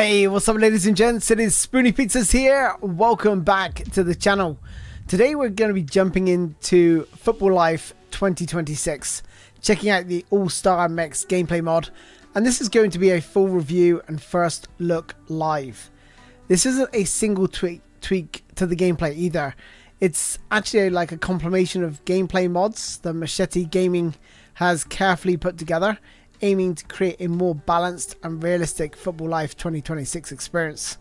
Hey, what's up ladies and gents, it is Spoony Pizzas here. Welcome back to the channel. Today we're going to be jumping into Football Life 2026, checking out the Allstar Gameplay Mod, and this is going to be a full review and first look live. This isn't a single tweak to the gameplay either. It's actually like a compilation of gameplay mods that Machete Gaming has carefully put together, aiming to create a more balanced and realistic Football Life 2026 experience.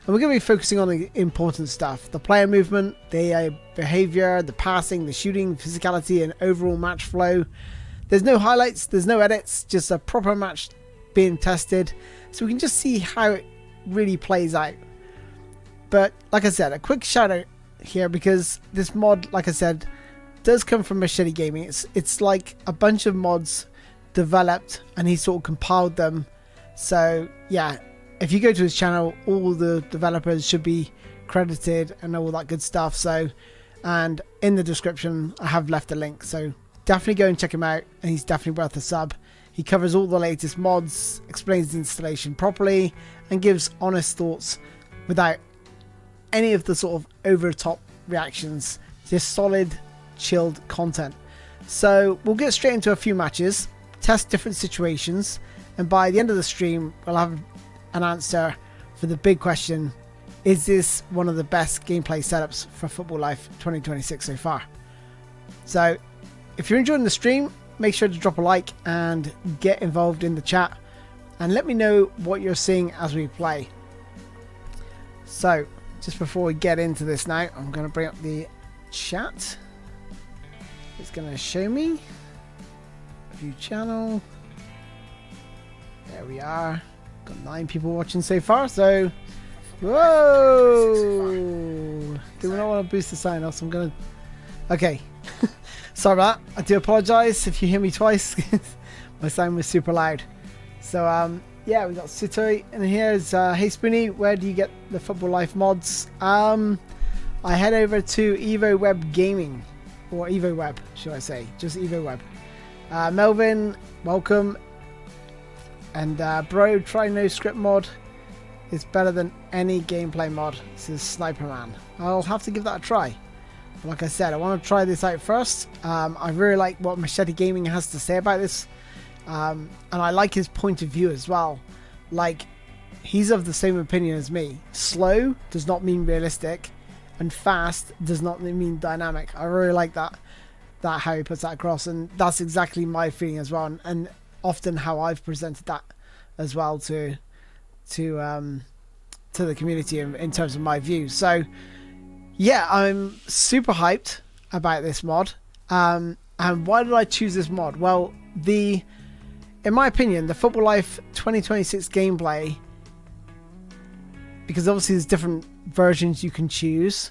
And we're going to be focusing on the important stuff: the player movement, the behavior, the passing, the shooting, physicality, and overall match flow. There's no highlights, there's no edits, just a proper match being tested, so we can just see how it really plays out. But like I said, a quick shout out here, because this mod, like I said, does come from Machete Gaming. It's like a bunch of mods developed and he sort of compiled them. So yeah, if you go to his channel, all the developers should be credited and all that good stuff. So, and in the description I have left a link, so definitely go and check him out, and he's definitely worth a sub. He covers all the latest mods, explains the installation properly, and gives honest thoughts without any of the sort of over the top reactions. Just solid, chilled content. So we'll get straight into a few matches, test different situations, and by the end of the stream we'll have an answer for the big question: is this one of the best gameplay setups for Football Life 2026 so far? So if you're enjoying the stream, make sure to drop a like and get involved in the chat, and let me know what you're seeing as we play. So just before we get into this now, I'm going to bring up the chat. It's going to show me view channel. There we are. Got 9 people watching so far. So, whoa! Do we not want to boost the sign off? So I'm gonna. Okay, sorry about that. I do apologise if you hear me twice. My sound was super loud. So yeah, we got Sutoi, and here's hey Spoony, where do you get the Football Life mods? I head over to Evo Web Gaming, or Evo Web, should I say? Just Evo Web. Melvin, welcome. And bro, try no script mod. It's better than any gameplay mod. This is Sniper Man. I'll have to give that a try. But like I said, I want to try this out first. I really like what Machete Gaming has to say about this. And I like his point of view as well. Like, he's of the same opinion as me. Slow does not mean realistic, and fast does not mean dynamic. I really like that how he puts that across, and that's exactly my feeling as well, and often how I've presented that as well to the community in terms of my views. So yeah, I'm super hyped about this mod. And why did I choose this mod? Well, in my opinion, the Football Life 2026 gameplay, because obviously there's different versions you can choose.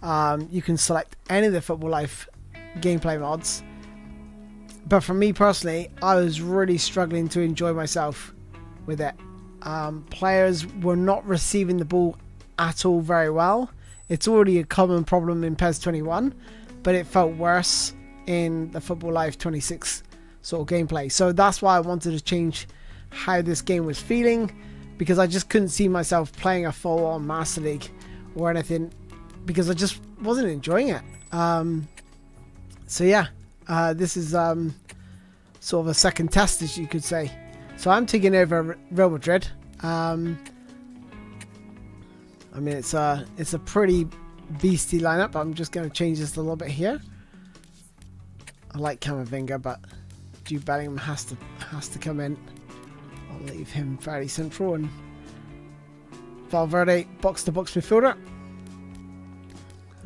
You can select any of the Football Life gameplay mods, but for me personally, I was really struggling to enjoy myself with it. Players were not receiving the ball at all very well. It's already a common problem in PES 21, but it felt worse in the Football Life 26 sort of gameplay. So that's why I wanted to change how this game was feeling, because I just couldn't see myself playing a full-on Master League or anything, because I just wasn't enjoying it. So yeah, this is sort of a second test, as you could say. So I'm taking over Real Madrid. I mean, it's a pretty beastly lineup. I'm just going to change this a little bit here. I like Camavinga, but Jude Bellingham has to come in. I'll leave him fairly central, and Valverde box-to-box midfielder.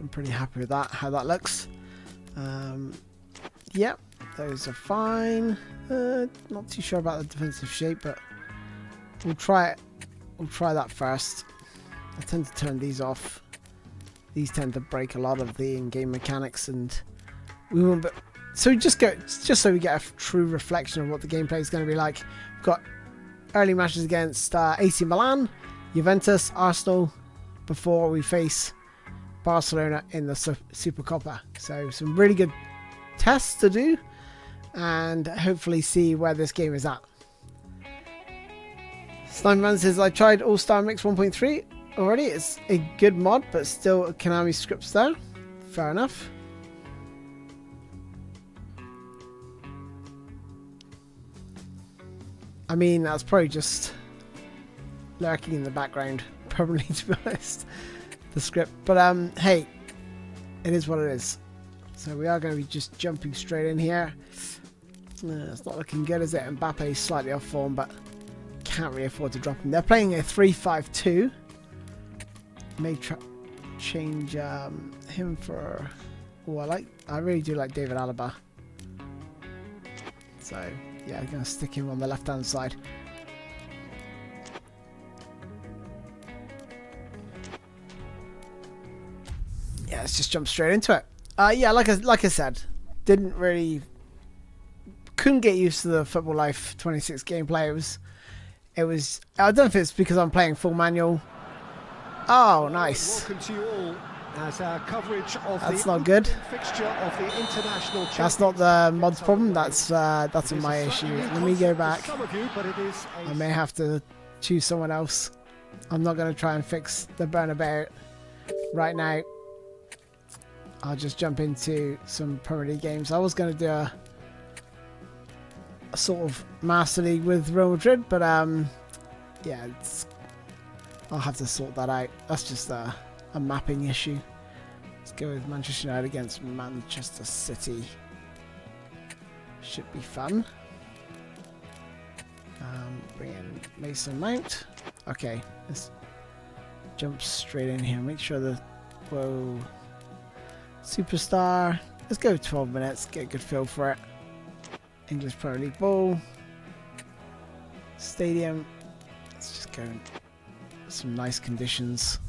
I'm pretty happy with that, how that looks. Yeah, those are fine. Not too sure about the defensive shape, but we'll try it. We'll try that first. I tend to turn these off. These tend to break a lot of the in-game mechanics, and we won't. So just so we get a true reflection of what the gameplay is going to be like. We've got early matches against AC Milan, Juventus, Arsenal, before we face Barcelona in the Supercopa. So some really good tests to do, and hopefully see where this game is at. Sniperman says, I tried Allstar Mix 1.3 already. It's a good mod, but still Konami scripts there. Fair enough. I mean, that's probably just lurking in the background, probably, to be honest, the script. But hey, it is what it is. So we are going to be just jumping straight in here. It's not looking good, is it? Mbappe's slightly off form, but can't really afford to drop him. They're playing a 3-5-2. May change him for... Oh, I really do like David Alaba. So yeah, I'm going to stick him on the left-hand side. Yeah, let's just jump straight into it. Yeah, like I said, couldn't get used to the Football Life 26 gameplay. It was. I don't know if it's because I'm playing full manual. Oh, nice. Welcome to you all as our coverage of that's not good. Fixture of the international. That's not the mod's problem. That's my issue. Let me go back. I may have to choose someone else. I'm not going to try and fix the Bernabeu right now. I'll just jump into some Premier League games. I was going to do a sort of Master League with Real Madrid, but yeah, I'll have to sort that out. That's just a mapping issue. Let's go with Manchester United against Manchester City. Should be fun. Bring in Mason Mount. Okay, let's jump straight in here. Make sure the Superstar. Let's go 12 minutes. Get a good feel for it. English Premier League ball. Stadium. Let's just go some nice conditions.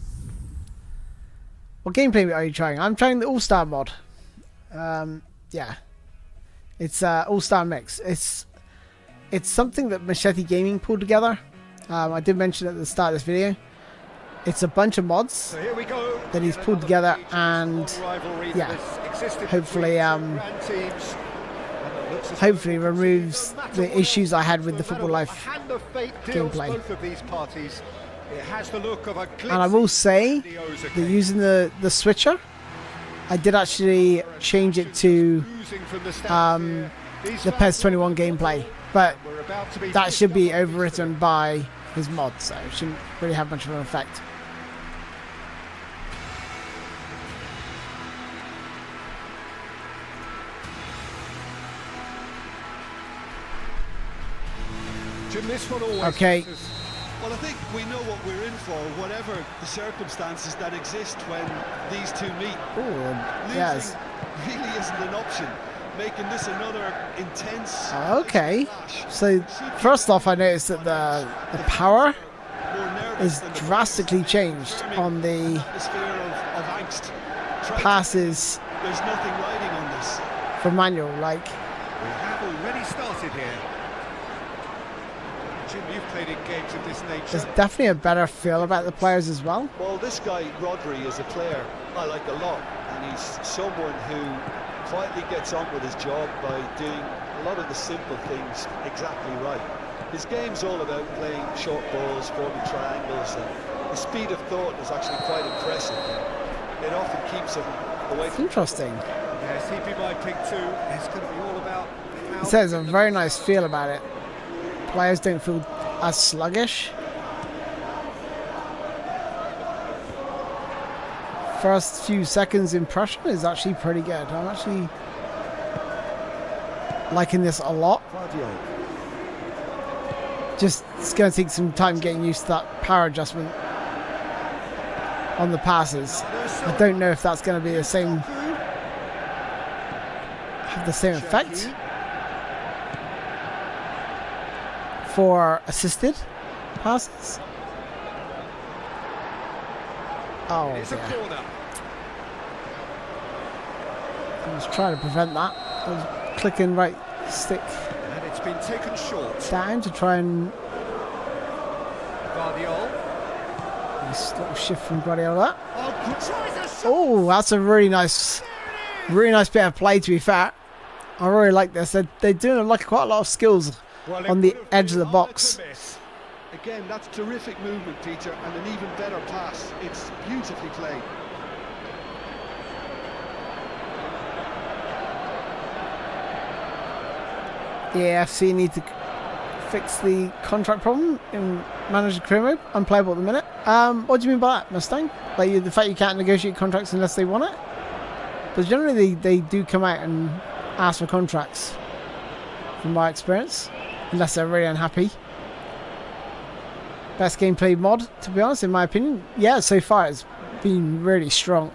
What gameplay are you trying? I'm trying the All-Star mod. Yeah. It's All-Star Mix. It's something that Machete Gaming pulled together. I did mention at the start of this video. It's a bunch of mods that he's pulled together, and yeah, hopefully removes the issues I had with the Football Life gameplay. And I will say that using the switcher, I did actually change it to the PES 21 gameplay, but that should be overwritten by his mod, so it shouldn't really have much of an effect. Okay. Well, I think we know what we're in for, whatever the circumstances that exist when these two meet. Yes. Really isn't an option, making this another intense. Okay. So first off, I noticed that the power is drastically changed on the passes. There's nothing riding on this. For manual, like. We have already started here. You've played in games of this nature. There's definitely a better feel about the players as well. Well, this guy, Rodri, is a player I like a lot, and he's someone who quietly gets on with his job by doing a lot of the simple things exactly right. His game's all about playing short balls, forming triangles, and the speed of thought is actually quite impressive. It often keeps him away from... Interesting. Yes, he'd be my pick too. It's going to be all about... It says a very nice feel about it. Players don't feel as sluggish. First few seconds impression is actually pretty good. I'm actually liking this a lot. Just it's going to take some time getting used to that power adjustment on the passes. I don't know if that's going to be the same, have the same effect for assisted passes. Oh, yeah. I was trying to prevent that. I was clicking right stick and it's been taken short down to try and Guardiola. Nice little shift from Guardiola. Oh, that's a really nice bit of play, to be fair. I really like this. They're doing like quite a lot of skills on the edge of the box. Again, that's terrific movement, Peter, and an even better pass. It's beautifully played. The AFC need to fix the contract problem in manager career mode. Unplayable at the minute. What do you mean by that, Mustang? Like the fact you can't negotiate contracts unless they want it? But generally they do come out and ask for contracts, from my experience, unless they're really unhappy. Best gameplay mod, to be honest, in my opinion. Yeah, so far it's been really strong.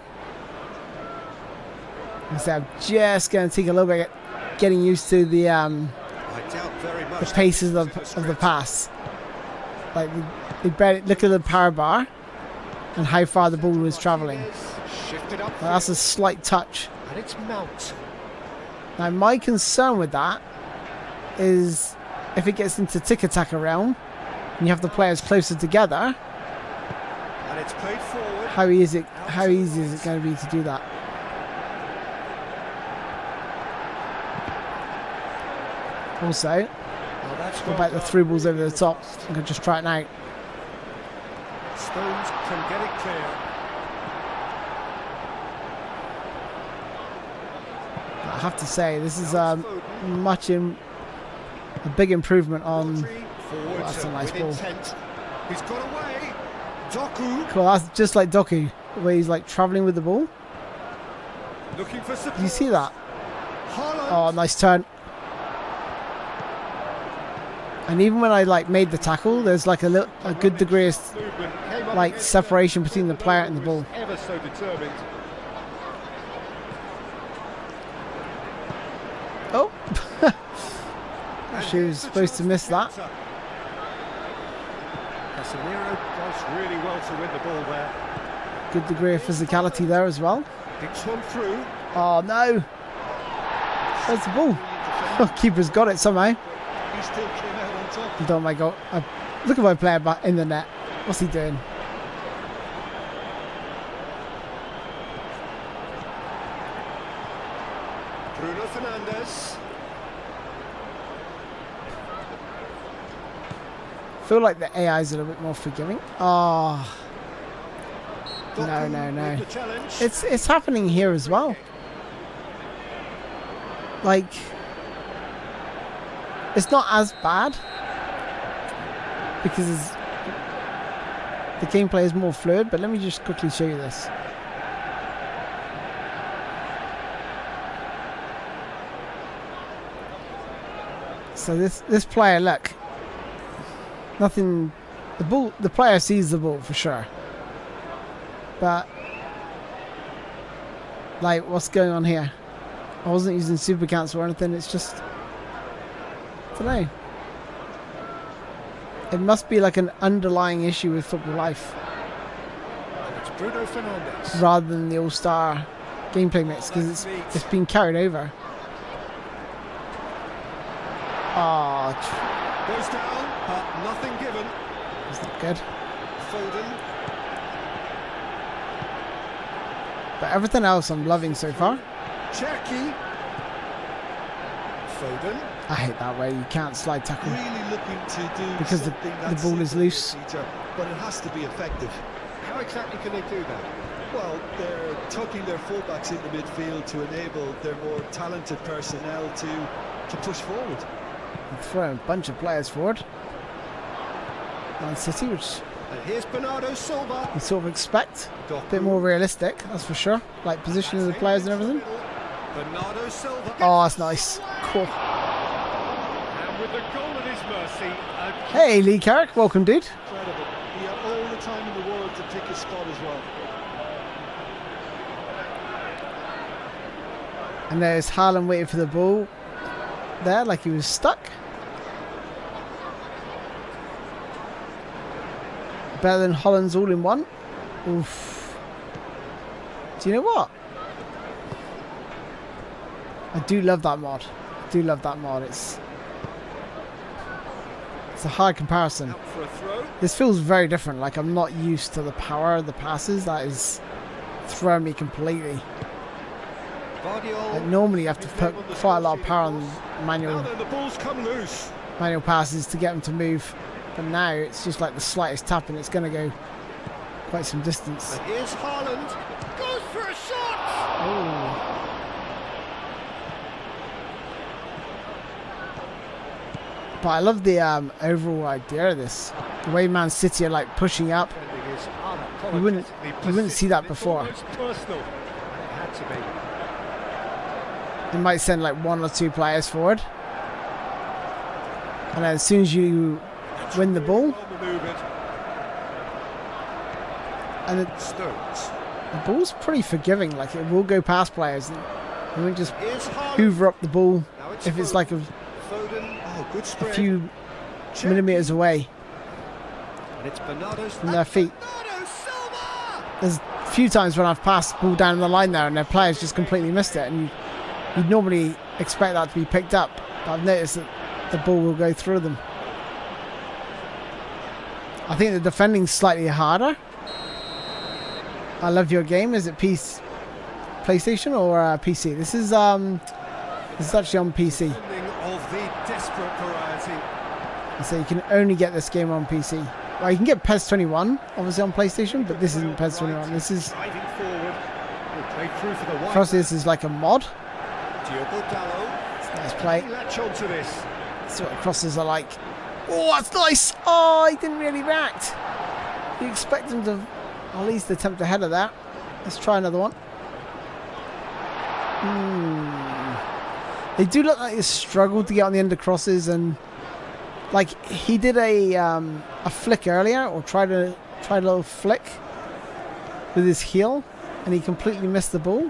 So I'm just going to take a little bit getting used to the paces of the pass. Like they barely look at the power bar and how far the ball was travelling. Well, that's a slight touch. And it's Mount. Now my concern with that is if it gets into tick-a-tack realm and you have the players closer together, And it's played forward. how easy is it going to be to do that? Also, what about the through balls over the top? I could just try it now. Stones can get it clear. I have to say, this is a big improvement on. Oh, that's a nice ball. He's got away. Doku Cool, that's just like Doku, where he's like travelling with the ball. looking for support. Do you see that? Haaland. Oh, nice turn. And even when I like made the tackle, there's like a good degree of Movement came up like against separation between the player and the ball. ever so determined. Oh, she was supposed to miss that. Casemiro does really well to win the ball there. Good degree of physicality there as well. Dinks one through. Oh no! Where's the ball? Oh, keeper's got it somehow. He still came out on top. Oh my god! Look at my player back in the net. What's he doing? Bruno Fernandes. I feel like the AI is a little bit more forgiving. Oh, no. With the challenge. It's happening here as well. Like, it's not as bad because the gameplay is more fluid. But let me just quickly show you this. So this player, look, nothing. The player sees the ball for sure. But like, what's going on here? I wasn't using super cancel or anything. It's just, I don't know. It must be like an underlying issue with Football Life, And it's Bruno Fernandes. rather than the All-Star gameplay mix, because it's been carried over. Oh, Goes down, but nothing given. that's not good. Foden. But everything else I'm loving so far. Cherky. Foden. I hate that way you can't slide tackle. Really looking to do Because the something that's ball is simple, loose. Peter, but it has to be effective. How exactly can they do that? Well, they're tucking their fullbacks in the midfield to enable their more talented personnel to push forward. Throwing a bunch of players forward. Man City, which And here's Bernardo Silva. you sort of expect. A Doku. bit more realistic, that's for sure. Like positioning of the players and everything. Bernardo Silva. Oh, that's nice. Cool. And with the goal at his mercy. Hey, Lee Carrick, welcome, dude. Incredible. He had all the time in the world to pick his spot as well. And there's Haaland waiting for the ball there, like he was stuck. Better than Holland's all-in-one. Oof. Do you know what? I do love that mod. It's a hard comparison. Out for a throw. This feels very different. Like, I'm not used to the power of the passes. That is throwing me completely. Guardiola. Like, normally you have to put quite a lot of power on Now manual then, the ball's come loose. passes to get them to move. But now it's just like the slightest tap and it's going to go quite some distance. And here's Haaland. Goes for a shot! Oh. But I love the overall idea of this. The way Man City are like pushing up. You wouldn't see that before. They might send like 1 or 2 players forward. And then as soon as you win the ball, and the ball's pretty forgiving, like it will go past players and it won't just hoover up the ball if it's like a few millimeters away from their feet. There's a few times when I've passed the ball down the line there and their players just completely missed it, and you'd normally expect that to be picked up, but I've noticed that the ball will go through them. I think the defending's slightly harder. I love your game. Is it PlayStation or PC? This is actually on PC. So you can only get this game on PC. Well, you can get PES 21 obviously on PlayStation, but this isn't PES 21. This is for us. This is like a mod. Nice play. That's what crosses are like. Oh, that's nice. Oh, he didn't really react. You expect him to at least attempt a header there. Let's try another one. They do look like they struggled to get on the end of crosses, and like he did a flick earlier, or tried a little flick with his heel, and he completely missed the ball.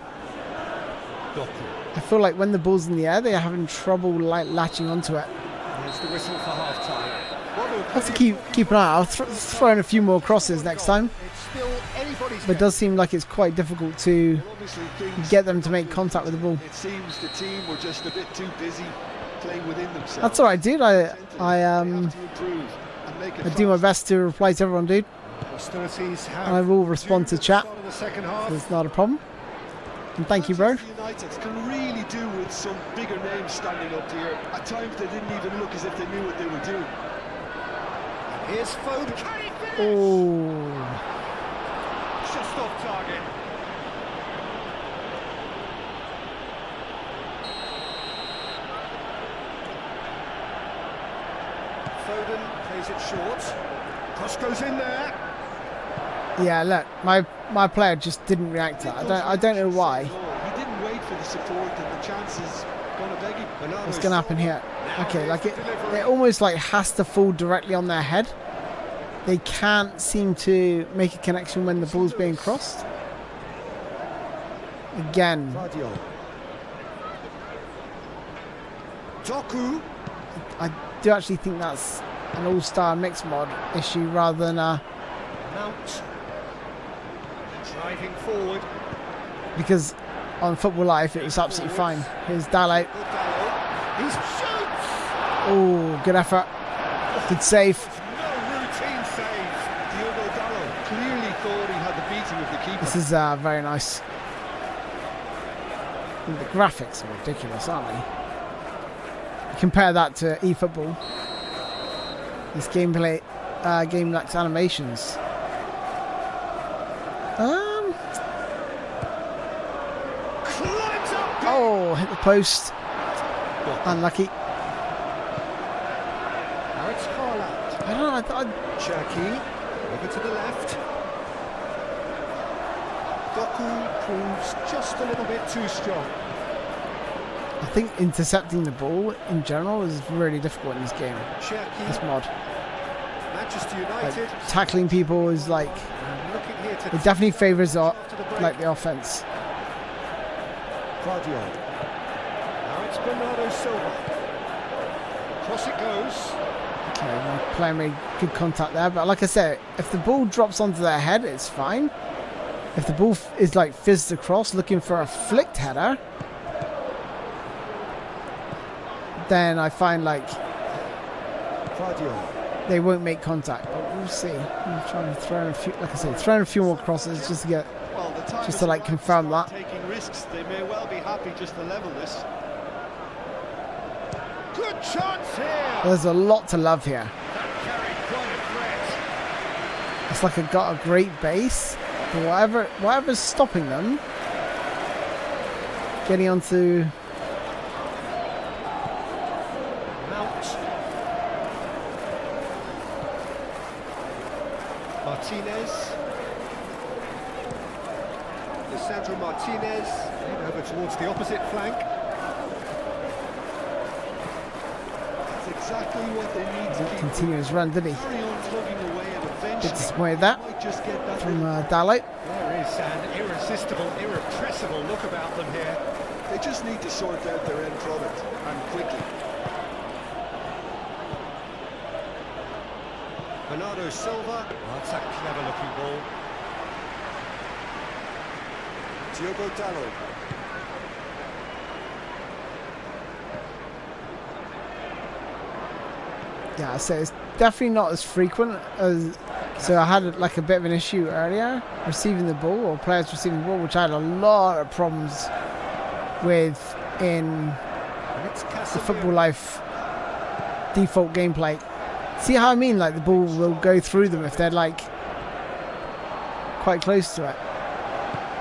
I feel like when the ball's in the air, they're having trouble like latching onto it. Here's the whistle for half time. I have to keep an eye out. I'll throw in a few more crosses next time. But it does seem like it's quite difficult to get them to make contact with the ball. It seems the team were just a bit too busy playing within themselves. That's alright, dude. I do my best to reply to everyone, dude. And I will respond to chat. So it's not a problem. And thank you, bro. United can really do with some bigger names standing up here. At times they didn't even look as if they knew what they were doing. Here's Foden. Oh. Just off target. Foden plays it short. Cross goes in there. Yeah, look, my player just didn't react to that. I don't know why. He didn't wait for the support, and the chances gonna beg him. What's gonna happen here? Okay, like it almost like has to fall directly on their head. They can't seem to make a connection when the ball's being crossed. Again. Doku. I do actually think that's an all-star mix mod issue rather than a Mount. Driving forward. Because on Football Life it was absolutely fine. Here's Dalot. He shoots. Oh, good effort. Good save. Clearly thought he had the beating of the keeper. This is very nice. And the graphics are ridiculous, aren't they? Compare that to eFootball. This gameplay game lacks animations. Oh, hit the post. Unlucky. Now it's Haaland. I don't know. Cherky. Over to the left. Doku proves just a little bit too strong. I think intercepting the ball in general is really difficult in this game. Cherky. This mod. Manchester United. Like, tackling people is like it definitely favours like the offense. Guardiola. Now it's Bernardo Silva. Across it goes. Okay, my player made good contact there, but like I said, if the ball drops onto their head, it's fine. If the ball is like fizzed across looking for a flicked header, then I find like they won't make contact, but we'll see. I'm trying to throw in a few, like I say, throw in a few more crosses just to get, just to like confirm that. Taking risks, they may well be happy just to level this. Good chance here. There's a lot to love here. Carried It's like I've got a great base, but whatever's stopping them getting onto Mount. Martinez. Lisandro Martinez. And over towards the opposite flank. That's exactly what they need to keep continuous run, did he? carry on plugging away, and Bit eventually disappointed that might just get that from little- Dalot. There is an irresistible, irrepressible look about them here. They just need to sort out their end product, and quickly. Bernardo Silva. Oh, that's a clever looking ball. Diogo Dalot. Yeah, so it's definitely not as frequent as. So I had like a bit of an issue earlier receiving the ball, or players receiving the ball, which I had a lot of problems with in And it's the Casemiro. Football Life default gameplay. See how I mean? Like the ball will go through them if they're like quite close to it.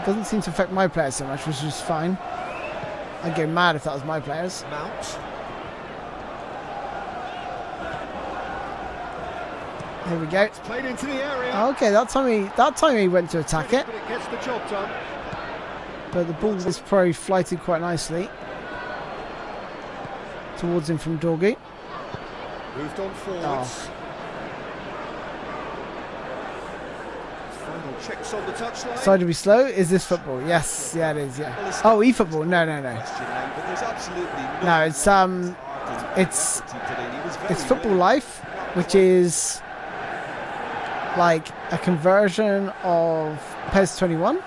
It doesn't seem to affect my players so much, which is fine. I'd go mad if that was my players. Mount. Here we go. It's played into the area. Okay, that time he went to attack it, But it gets the job done. but the ball was probably flighted quite nicely towards him from Dorgu. Moved on forwards. Final checks on the touchline. Decided to be slow. Is this football? Yes, yeah, it is. Yeah. Oh, eFootball? No. Question now, but there's absolutely No, it's Football Life, which is like a conversion of PES 21.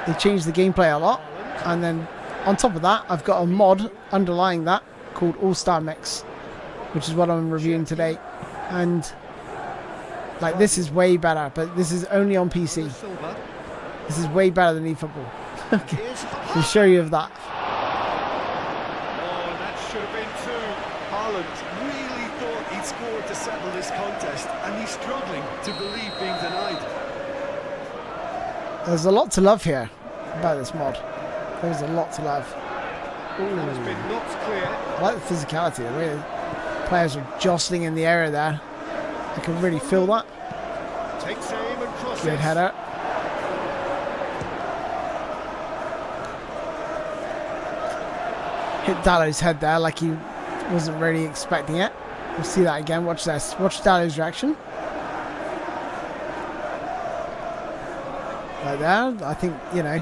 They changed the gameplay a lot, and then on top of that, I've got a mod underlying that called Allstar Mix, which is what I'm reviewing today. And like this is way better, but this is only on PC. Silva. This is way better than eFootball. Here's I'll show you of that. Oh, that should have been two. Haaland really thought he'd scored to settle this contest, and he's struggling to believe being denied. There's a lot to love here about this mod. There's a lot to love. That has been knocked clear. I like the physicality, the way the players are jostling in the area there. I can really feel that. Takes aim and crosses. Good header. Hit Dallow's head there like he wasn't really expecting it. We'll see that again. Watch this. Watch Dallow's reaction. Right there. I think, you know,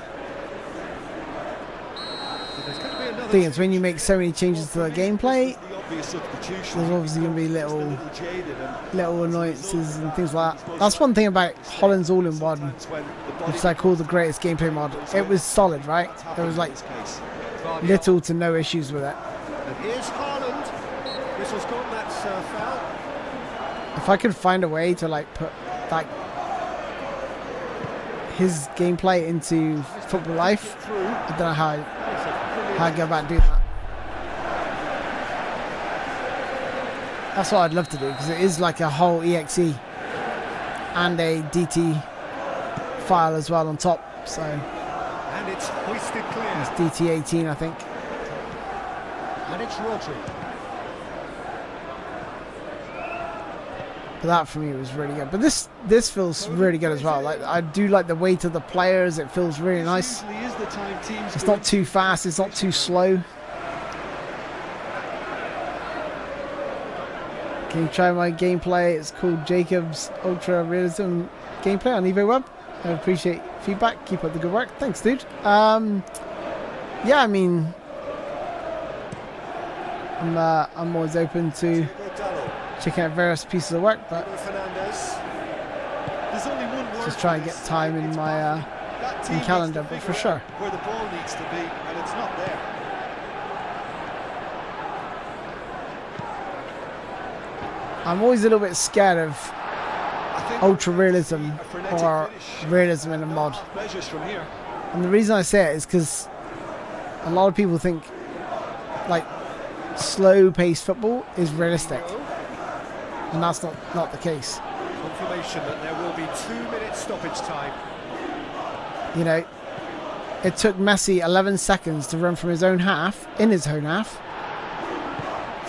There's going to be another thing is when you make so many changes to the gameplay, The obvious substitution. there's obviously going to be Just a little jaded, and little annoyances and things like that. That's one thing about Holland's All-in-One, sometimes when the body which I call the greatest gameplay mod. It was solid, right? There was like in this case. little to no issues with it. And here's Haaland. Whistle's gone, that's foul. If I could find a way to like put like his gameplay into Football Life, Through. I don't know how It's a brilliant- I go about doing that. That's what I'd love to do, because it is like a whole EXE and a DT file as well on top. So And it's hoisted clear. it's DT18, I think. And it's Rodri. But that for me was really good. But this feels really good as well. Like I do like the weight of the players. It feels really nice. Usually is the time teams It's go not too fast. It's not too slow. Can you try my gameplay? It's called Jacob's Ultra Realism Gameplay on EvoWeb. I appreciate feedback. Keep up the good work. Thanks, dude. Yeah, I mean, I'm always open to Diogo Dalot. checking out various pieces of work, but Bruno Fernandes. There's only one word just for try and this. get time in It's my that team needs calendar, to but figure for sure. out where the ball needs to be, and it's not there. I'm always a little bit scared of I think ultra realism a frenetic or finish. realism in a mod. Measures from here. And the reason I say it is because a lot of people think like slow paced football is realistic, and that's not the case. Confirmation that there will be 2 minutes stoppage time. You know, it took Messi 11 seconds to run from his own half, in his own half,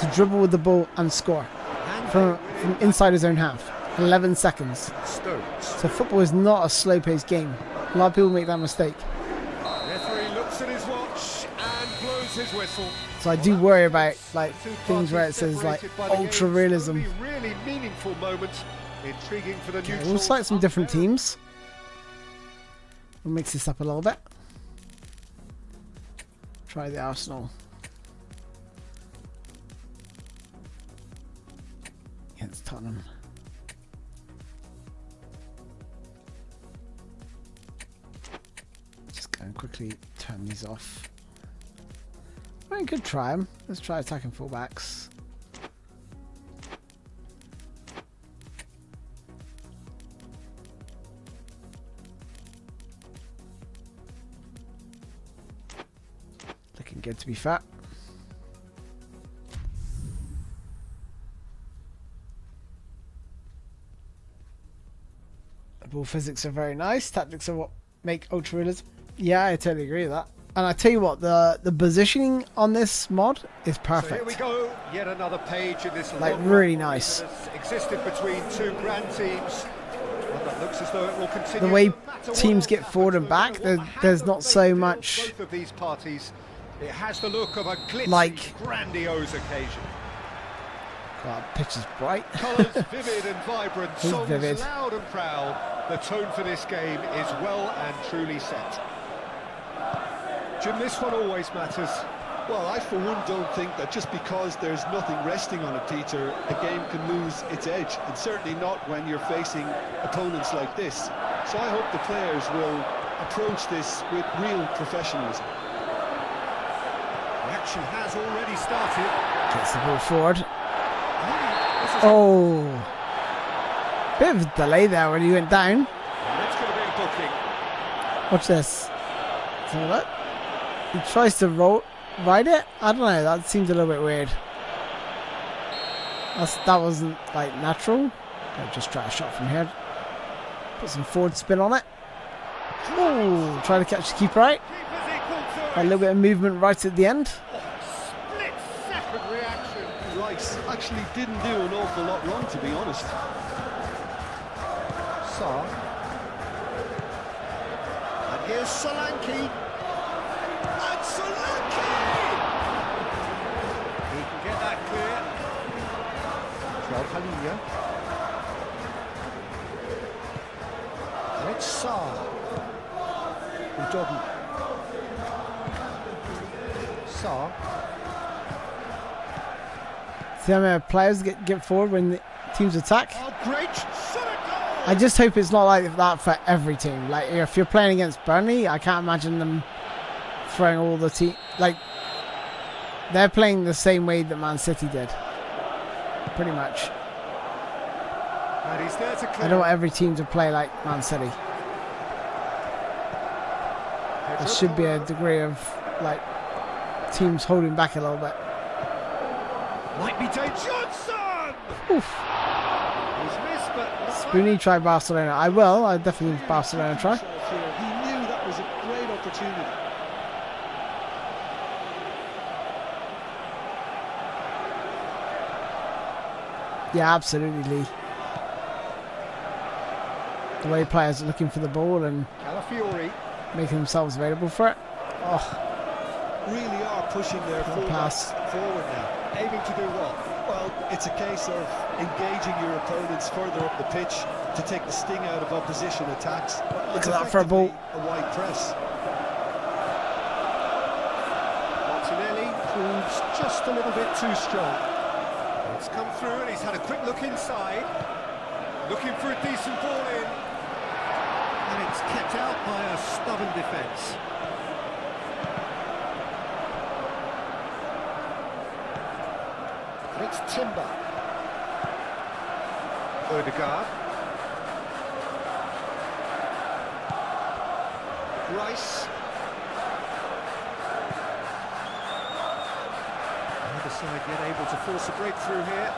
to dribble with the ball and score from inside his own half. 11 seconds. So football is not a slow-paced game. A lot of people make that mistake. Referee looks at his watch and blows his whistle. So I do worry about like things where it says like ultra realism. Really meaningful moment. Intriguing for the Okay, we'll select some different teams. We'll mix this up a little bit. Try the Arsenal. Against Tottenham. Just go and quickly turn these off. We could try them. Let's try attacking fullbacks. Looking good to be fair. The ball physics are very nice. Tactics are what make ultra realism. Yeah, I totally agree with that. And I tell you what, the positioning on this mod is perfect. So here we go, yet another page in this like really nice. Existed between two grand teams. Well, that looks as though it will continue. The way teams get forward and back, there's not so much. Both of these parties, it has the look of a glitzy, like grandiose occasion. God, pitch is bright. Colours vivid and vibrant, songs vivid. loud and proud. The tone for this game is well and truly set. Jim, this one always matters. Well, I for one don't think that just because there's nothing resting on it, Peter, a game can lose its edge, and certainly not when you're facing opponents like this. So I hope the players will approach this with real professionalism. The action has already started. Gets the ball forward. Oh, bit of a delay there when he went down. That's going to be a booking. Watch this. So look. He tries to ride it. I don't know. That seems a little bit weird. That wasn't like natural. I'll just try a shot from here. Put some forward spin on it. Oh, try to catch the keeper right. A little bit of movement right at the end. Split second reaction. Rice actually didn't do an awful lot wrong, to be honest. Sarr. And here's Solanke. And Solanke! He can get that clear. Joel Halinha. And it's Sarr. Udogi. Sarr. See how many players get forward when the teams attack? Oh, great! I just hope it's not like that for every team. Like if you're playing against Burnley, I can't imagine them throwing all the team. Like they're playing the same way that Man City did, pretty much. And he's there to clear. I don't want every team to play like Man City. There should be a degree of like teams holding back a little bit. Might be Dave Johnson. Oof. He's missed, but Spoony, try Barcelona. I will. I definitely give Barcelona a try. He knew that was a great opportunity. Yeah, absolutely, Lee. The way players are looking for the ball and Calafiori. making themselves available for it. Oh, Really are pushing their pass. fullbacks forward now. Aiming to do what? Well, it's a case of engaging your opponents further up the pitch to take the sting out of opposition attacks. Look at that for a ball. A wide press. Martinelli proves just a little bit too strong. It's come through and he's had a quick look inside. Looking for a decent ball in. And it's kept out by a stubborn defence. It's Timber. Odegaard. Rice. Either side yet able to force a breakthrough here.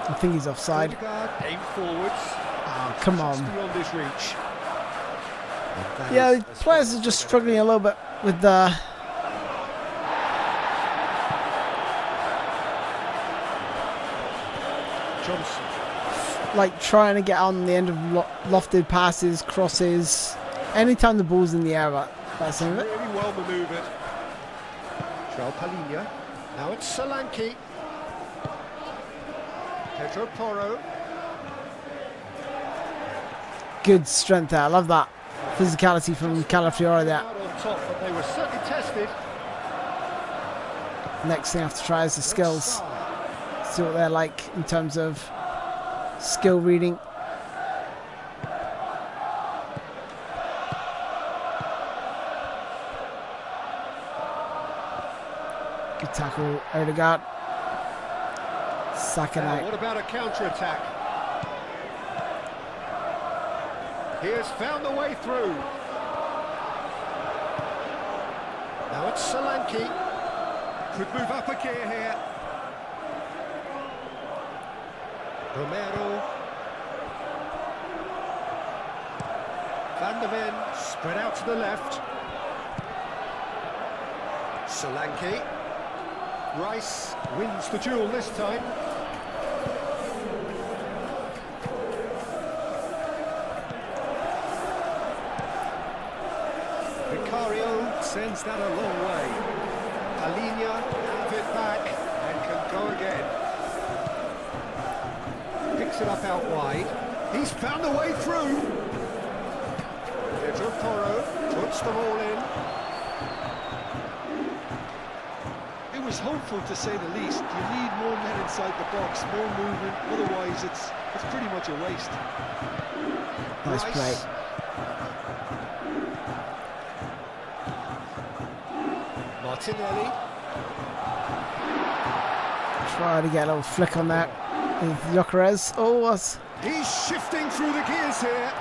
I think he's offside. Odegaard, aim forwards. Come just on. beyond his reach. And that Yeah, is the as players far are as just they're struggling a little bit with the... Johnson. like trying to get on the end of lofted passes, crosses. Anytime the ball's in the air, that's some of it. Really well manoeuvred. João Palhinha. Now it's Solanke. Pedro Porro. Good strength there. I love that physicality from Calafiore there. Out on top, but they were certainly tested. Next thing I have to try is the skills. See what they're like in terms of skill reading. Good tackle, Odegaard. Saka Now, out. what about a counter-attack? He has found the way through. Now it's Solanke. Could move up a gear here. Romero. Van der Ven spread out to the left. Solanke. Rice wins the duel this time. Vicario sends that a long way. Palhinha have it back and can go again. Picks it up out wide. He's found a way through. Pedro Porro puts them all in. It was hopeful, to say the least. You need more men inside the box, more movement. Otherwise, it's pretty much a waste. Nice play. Martinelli. Try to get a little flick on that with Gyökeres. Oh, what's... He's shifting through the gears here.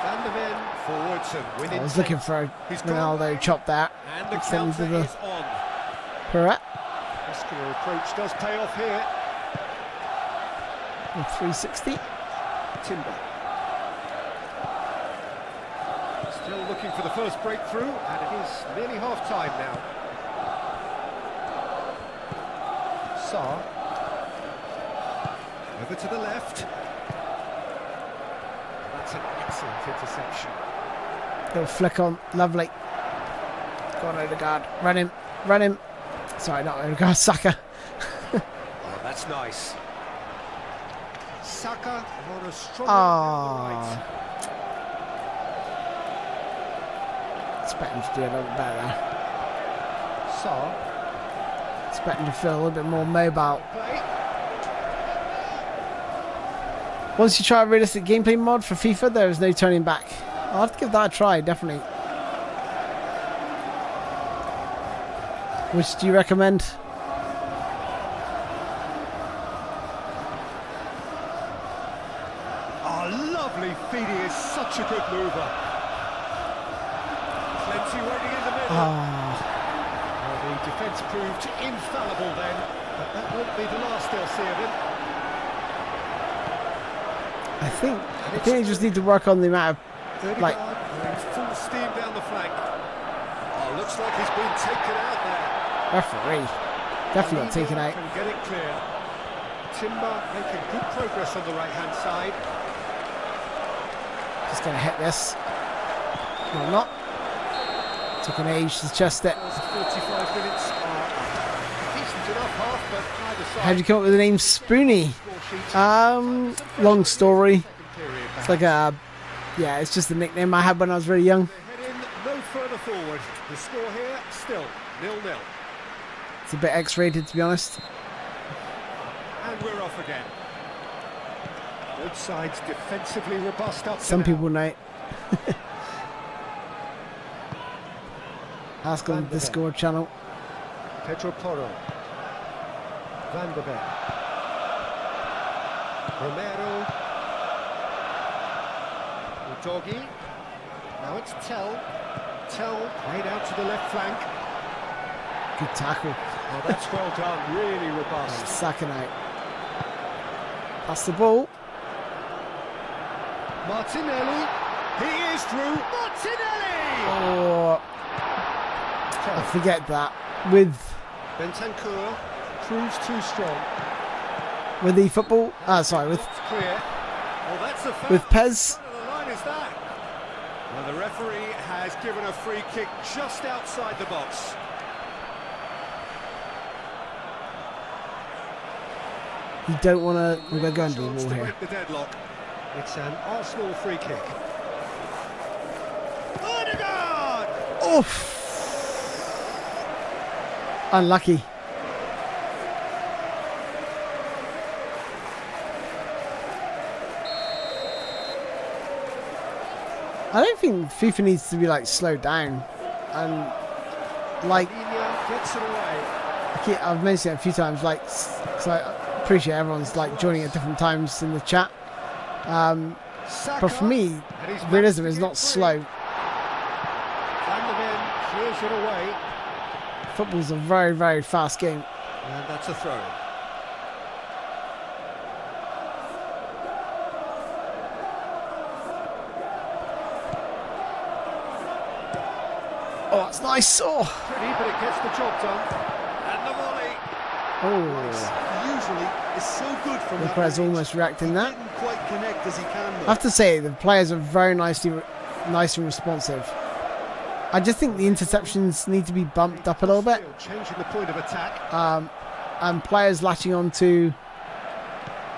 Van der Ven forwards and winning. I was looking for a He's gone. Ronaldo chop that. And the Extending counter to the is on. Perret. Muscular approach does pay off here. 360. Timber. Still looking for the first breakthrough, and it is nearly half-time now. Sarr. Over to the left. That's an excellent interception. Little flick on. Lovely. Go on, Odegaard. Run him. Run him. Sorry, not Odegaard. Saka. Oh, that's nice. Saka on a strong Ah. Expecting to do a little bit better there. Sarr. Expecting to feel a little bit more mobile. Play. Once you try a realistic gameplay mod for FIFA, there is no turning back. I'll have to give that a try, definitely. Which do you recommend? Oh, lovely feed. He is such a good mover. Plenty waiting in the middle. Ah, Well, the defence proved infallible then, but that won't be the last they'll see of him. I think they just need to work on the amount of like. Going full steam down the flank. Oh, looks like he's been taken out there. Referee definitely got taken out. Can get it clear. Timber making good progress on the right-hand side. Just gonna hit this. No, not. Took an age to chest it. First 45 minutes are decent enough half, but neither side. How'd you come up with the name Spoony? Long story. It's like a, yeah, it's just a nickname I had when I was very young. Head in no further forward. The score here still 0-0. It's a bit X-rated, to be honest. And we're off again. Both sides defensively robust up to Some now. people know. Ask on the Discord channel. Pedro Porro. Van der Ven. Romero. Udogi. Now it's Tell. Tell played out to the left flank. Good tackle. Oh, that's well done. Really robust. Saka out. That's the ball. Martinelli, he is through. Martinelli! Oh, I forget that. With Bentancur proves too strong. eFootball, sorry, with Clear. Well, that's a foul. with PES. What the line is that? Well, the referee has given a free kick just outside the box. You don't want to. We're going to go into the Chance wall to here. break the deadlock. It's an Arsenal free kick. Odegaard! Oof! Unlucky. I don't think FIFA needs to be like slowed down, and like Iniesta gets it away. I've mentioned it a few times. Like, because I appreciate everyone's like joining at different times in the chat. But for me, realism is not slow. Van der Ven clears it away. Football's a very, very fast game. And that's a throw. Oh, that's nice. Oh, Pretty, but it gets the job done. And the volley. Usually is so good from that Perez range. almost reacting that. Didn't quite connect as he can I though. have to say the players are very nice and responsive. I just think the interceptions need to be bumped up a little bit, Changing the point of attack. and players latching on to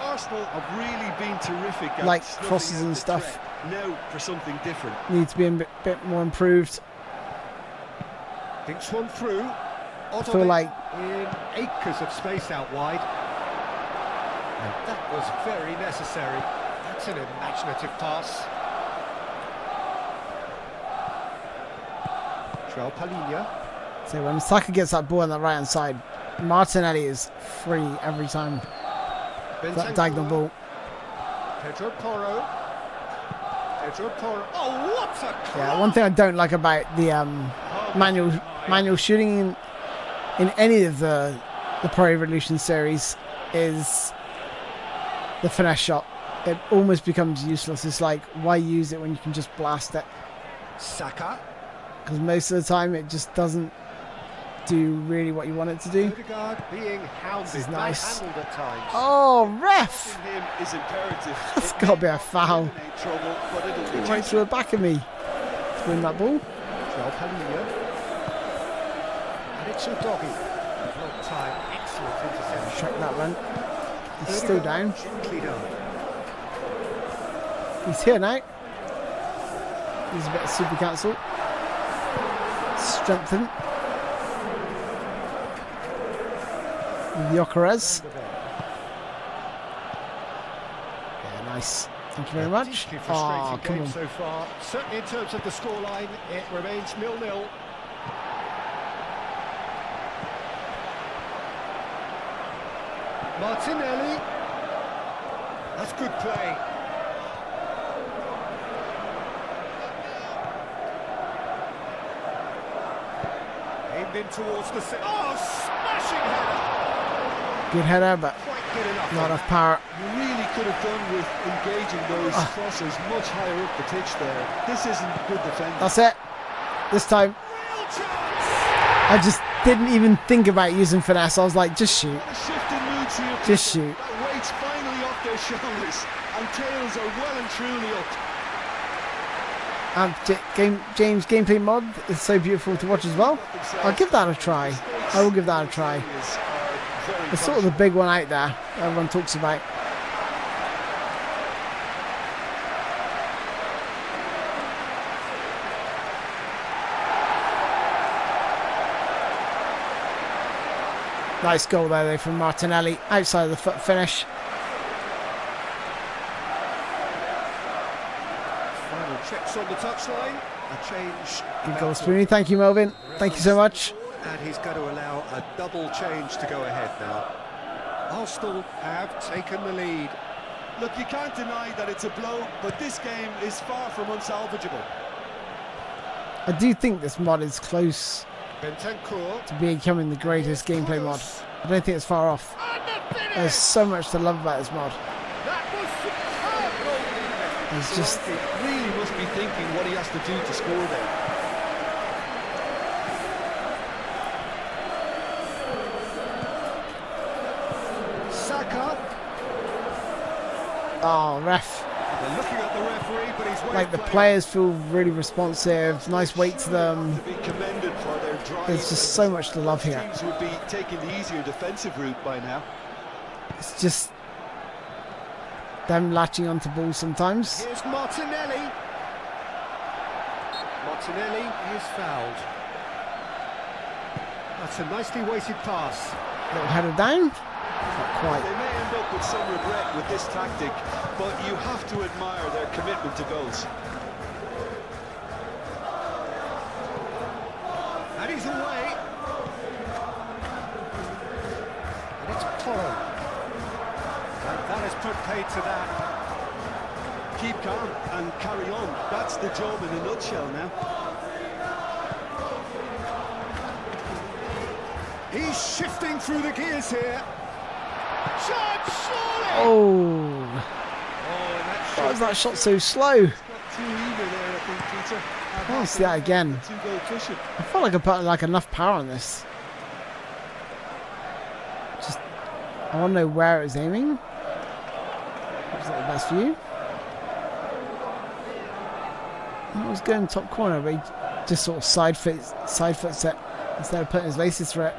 Arsenal have really been terrific at like snuffing crosses out and the stuff. threat. Now for something different. need to be a bit more improved. Thinks one through. I feel like in acres of space out wide. And that was very necessary. That's an imaginative pass. João Palhinha. so when Saka gets that ball on the right hand side, Martinelli is free every time. That diagonal ball. Pedro Porro. Pedro Porro. Oh, what a cross! Yeah, one thing I don't like about the manual shooting in any of the Pro Evolution series is the finesse shot. It almost becomes useless. It's like, why use it when you can just blast it? Saka. Because most of the time it just doesn't do really what you want it to do. Odegaard being hounded. This is nice. Handled at times. Oh, ref! Him is imperative. That's got to be a foul. Eliminate trouble, but it'll be Right to the back of me to win that ball. João Palhinha. And it's a doggy. Long time. Excellent interception. Check that run. He's still down. Gently done. He's here now. He's a bit of super cancel. Strengthen. Yokerez. Yeah, nice. Thank you very much. Deeply Oh, frustrating come game on. so far. Certainly in terms of the scoreline, it remains 0-0. Martinelli. That's good play. Aimed in towards the... Oh, smashing header! Good header, but Quite good enough. not enough power. You really could have done with engaging those crosses much higher up the pitch there. This isn't good defending. That's it. This time, Real chance! I just didn't even think about using finesse. I was like, just shoot. A shift in moods here. Just shoot. That weight's finally off their shoulders, and tails are well and truly up. And James Gameplay Mod is so beautiful to watch as well. I'll give that a try. I will give that a try. It's sort of the big one out there everyone talks about. Nice goal there though from Martinelli outside of the foot finish. Final checks on the touchline. A change. Good goal, Spoony. Thank you, Melvin. Thank you so much. And he's going to allow a double change to go ahead now. Arsenal have taken the lead. Look, you can't deny that it's a blow, but this game is far from unsalvageable. I do think this mod is close Bentancur. to becoming the greatest gameplay mod. I don't think it's far off. And the finish! There's so much to love about this mod. That was superb goalkeeping. It's just... He really must be thinking what he has to do to score there. Saka. Oh, ref. They're looking at the referee, but he's Like, the players feel really responsive, nice weight to them. To be commended for their drive. There's just so much to love here. Teams would be taking the easier defensive route by now. It's just them latching onto balls sometimes. Here's Martinelli. Martinelli is fouled. That's a nicely weighted pass. Little header down. Not quite. They may end up with some regret with this tactic, but you have to admire their commitment to goals. And he's away. And it's Toro. And that has put paid to that. Keep calm and carry on. That's the job in a nutshell now. He's shifting through the gears here. Shot, surely! Oh, Oh, why was that shot so slow? Too eager there, I think, Peter. I want to see that again. Two-goal cushion. I felt like I put like enough power on this. Just, I want to know where it was aiming. Was that the best view? I was going top corner, but he just sort of side foots it instead of putting his laces through it.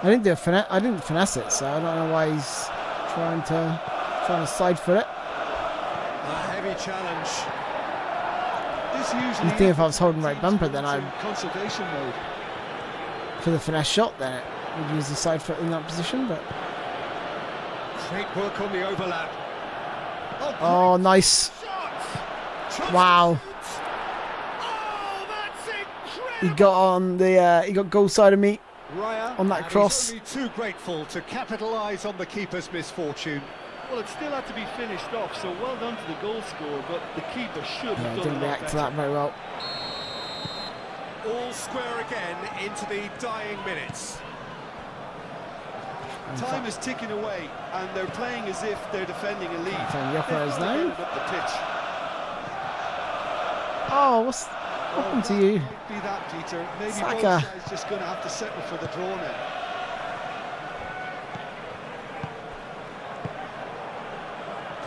I didn't do a I didn't finesse it, so I don't know why he's trying to side foot it. a heavy challenge. This You usually think if I was holding right bumper, then I'd conservation mode. for the finesse shot, then it would use the side foot in that position. But Great work on the overlap. oh, nice! Shot! Wow, Oh, that's incredible! he got on the he got goal side of me. Raya, on that and cross. He's only too grateful to capitalise on the keeper's misfortune. Well, it still had to be finished off, so well done to the goal scorer, but the keeper should Yeah, have I done didn't a lot react to better. that very well. All square again into the dying minutes. Time is ticking away, and they're playing as if they're defending a lead. Find Yokeres They've now. up the pitch. Oh, what's happened to that you? might be that, Peter. Maybe Saka. both sides just going to have to settle for the draw now.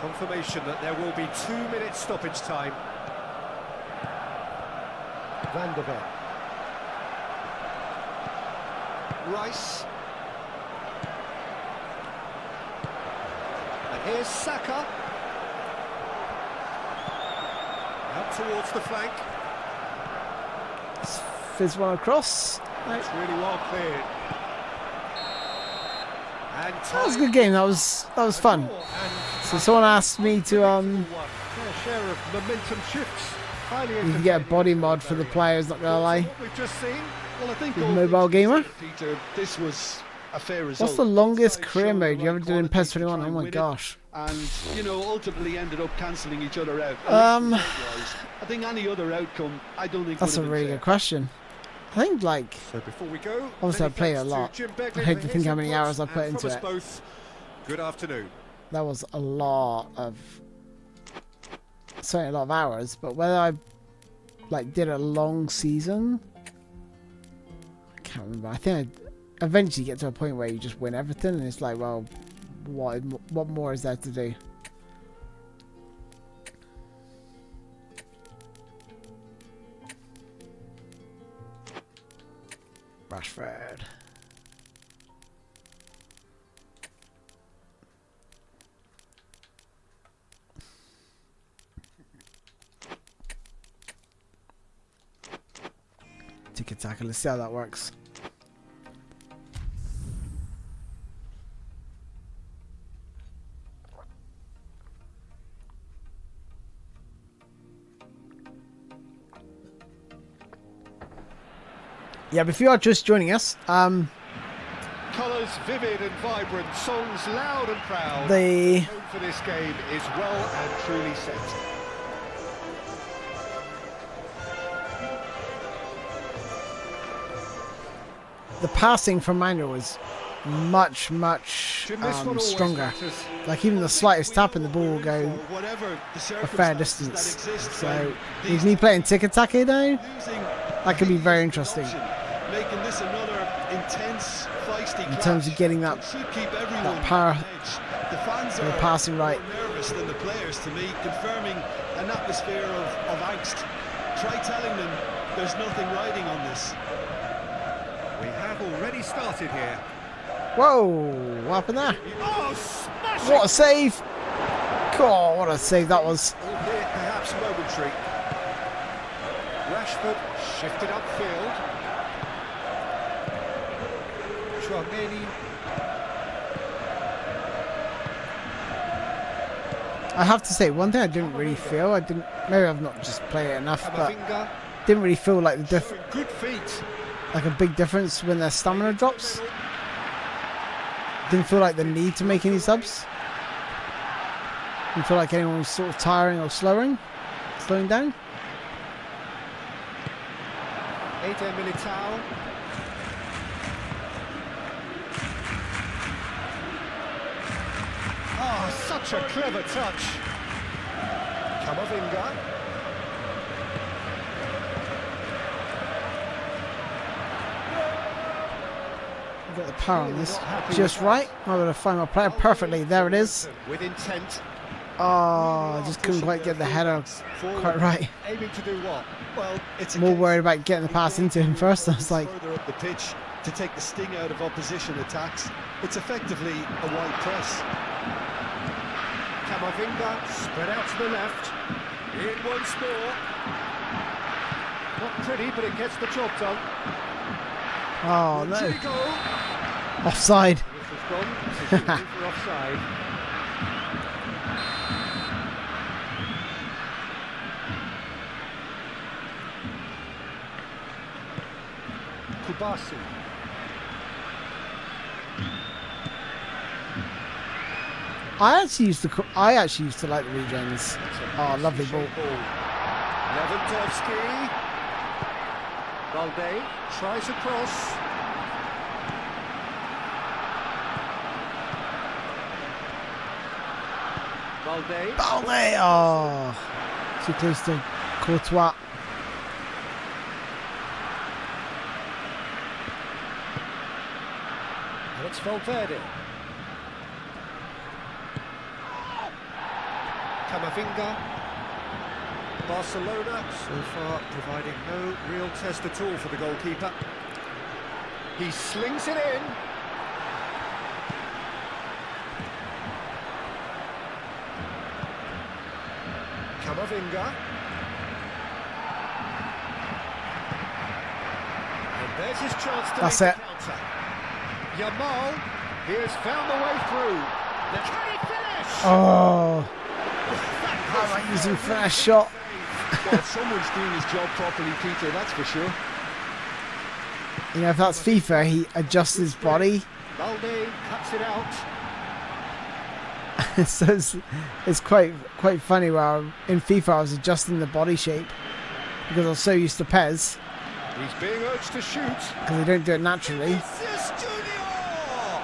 Confirmation that there will be 2 minutes stoppage time. Van der Ven. Rice. And here's Saka. Out towards the flank. Fizz one across. It's really well cleared. And That was a good game. That was fun. So someone asked me to share of momentum shifts. Highly you can get a body mod for the players. Not gonna lie. What we've just seen. Well, I think With all mobile things gamer? considered, Peter, this was a fair result. What's the longest Both sides career showed mode the you ever right did in quality PES to 21? try Oh and my win it, gosh. And, you know, ultimately ended up cancelling each other out. I think any other outcome, I don't think That's a would have really been good question. I think like So before we go, Obviously, many I played thanks a to lot. Jim Begley I hate for to his think how many input, hours I put and into from us it. both, good afternoon. that was a lot of certainly a lot of hours. But whether I like did a long season, I can't remember. I think I eventually get to a point where you just win everything, and it's like, well, what more is there to do? Rashford. Tiki-taka, let's see how that works. Yeah, but if you are just joining us, Colours vivid and vibrant, songs loud and proud. the Home for this game is well and truly set. passing from Manuel was much stronger. Like even the slightest tap in the ball will go a fair distance. So is me playing tiki-taka though? That could be very interesting. Making this another intense, feisty in terms of getting that power, the fans and the are passing right. more nervous than the players to me, confirming an atmosphere of angst. Try telling them there's nothing riding on this. We have already started here. Whoa, what happened there? Oh, smashing! What a save! God, what a save that was. Albeit perhaps momentary. Rashford shifted upfield. Chouameni. I have to say, one thing I didn't really feel, maybe I've not just played it enough, but Camavinga. didn't really feel like Good feet. like a big difference when their stamina drops. Didn't feel like the need to make any subs. Didn't feel like anyone was sort of tiring or slowing down. Eder Militao. Oh, such a clever touch. Camavinga. Got the power on this just right. I'm going to find my player perfectly. There it is. With intent. Oh, I just couldn't quite get the header quite right. Aiming to do what? Well, it's More worried about getting the pass into him first. I was like, further up the pitch to take the sting out of opposition attacks. It's effectively a wide press. Camavinga spread out to the left. In once more. Not pretty, but it gets the job done. oh no, Rodrigo. offside. This has gone. This is for offside. Kubasi. I actually used to like the regens. Oh, lovely ball. Lewandowski. Valde tries a cross. Valde. Balde! Oh, too close to Courtois. And it's Valverde. Camavinga. Barcelona so far providing no real test at all for the goalkeeper. He slings it in. Camavinga. And there's his chance to That's make it. the counter. Yamal, he has found the way through. Can he finish? Oh, how am I using first shot? Well, someone's doing his job properly, Peter, that's for sure. You know, if that's FIFA, he adjusts his body. Valde cuts it out. So it's quite funny. Where in FIFA I was adjusting the body shape because I was so used to PES He's being urged to shoot. because they don't do it naturally. Vinicius Junior!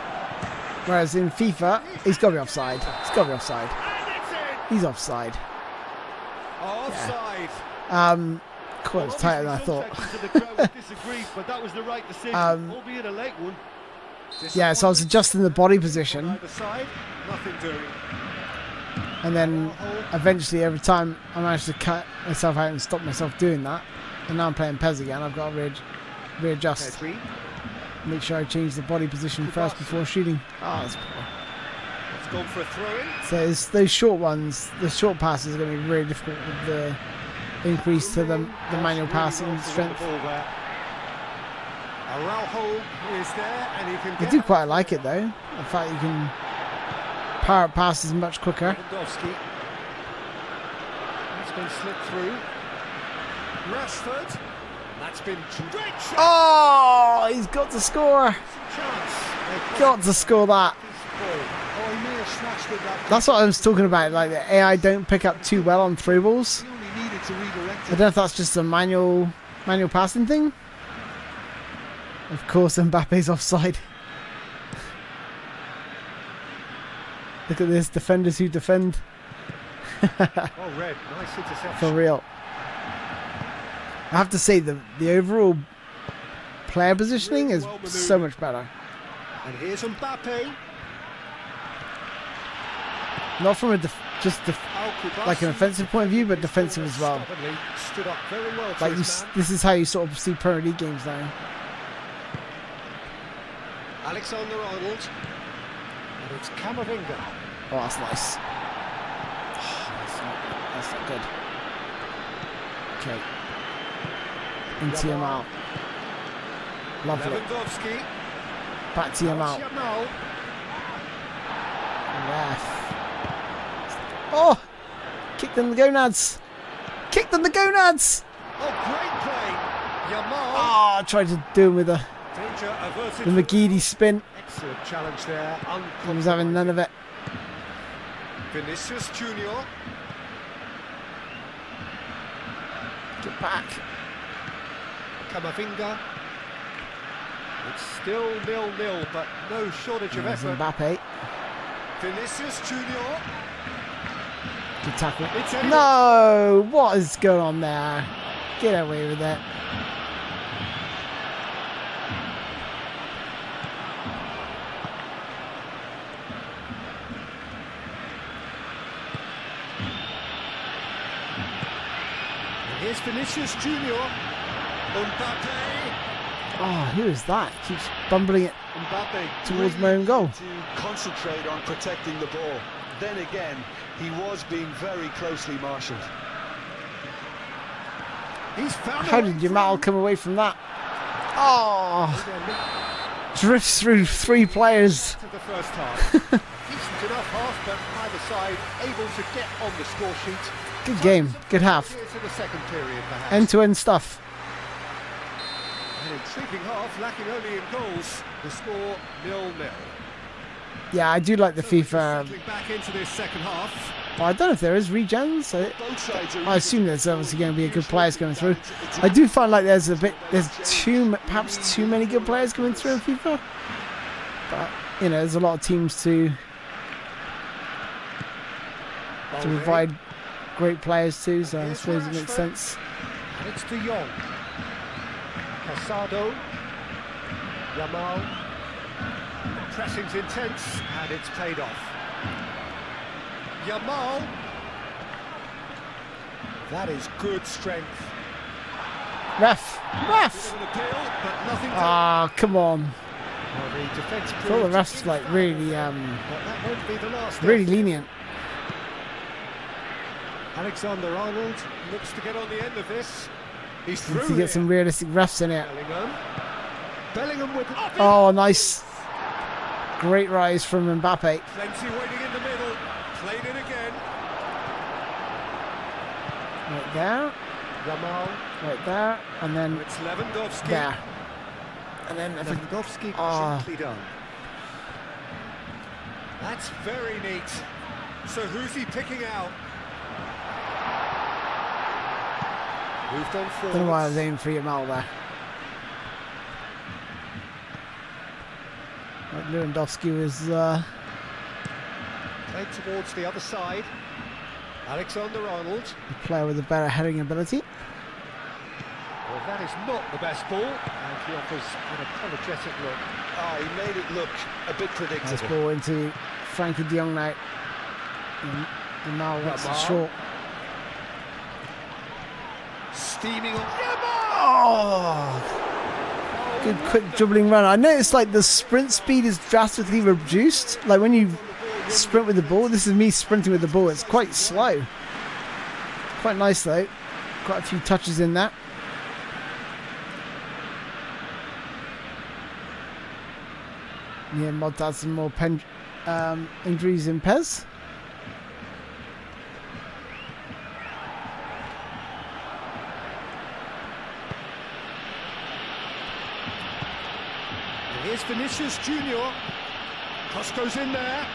Whereas in FIFA, he's got to be offside. He's got to be offside. And it's in! He's offside. Offside. Quite was tighter than I thought. But that was the right decision, albeit a late one. Yeah, so I was adjusting the body position, Either side, nothing doing. and then eventually every time I managed to cut myself out and stop myself doing that, and now I'm playing PES again, I've got to readjust. Petri. Make sure I change the body position first before shooting. Oh, that's poor. It's gone for a throw-in. So it's those short ones, the short passes are going to be really difficult with the increase to the manual passing strength. Araujo is there, and he can I get do quite like it though. The fact you can power up passes much quicker. Lewandowski. That's been slipped through. Rashford. That's been great shot. Oh, he's got to score. Chance. Got to score that. Oh, he may have snatched it that. That's what I was talking about. Like the AI don't pick up too well on through balls. He only needed to redirect I it. don't know if that's just a manual passing thing. Of course, Mbappe's offside. Look at this, defenders who defend. Oh, Red, nice interception. For real. I have to say, the overall player positioning is so much better. And here's Mbappe. Not from a like an offensive point of view, but defensive as well. Stood up very well to Like his man. this is how you sort of see Premier League games now. Alexander-Arnold. And it's Camavinga. Oh, that's nice. Oh, that's not good. Okay. Into Yamal. Lovely. Lewandowski. Back to Yamal. Yamal. Ref. Oh! Kicked in the gonads. Kicked in the gonads. Oh, great play. Yamal. Oh, I tried to do him with the Danger averted. McGeady spin. Excellent challenge there. He was having none of it. Vinicius Junior. Get back. Camavinga. It's still 0-0, but no shortage of There's effort. Mbappe. Vinicius Junior. Good tackle. It's Eddie. No! What is going on there? Get away with it. And here's Vinicius Junior. Mbappe. Oh, who is that? Keeps bumbling it. Mbappe Towards my own goal. to concentrate on protecting the ball. Then again, he was being very closely marshalled. He's found How a way did Yamal through. come away from that? Oh! Drifts through 3 players. To the first half. Decent enough half, but either side able to get on the score sheet. Good game. Good half. Here's to the second period, perhaps. End-to-end stuff. An intriguing half, lacking only in goals. The score 0-0. Yeah, I do like the So we're FIFA. settling back into this second half. Well, I don't know if there is regens. Both sides are I assume there's obviously going to be a good players going through. I do find like there's perhaps too many good players coming through in FIFA. But you know, there's a lot of teams to provide great players too, so I suppose it makes sense. And it's De Jong. Casado. Yamal. The pressing's intense, and it's paid off. Yamal. That is good strength. Ref! Bit Ref! of an appeal, but nothing to... Ah, come on. Well, the defence I thought the ref's like really, but that won't be the last. really lenient. Alexander-Arnold looks to get on the end of this. He's Need through to get some here. realistic refs in it. Bellingham with... Oh, nice. Great rise from Mbappe. Plenty waiting in the middle. Played it again. Right there, Yamal. right there, and then It's Lewandowski. there. And then if I Lewandowski Ah. gently done. That's very neat. So who's he picking out? Moved on forward. don't know why I was aiming for Yamal there. Right, Lewandowski was Played towards the other side. Alexander-Arnold. the player with a better heading ability. Well, that is not the best ball, and he offers an apologetic look. Ah, he made it look a bit Nice predictable. ball into Frankie de Jong now. And now wants it Yamal. short. Steaming on. Yamal! Oh! Good quick dribbling run. I noticed like the sprint speed is drastically reduced. Like when you sprint with the ball, this is me sprinting with the ball. It's quite slow. Quite nice though. Quite a few touches in that. Yeah, Mod has some more injuries in PES. And here's Vinicius Junior. Cross goes in there.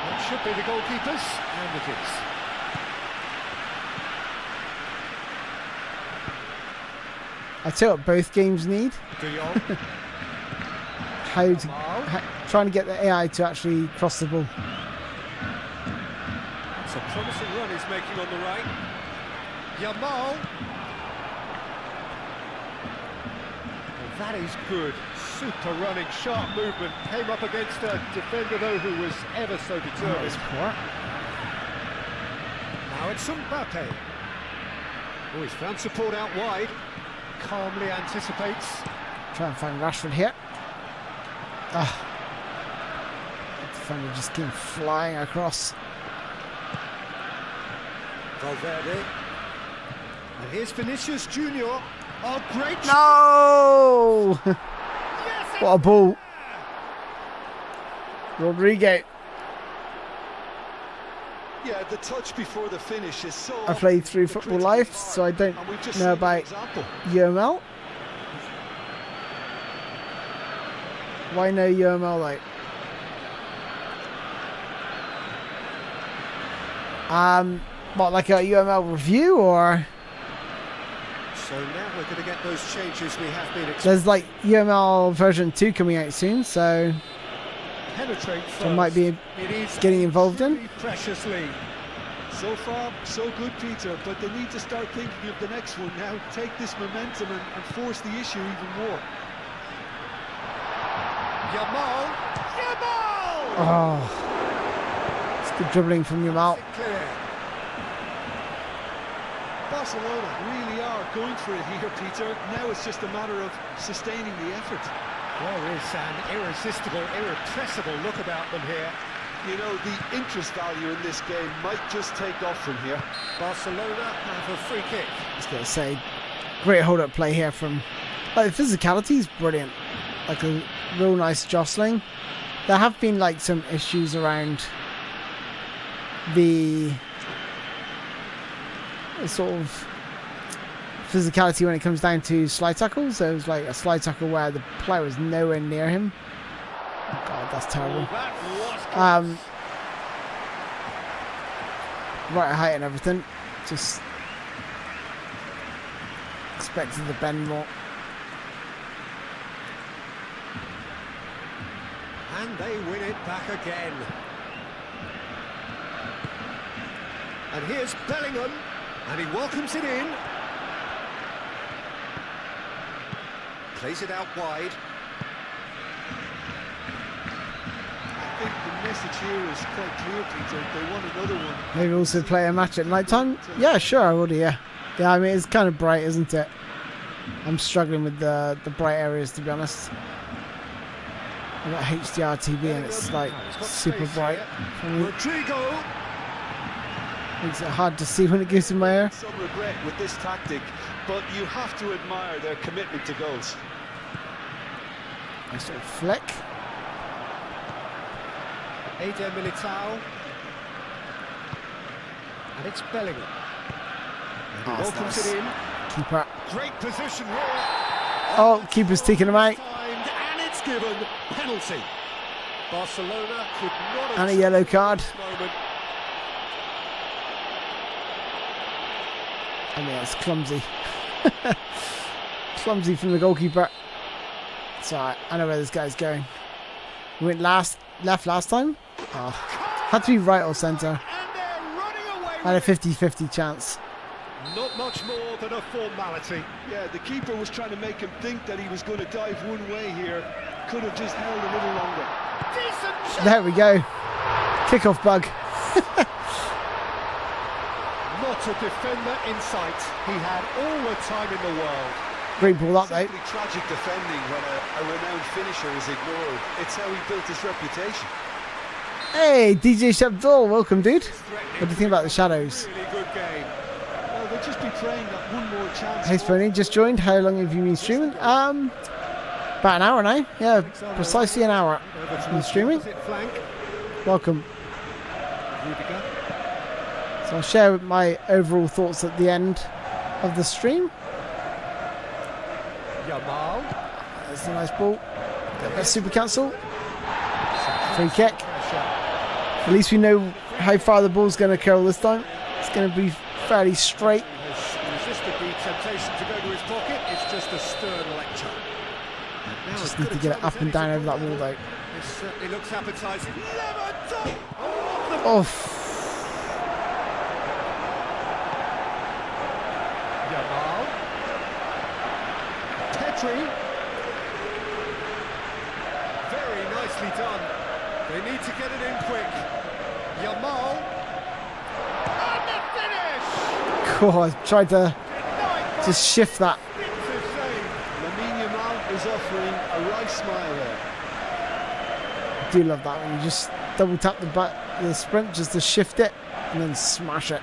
That should be the goalkeepers, and it is. I tell you what both games need. De Jong. trying to get the AI to actually cross the ball. It's a promising run he's making on the right. Yamal. Well, that is good. Super running, sharp movement. Came up against a defender, though, who was ever so determined. Now it's Mbappe. Oh, he's found support out wide. Calmly anticipates. Try and find Rashford here. Ah. The defender just came flying across. Valverde. And here's Vinicius Junior. Oh, great! No! Yes, What a ball. Rodrigo. Yeah, the touch before the finish is so... I played through Football Life, so I don't know about UML. Why no UML though? What, like a UML review or? So now we're going to get those changes we have been expecting. There's like UML version 2 coming out soon, so Penetrate I might be getting involved in. Preciously. So far, so good, Peter, but they need to start thinking of the next one now. Take this momentum and force the issue even more. Yamal! Oh, it's good dribbling from Yamal. Clear. Barcelona really are going for it here, Peter. Now it's just a matter of sustaining the effort. There is an irresistible, irrepressible look about them here. You know, the interest value in this game might just take off from here. Barcelona have a free kick. I was going to say, great hold-up play here from... Like, the physicality is brilliant. Like, a real nice jostling. There have been, like, some issues around the sort of physicality when it comes down to slide tackles. There was, like, a slide tackle where the player was nowhere near him. Oh, God, that's terrible. Right height and everything. Just expected to bend more. And they win it back again. And here's Bellingham, and he welcomes it in. Plays it out wide. I think the message here is quite clear, Peter. They want another one. Maybe also play a match at night time? Yeah, sure, I would, yeah. Yeah, I mean, it's kind of bright, isn't it? I'm struggling with the bright areas, to be honest. I've got HDR TV and it's like super bright. Rodrigo. Makes it hard to see when it goes in my ear. Some regret with this tactic, but you have to admire their commitment to goals. Nice little flick. Eder Militao. And it's Bellingham. And he welcomes nice. it in. Keeper. Great position here. Oh, keeper's taking him out. And it's given. Penalty. Barcelona could not have... And a yellow card. Moment. I mean, it's clumsy. Clumsy from the goalkeeper. It's alright, I know where this guy's going. We went left last time. Oh, had to be right or centre. And they're running away. I had a 50-50 chance. Not much more than a formality. Yeah, the keeper was trying to make him think that he was going to dive one way here. Could have just held a little longer. Decent shot. There we go. Kickoff bug. Not a defender in sight. He had all the time in the world. Great ball that though. Simply tragic defending when a renowned finisher is ignored. It's how he built his reputation. Hey, DJ Shabdul, welcome, dude. What do you think about the shadows? Really good game. Well, they'll just be praying that one more chance. Hey, Spoony, just joined. How long have you been streaming? About an hour now. Yeah, precisely an hour. Been streaming. Flank. Welcome. Rudiger. So I'll share my overall thoughts at the end of the stream. Yamal. That's a nice ball. Got that super cancel. Free kick. At least we know how far the ball's going to curl this time. It's going to be fairly straight. Has resisted the temptation to go to his pocket. It's just a stern lecture. Now Just as need good to a get job it up as and any down to over that put wall that though. in. This certainly looks appetising. Lemon! Oh, Yamal. Petri. Very nicely done. They need to get it in quick. Yamal. And the finish! God, I tried to just shift that. Defensive save. Lamine Yamal is offering a right smile there. I do love that when you just double tap the sprint just to shift it and then smash it.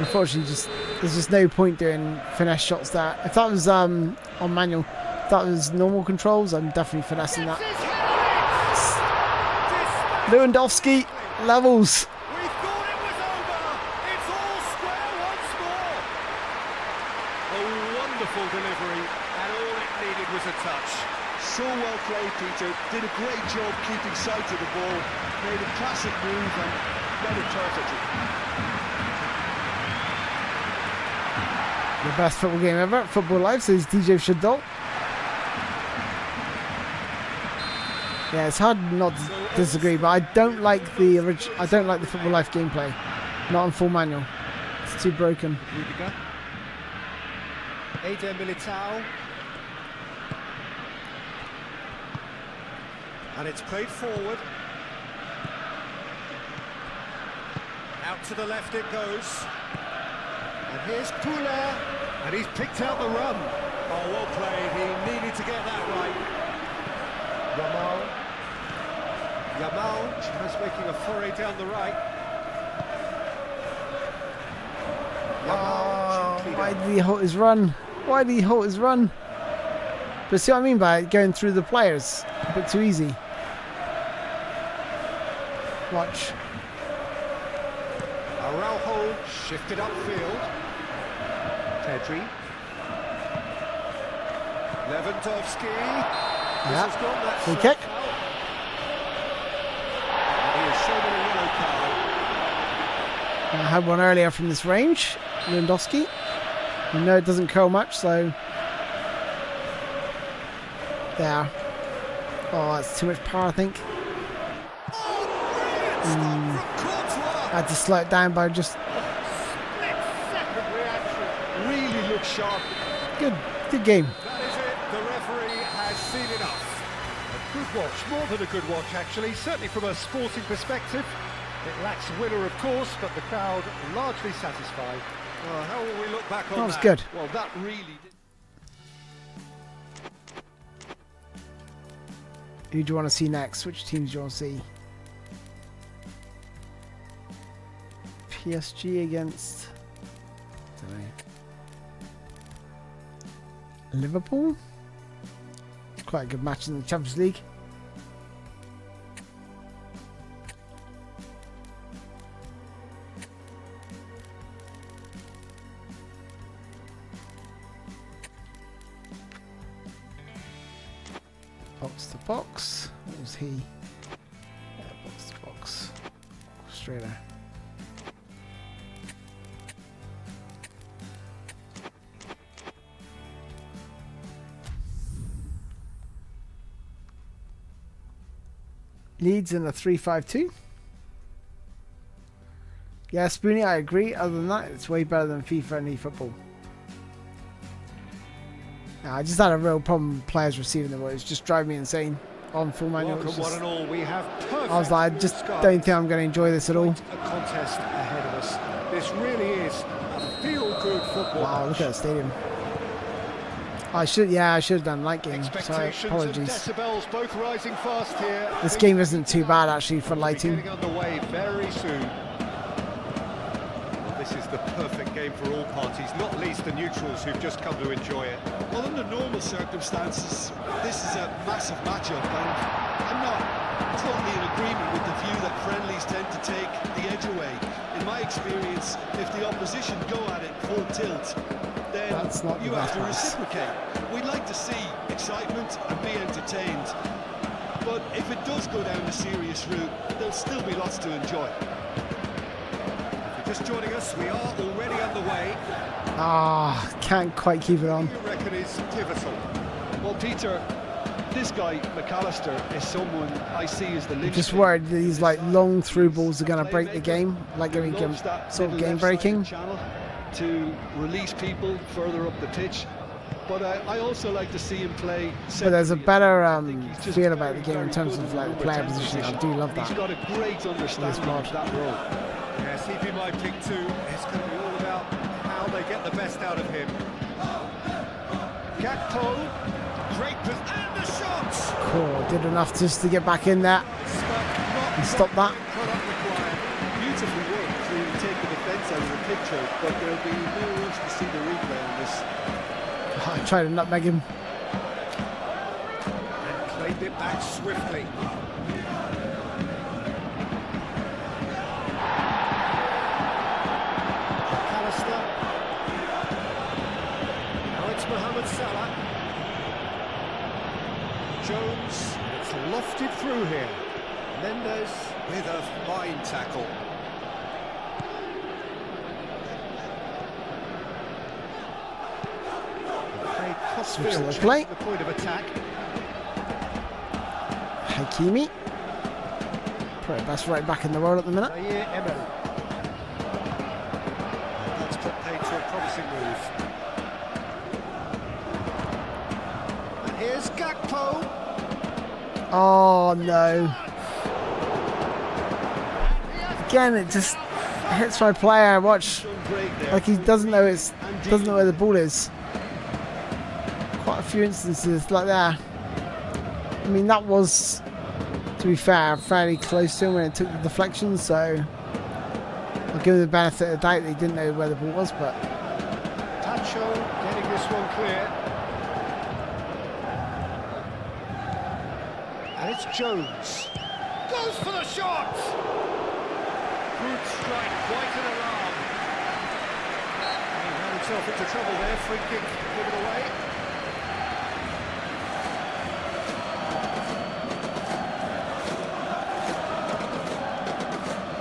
Unfortunately, there's just no point doing finesse shots there. If that was on manual, if that was normal controls, I'm definitely finessing that. Lewandowski levels. We thought it was over. It's all square once more. A wonderful delivery, and all it needed was a touch. So well played, Peter. Did a great job keeping sight of the ball. Made a classic move and read it perfectly. The best football game ever. Football Life, says DJ Shadol. Yeah, it's hard not to disagree, but I don't like the Football Life gameplay. Not on full manual. It's too broken. Rudiger. Eder Militao. And it's played forward. Out to the left it goes. And here's Pula. And he's picked out the run. Oh, well played. He needed to get that right. Yamal just making a foray down the right. Why did he halt his run? Why did he halt his run? But see what I mean by going through the players? A bit too easy. Watch. Araujo shifted upfield. Pedri. Lewandowski. Yeah. This has gone that Free first kick. foul. And he has shown him a yellow card. I had one earlier from this range. Lewandowski. I know it doesn't curl much, so there. Oh, that's too much power, I think. Oh, brilliant stop from Courtois. I had to slow it down by just Split-second reaction. Really looks sharp. good game. That is it. The referee has seen enough. A good watch, more than a good watch actually, certainly from a sporting perspective. It lacks winner, of course, but the crowd largely satisfied. Well, how will we look back on That was that? good. Well, that really did. Who do you want to see next? Which teams do you want to see? PSG against Liverpool. Quite a good match in the Champions League. Box to box. What was he? Yeah, box to box. Australia. Leeds in a 3-5-2. Yeah, Spoony, I agree. Other than that, it's way better than FIFA and eFootball. I just had a real problem with players receiving the ball. It's just driving me insane on full manual. Welcome one and all. We have perfect. I was like, I just don't think I'm going to enjoy this at all. A contest ahead of us. This really is a feel-good football. Wow, match. look at the stadium. I should have done light game. Sorry, Expectations and apologies. decibels both rising fast here. This game isn't too bad actually for lighting. Getting underway very soon. This is the perfect game for all parties, not least the neutrals who've just come to enjoy it. Well, under normal circumstances, this is a massive matchup, and I'm not totally in agreement with the view that friendlies tend to take the edge away. In my experience, if the opposition go at it full tilt, then That's not the you have best to pass. reciprocate. We'd like to see excitement and be entertained, but if it does go down the serious route, there'll still be lots to enjoy. Just joining us, we are already underway. Ah, can't quite keep it on. You reckon is pivotal. Well, Peter, this guy, McAllister, is someone I see as the linchpin. Just worried that these like long through balls are going to break the game, like going to sort of game breaking. To release people further up the pitch. But I also like to see him play. But there's a better feel about the game in terms of like the player positioning. I do love that. He's got a great understanding of that role. Yes, he'd be my pick too. It's going to be all about how they get the best out of him. Gakpo, great and the shots. Cool, did enough just to get back in there and stop that. Beautiful work to take the defence out of the picture, but there'll be no rush to see the replay on this. I tried to nutmeg him. And claimed it back swiftly. McAllister. Now it's Mohamed Salah. Jones. It's lofted through here. Mendes with a fine tackle. Switch to the play. The point of attack. Hakimi. Probably best right back in the world at the minute. That's paid to a promising move. And here's Gakpo. Oh no. Again, it just hits my player. Watch, like he doesn't know where the ball is. Quite a few instances like that. I mean, that was, to be fair, fairly close to him when it took the deflection, so I'll give him the benefit of the doubt that he didn't know where the ball was, but Tacho getting this one clear. And it's Jones. Goes for the shot! Good strike, quite an alarm. He ran himself into trouble there, free kick given away.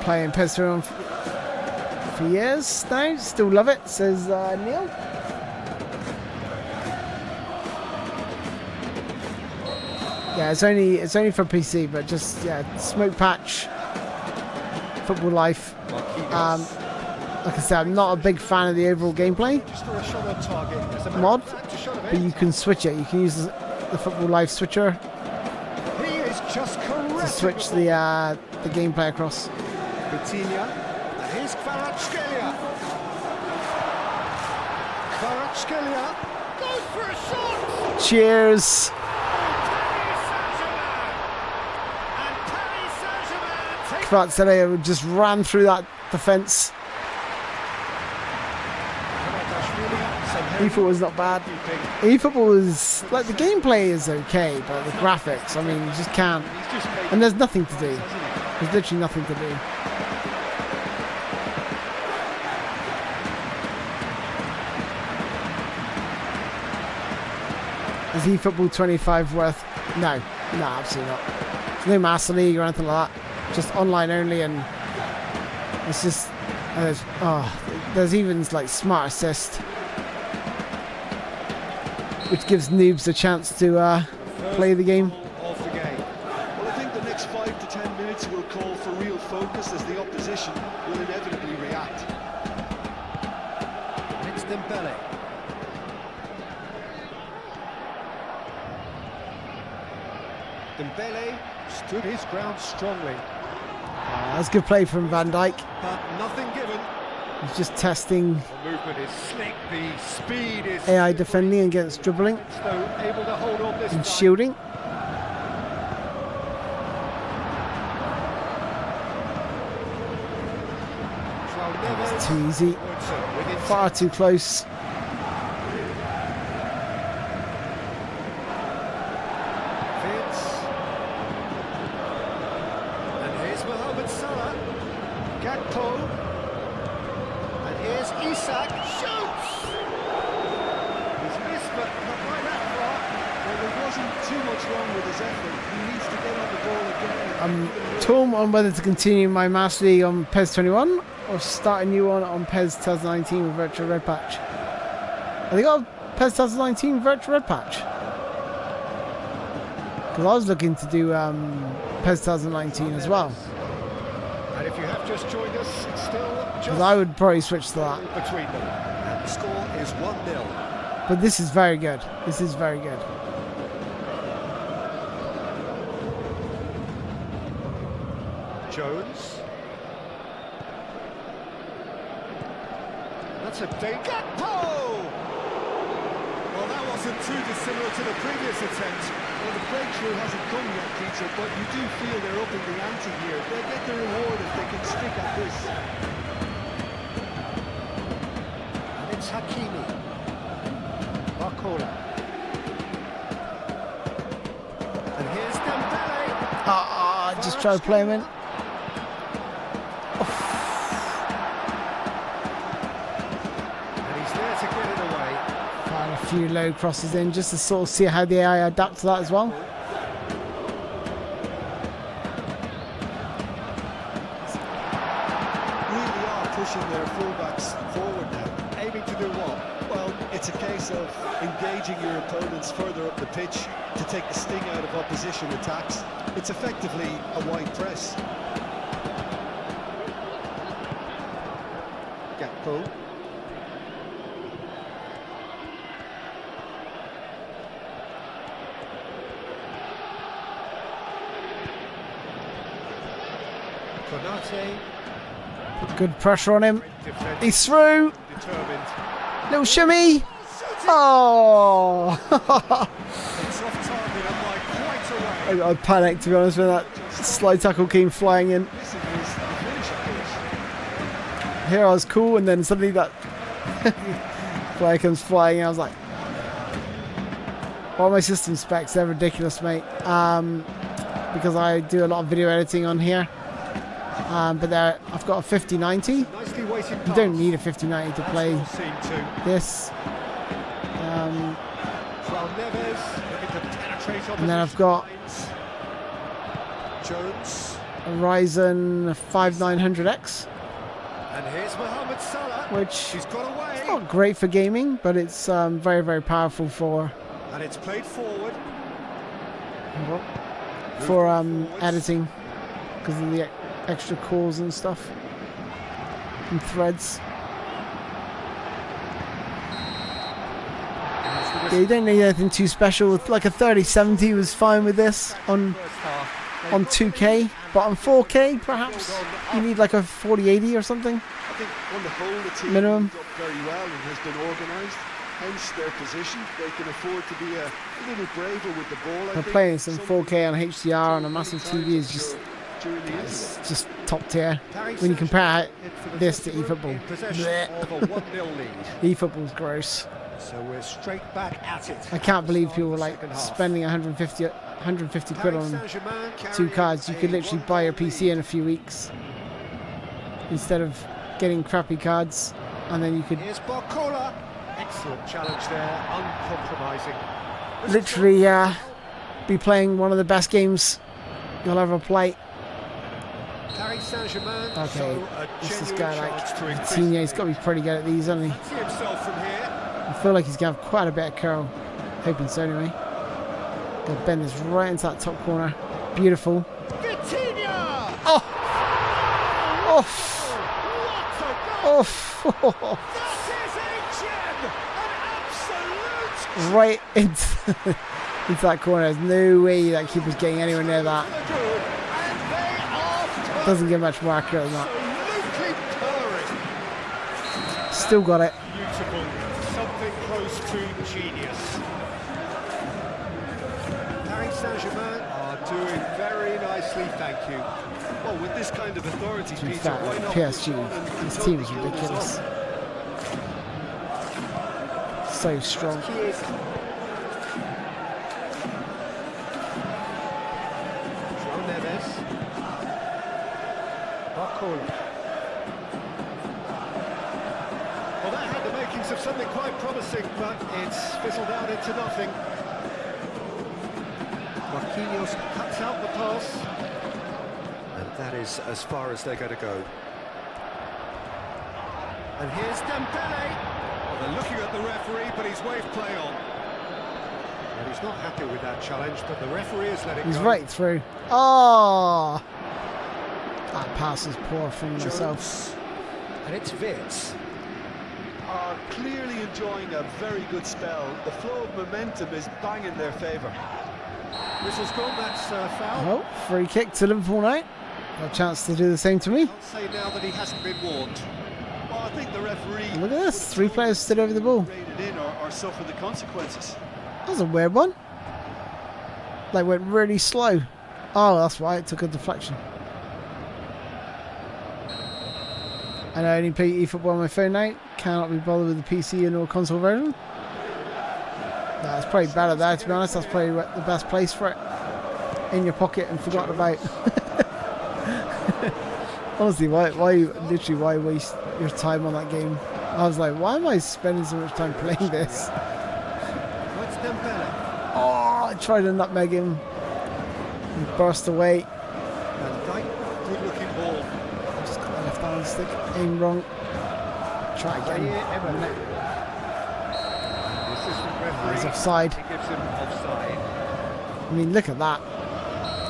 playing PES for years now, still love it, says Neil. Yeah, it's only for PC, but just Smoke Patch, Football Life. Like I said, I'm not a big fan of the overall gameplay mod, but you can switch it. You can use the Football Life switcher to switch the gameplay across. And here's Kvaratskhelia. Kvaratskhelia goes for a shot. Cheers. Kvaratskhelia just ran through that defence. eFootball was not bad. eFootball was like, the gameplay is okay, but the graphics, I mean, you just can't. And there's nothing to do. There's literally nothing to do. Is eFootball 25 worth? No, absolutely not. There's no Master League or anything like that. Just online only, and it's just there's even like Smart Assist, which gives noobs a chance to play the game. Well, I think the next 5 to 10 minutes will call for real focus as the opposition will inevitably react. It's Dembele. Dembele stood his ground strongly. That's good play from Van Dijk. But nothing given. He's just testing The movement is slick, the speed is AI defending against dribbling so able to hold on this and time. shielding. It's too easy. Far too close. And here's Mohamed Salah. Gakpo. And here's Isak. Shoots! He's missed, but not by that far. Well, there wasn't too much wrong with his effort. He needs to get on the ball again. I'm torn on whether to continue my Master League on PES 21 or start a new one on PES 2019 with Virtual Red Patch. Have they got a PES 2019 Virtual Red Patch? Because I was looking to do PES 2019 as well. And if you have just joined us, it's still Because just I would probably switch to that. between them. And the score is 1-0. But this is very good. This is very good. Jones. That's a danger. Well, that wasn't too dissimilar to the previous attempt. Well, the breakthrough hasn't come yet, Peter, but you do feel they're up in the ante here. They'll get the reward if they can stick at this. And it's Hakimi. Barcola. And here's Dembele. Just try to play him in. And he's there to get it away. Fired a few low crosses in just to sort of see how the AI adapt to that as well. Really are pushing their fullbacks forward now. Aiming to do what? Well, it's a case of engaging your opponents further up the pitch to take the sting out of opposition attacks. It's effectively a wide press. Gakpo. Konate. Good pressure on him. Defense He's through. determined. Little shimmy. Oh! It's off target and by quite a way. I panicked, to be honest, when that slide tackle came flying in. Missing his finish, of course. Here I was cool, and then suddenly that player comes flying. I was like, all my system specs, they're ridiculous, mate. Because I do a lot of video editing on here. But I've got a 5090. Nicely weighted You pass. don't need a 5090 to play Seem to. this. João Neves looking to penetrate And then I've got lines. Jones. a Ryzen 5900X, And here's Mohamed Salah. which She's got away. is not great for gaming, but it's very, very powerful for And it's played forward. editing because of the extra cores and stuff and threads. Yeah, you don't need anything too special. With like a 3070 was fine with this on 2K, but on 4K perhaps you need like a 4080 or something. I think on the whole the team Minimum. moved up very well and has been organised. Hence their position. They can afford to be a little braver with the ball. I But think. playing some of 4K on HDR on a massive TV is during the interval. just top tier. When you compare this to eFootball, In possession bleh. of a 1-0 lead. eFootball's gross. So we're straight back at it. I can't believe people were like Second half. spending 150 quid Paris on Saint-Germain 2 carrying cards. You could a literally buy your 1-0 PC lead. in a few weeks instead of getting crappy cards, and then you could Here's Barcola. Excellent challenge there, uncompromising. literally be playing one of the best games you'll ever play. Paris Saint-Germain. Okay, so a this genuine guy like chance to increase Coutinho, he's the got to be pretty good at these, hasn't he? lead. See himself from here. I feel like he's going to have quite a bit of curl. Hoping so anyway. Gonna bend this right into that top corner. Beautiful. Vitinha! Oh! Off! What a goal! Off! That is a gem! An absolute Right into, into that corner. There's no way that keeper's getting anywhere near that. good. And they are Doesn't get much more accurate than that. absolutely purring. Still got it. Beautiful. Something close to genius. Paris Saint-Germain are doing very nicely, thank you. Well, with this kind of authority, To be Peter, fair, why not PSG, push on and this don't team be is killed as ridiculous. well? So strong. Chiesa. João Neves. Barcola. Well, that had the makings of something quite promising, but it's fizzled out into nothing. Marquinhos cuts out the pass. And that is as far as they're going to go. And here's Dembele. Well, they're looking at the referee, but he's waved play on. Well, he's not happy with that challenge, but the referee has let it He's go. right through. Oh! That pass is poor from myself. Jones. And it's Vitz. Are clearly enjoying a very good spell. The flow of momentum is bang in their favour. Whistle's gone, that's foul. Oh, free kick to Liverpool now. Got a chance to do the same to me. I'll say now that he hasn't been warned. Well, I think the referee... Look at this, 3 players stood over the ball. ...rated in or suffer the consequences. That was a weird one. Like, went really slow. Oh, that's why it took a deflection. And I only play eFootball on my phone now. Cannot be bothered with the PC or console version. That's probably better there, to be honest. That's probably the best place for it. In your pocket and forgotten about. Honestly, why waste your time on that game? I was like, why am I spending so much time playing this? What's Dembele? Oh, I tried to nutmeg him. He burst away. Van Dijk, good looking ball. Just got the left hand stick aimed wrong. Try again. The assistant referee, He's offside. he gives him offside. I mean, look at that.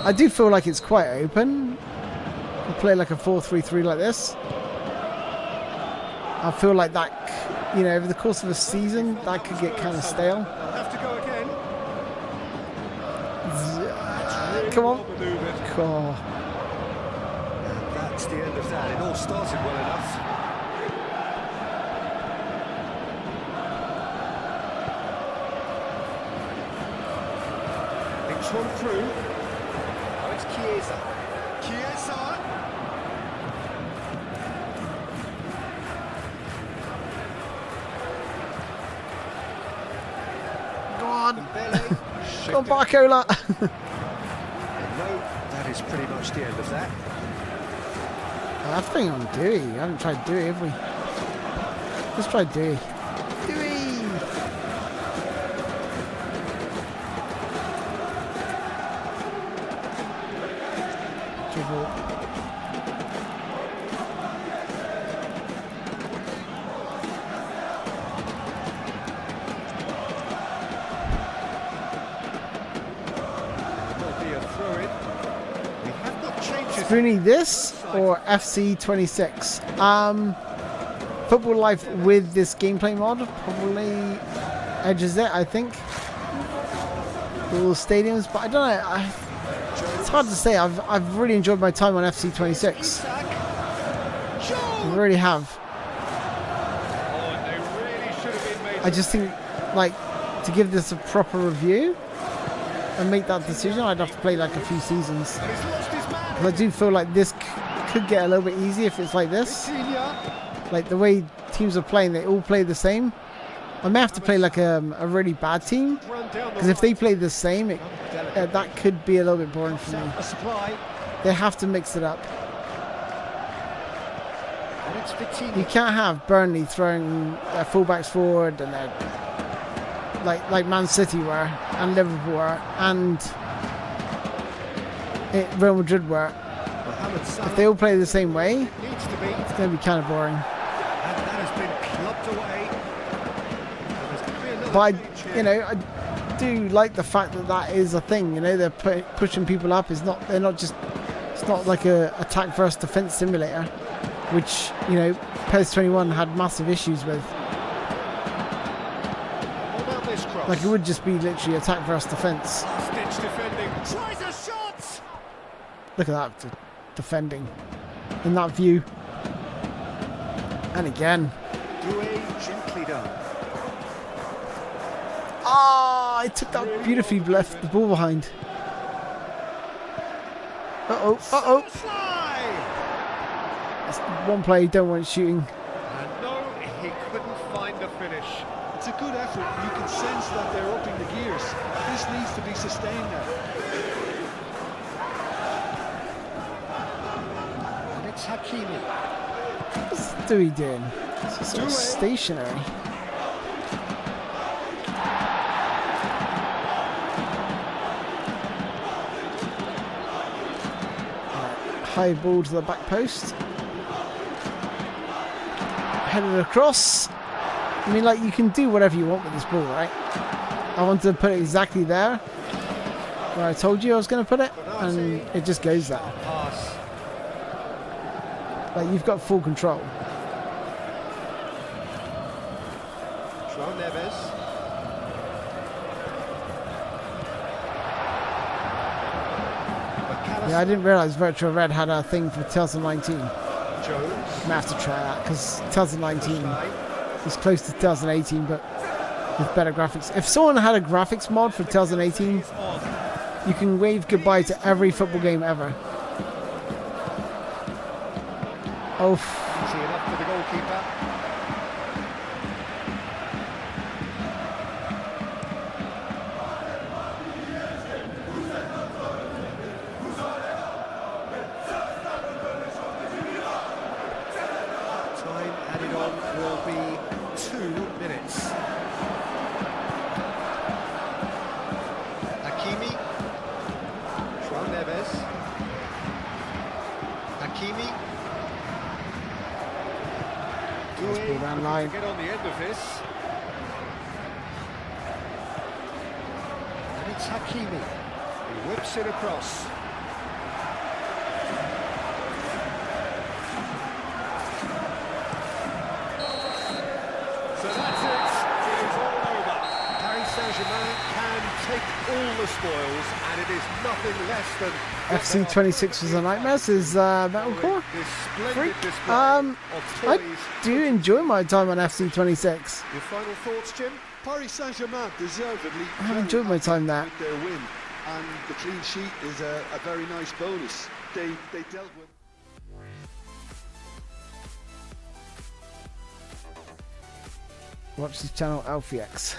I do feel like it's quite open. I play like a 4-3-3 like this. I feel like that, you know, over the course of a season, that could get kind of stale. They'll have to go again. Come on. Well maneuvered. Oh. And that's the end of that. It all started well enough. It's one through. Oh, it's Chiesa. Chiesa. Go on. Dembele. Go on, Barcola. No, that is pretty much the end of that. I think on Dewey. I haven't tried Dewey, have we? Let's try Dewey. Dewey! Dribble. There'll be a throw-in. We have not changed it. Spoony, this or FC 26? Football Life with this gameplay mod probably edges it, I think. All stadiums, but I don't know. It's hard to say. I've really enjoyed my time on FC 26. I really have. I just think, like, to give this a proper review and make that decision, I'd have to play like a few seasons. Because I do feel like this could get a little bit easy if it's like this. Like the way teams are playing, they all play the same. I may have to play like a really bad team, because if they play the same, that could be a little bit boring for me. They have to mix it up. You can't have Burnley throwing their fullbacks forward and their like Man City were and Liverpool were and Real Madrid were. If they all play the same way, it's going to be kind of boring. But I do like the fact that that is a thing. You know, they're pushing people up. It's not like a attack versus defense simulator, which PES 21 had massive issues with. Like it would just be literally attack versus defense. Look at that defending in that view. And again. Gently done. Ah, I took that beautifully, left the ball behind. Uh-oh. That's one play you don't want shooting. And no, he couldn't find the finish. It's a good effort. You can sense that they're upping the gears. This needs to be sustained now. And it's Hakimi. What's Dewey doing? It's sort of stationary. High ball to the back post. Headed across. I mean, like, you can do whatever you want with this ball, right? I wanted to put it exactly there where I told you I was going to put it, and it just goes there. Pass. Like, you've got full control. João Neves. Yeah, I didn't realise Virtual Red had a thing for 2019. Jones. I'm going to have to try that, because 2019 is close to 2018, but with better graphics. If someone had a graphics mod for 2018, you can wave goodbye to every football game ever. Oh. Easy enough for the goalkeeper. Time added on will be 2 minutes. Hakimi. João Neves. Hakimi. Ball down line. Get on the end of this. And it's Hakimi. He whips it across. So that's it. It is all over. Paris Saint-Germain can take all the spoils, and it is nothing less than FC 26 was a nightmare, says Metalcore. this splendid display I of toys. do enjoy my time on FC 26. Your final thoughts, Jim? Paris Saint-Germain deservedly I enjoyed my time there. with their win, and the clean sheet is a very nice bonus. They dealt with. Watch this channel, AlfieX.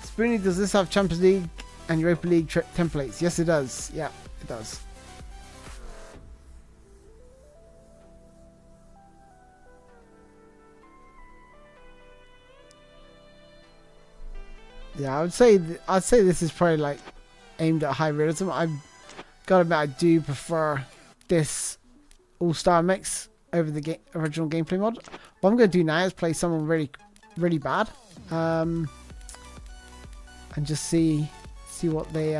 Spoony, does this have Champions League and Europa League templates? Yes, it does. Yeah, it does. Yeah, I'd say this is probably like aimed at high realism. I've got to admit, I do prefer this all-star mix over the original gameplay mod. What I'm going to do now is play someone really bad, and just see what they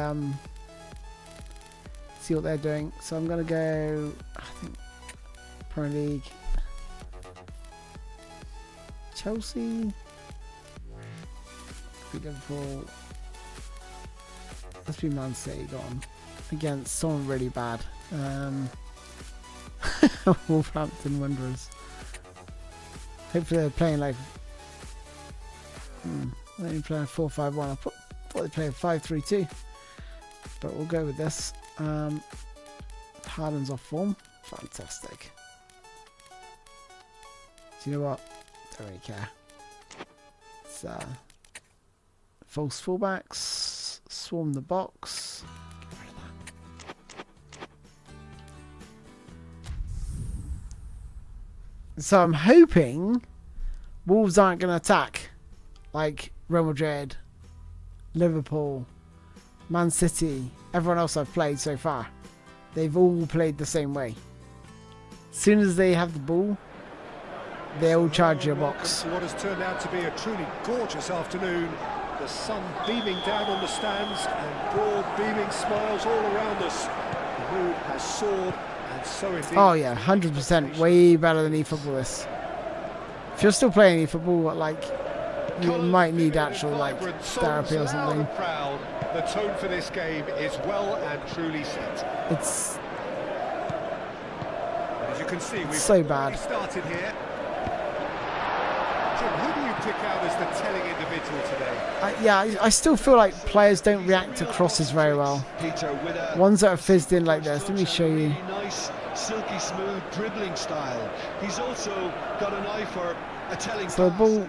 see what they're doing. So I'm going to go, I think, Premier League, Chelsea, Liverpool. Let's be Man City. Go on against someone really bad. Wolverhampton Wanderers. Hopefully they're playing like they're playing 4-5-1. I thought they played 5-3-2, but we'll go with this. Haaland's off form. Fantastic. Do you know what? Don't really care. It's false fullbacks. Swarm the box. Get rid of that. So I'm hoping Wolves aren't going to attack like Real Madrid, Liverpool, Man City, everyone else I've played so far. They've all played the same way. As soon as they have the ball, they all charge your box. What has turned out to be a truly gorgeous afternoon. The sun beaming down on the stands and broad beaming smiles all around us. The mood has soared, and so indeed. Oh yeah, 100%, way better than eFootball this. If you're still playing eFootball, like, you might need actual like therapy or something. Proud. The tone for this game is well and truly set. It's As you can see, we've so bad. started here. Jim, who do you pick out as the telling individual today? I still feel like players don't react to crosses very well. Ones that are fizzed in like this. Let me show you. Nice, silky smooth dribbling style. He's also got an eye for a telling. So the ball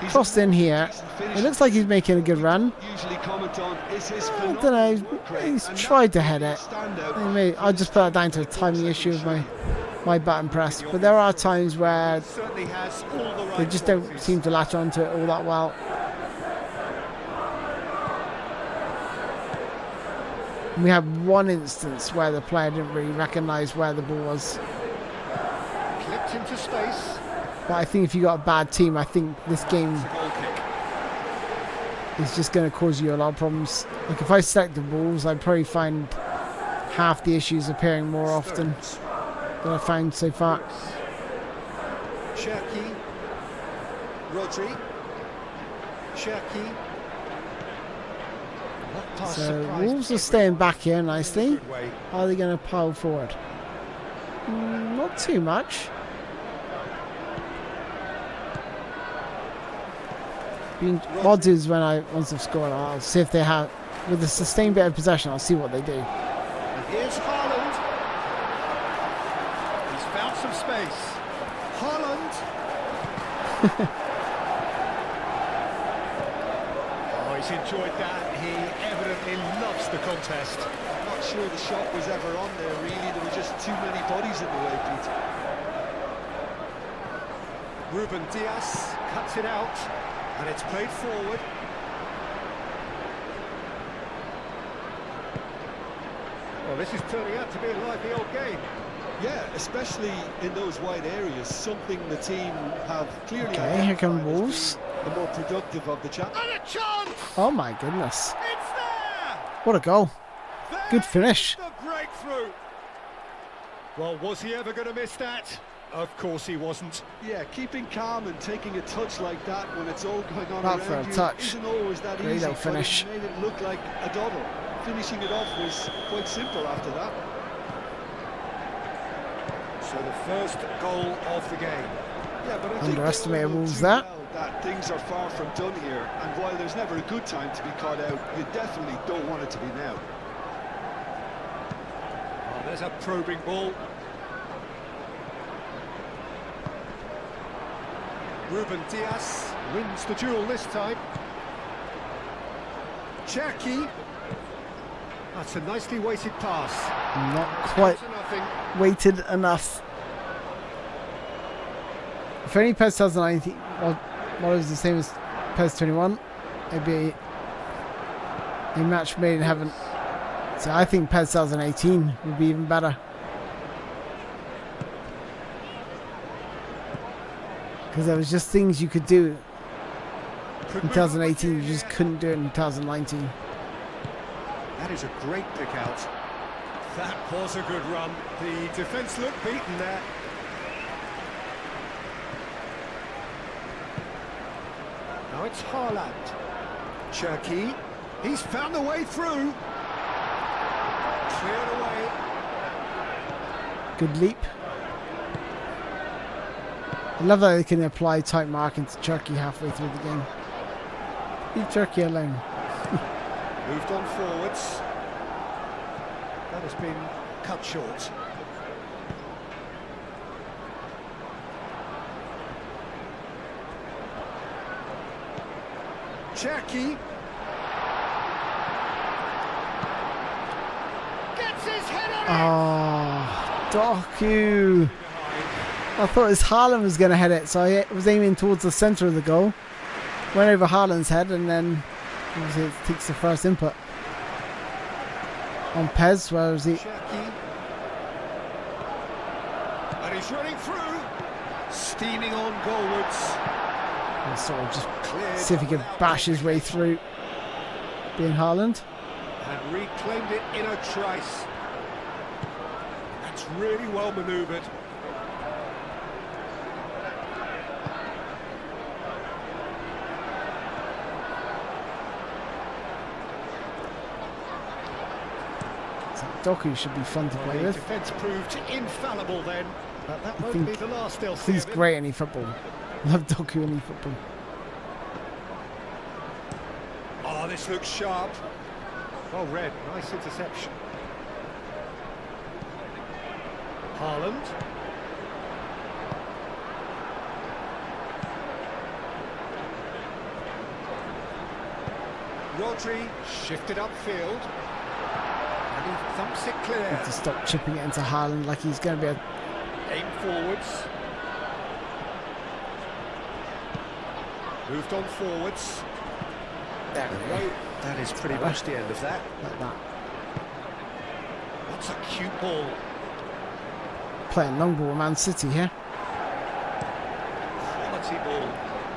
crossed in here. It looks like he's making a good run. Usually comment on is his I don't know. He's tried to head it. I'll just put that down to a timing issue of my button press. But there are times where they just don't seem to latch onto it all that well. We had one instance where the player didn't really recognise where the ball was. Clipped into space. But I think if you got a bad team, I think this game is just going to cause you a lot of problems. Like if I select the rules, I'd probably find half the issues appearing more often than I've found so far. Cherki, Rodri, Cherki. So Wolves are staying back here nicely. Are they going to pile forward? Not too much. What I'll do is once I've scored, I'll see if they have, with a sustained bit of possession, I'll see what they do. And here's Haaland. He's found some space. Haaland. Oh, he's enjoyed that. He evidently loves the contest. I'm not sure the shot was ever on there, really. There were just too many bodies in the way, Pete. Ruben Diaz cuts it out, and it's played forward. Well, this is turning out to be a lively old game. Yeah, especially in those wide areas, something the team have clearly Okay, here come Wolves. the more productive of the chance. And a chance! Oh my goodness. It's there! What a goal. There's Good finish. the breakthrough. Well, was he ever going to miss that? Of course he wasn't. Yeah, keeping calm and taking a touch like that when it's all going on Not around for a you touch. isn't always that Great easy. little finish. But it made it look like a double. Finishing it off was quite simple after that. So the first goal of the game. Yeah, but I think Underestimated they all know Wolves too there. well that things are far from done here, and while there's never a good time to be caught out, you definitely don't want it to be now. Oh, there's a probing ball. Ruben Diaz wins the duel this time. Cherki. That's a nicely weighted pass. Not quite To nothing. weighted enough. If only PES 2019 was the same as PES 21, it'd be a match made in heaven. So I think PES 2018 would be even better. Because there was just things you could do in 2018 you just couldn't do it in 2019. That is a great pick out. That was a good run. The defence looked beaten there. Now it's Haaland. Cherki. He's found the way through. Cleared away. Good leap. I love that they can apply tight marking to Cherki halfway through the game. Leave Cherki alone. Moved on forwards. That has been cut short. Cherki. Gets his head on it! Oh, Doku. I thought his Haaland was going to head it, so I was aiming towards the centre of the goal. Went over Haaland's head, and then obviously it takes the first input. On PES, where was he? Cherki. And he's running through. Steaming on goalwards. I'll sort of just Cleared see if he can bash his way through. Being Haaland. And reclaimed it in a trice. That's really well manoeuvred. Doku should be fun to play The with. defence proved infallible then, but that won't be the last they'll see He's of him. great in eFootball. Love Doku in eFootball. Oh, this looks sharp. Well read, nice interception. Haaland. Rodri shifted upfield. And he thumps it clear. Need to stop chipping it into Haaland like he's going to be a... Aim forwards. Moved on forwards. There we go. That is pretty much the end of that. Like that. What's a cute ball? Playing long ball with Man City here. Quality ball.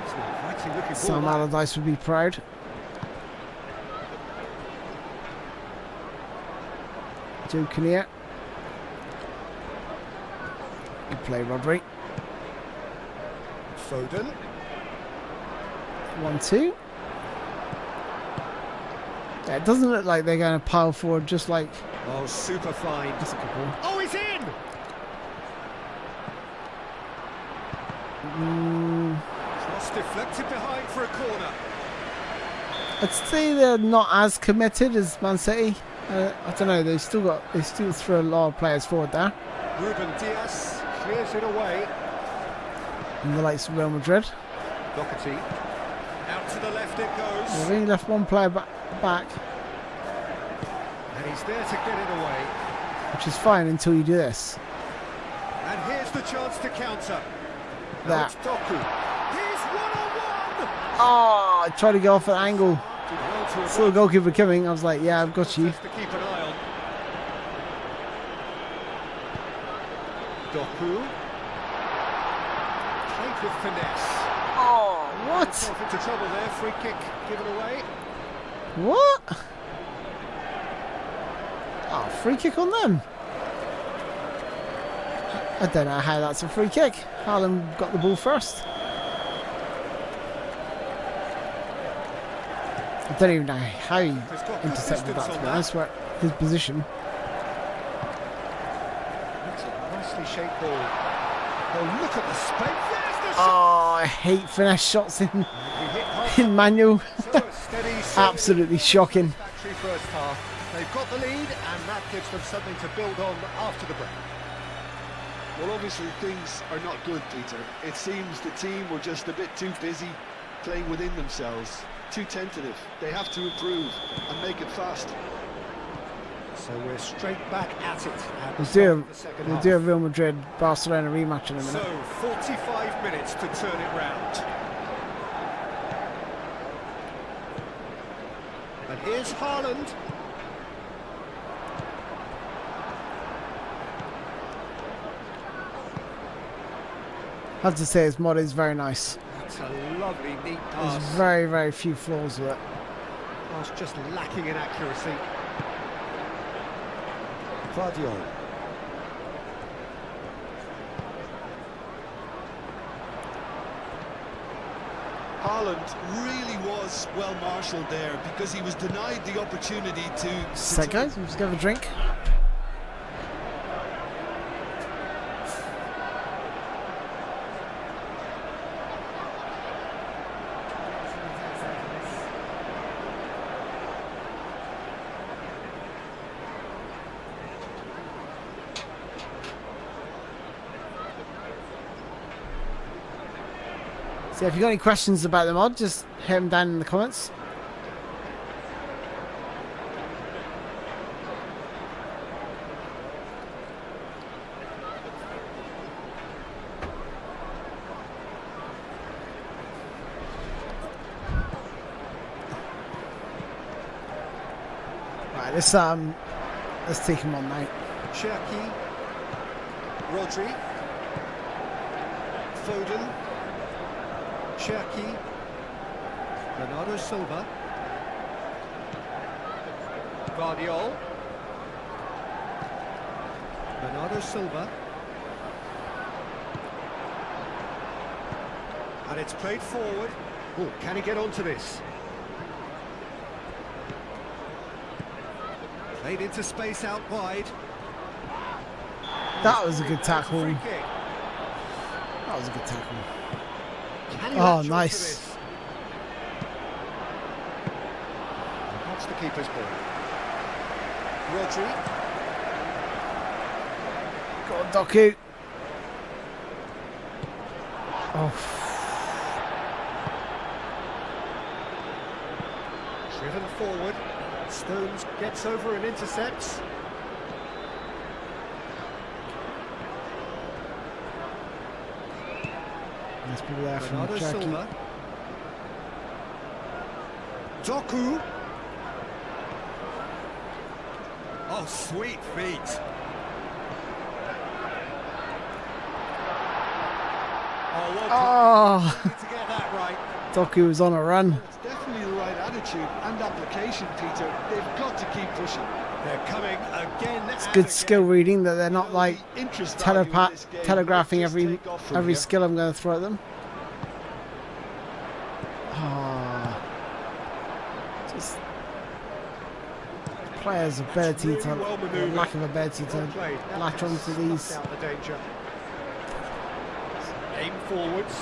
It's an inviting looking Sam ball. Allardyce would be proud. Joe Kinnear. Good play, Rodri. Foden. 1-2. Yeah, it doesn't look like they're going to pile forward just like... Oh, super fine. That's a good ball. Oh, he's in! It's deflected behind for a corner. I'd say they're not as committed as Man City. I don't know. They still throw a lot of players forward there. Ruben Diaz clears it away. And the likes of Real Madrid. Doherty. Out to the left it goes. They've only left one player back, And he's there to get it away. which is fine until you do this. And here's the chance to counter. That. It's Doku. He's one-on-one! Oh, I tried to go off an angle. Did well to Saw the avoid. goalkeeper coming. I was like, yeah, I've got you. Just to keep an eye on. Doku. Played with finesse. Oh, what? Himself into trouble there. Free kick given away. What? Oh, free kick on them. I don't know how that's a free kick. Haaland got the ball first. I don't even know how he intercepted that, to be honest. Where his position. That's a nicely shaped ball. Oh, look at the space. There's the shot. Oh, I hate finesse shots in He hit hard. in manual. So a steady, Absolutely shocking. Factory first half. They've got the lead, and that gives them something to build on after the break. Well, obviously things are not good, Peter. It seems the team were just a bit too busy playing within themselves, too tentative. They have to improve and make it fast. So we're straight back at it. At the We'll start do of the second a, we'll half. do a Real Madrid Barcelona rematch in a minute. So 45 minutes to turn it round. And here's Haaland. I have to say his mod is very nice. That's a lovely, neat There's pass. very, very few flaws with it. Pass just lacking in accuracy. Guardiola. Haaland really was well marshalled there because he was denied the opportunity to... So guys, let's go have a drink. So if you've got any questions about the mod, just hit them down in the comments. Right, let's take him on now. Cherki. Rodri. Foden. Cherki. Bernardo Silva. Guardiola. Bernardo Silva. And it's played forward. Oh, can he get onto this? Played into space out wide. That was a good tackle. Free kick. That was a good tackle. Can he Oh, latch onto nice. this? That's the keeper's ball. Rodri. Go on, Doku. Oh, Driven forward. Stones gets over and intercepts. nice people there from Bernardo Cherki. Silva. Doku. Oh, sweet feet. Oh, well Oh, played to get that right. Doku was on a run. It's definitely the right attitude and application, Peter. They've got to keep pushing. They're coming again. It's good skill reading that they're not like telegraphing every here. skill I'm going to throw at them. Oh, just players' ability to, or lack of ability to latch onto these. Out the danger. Aim forwards.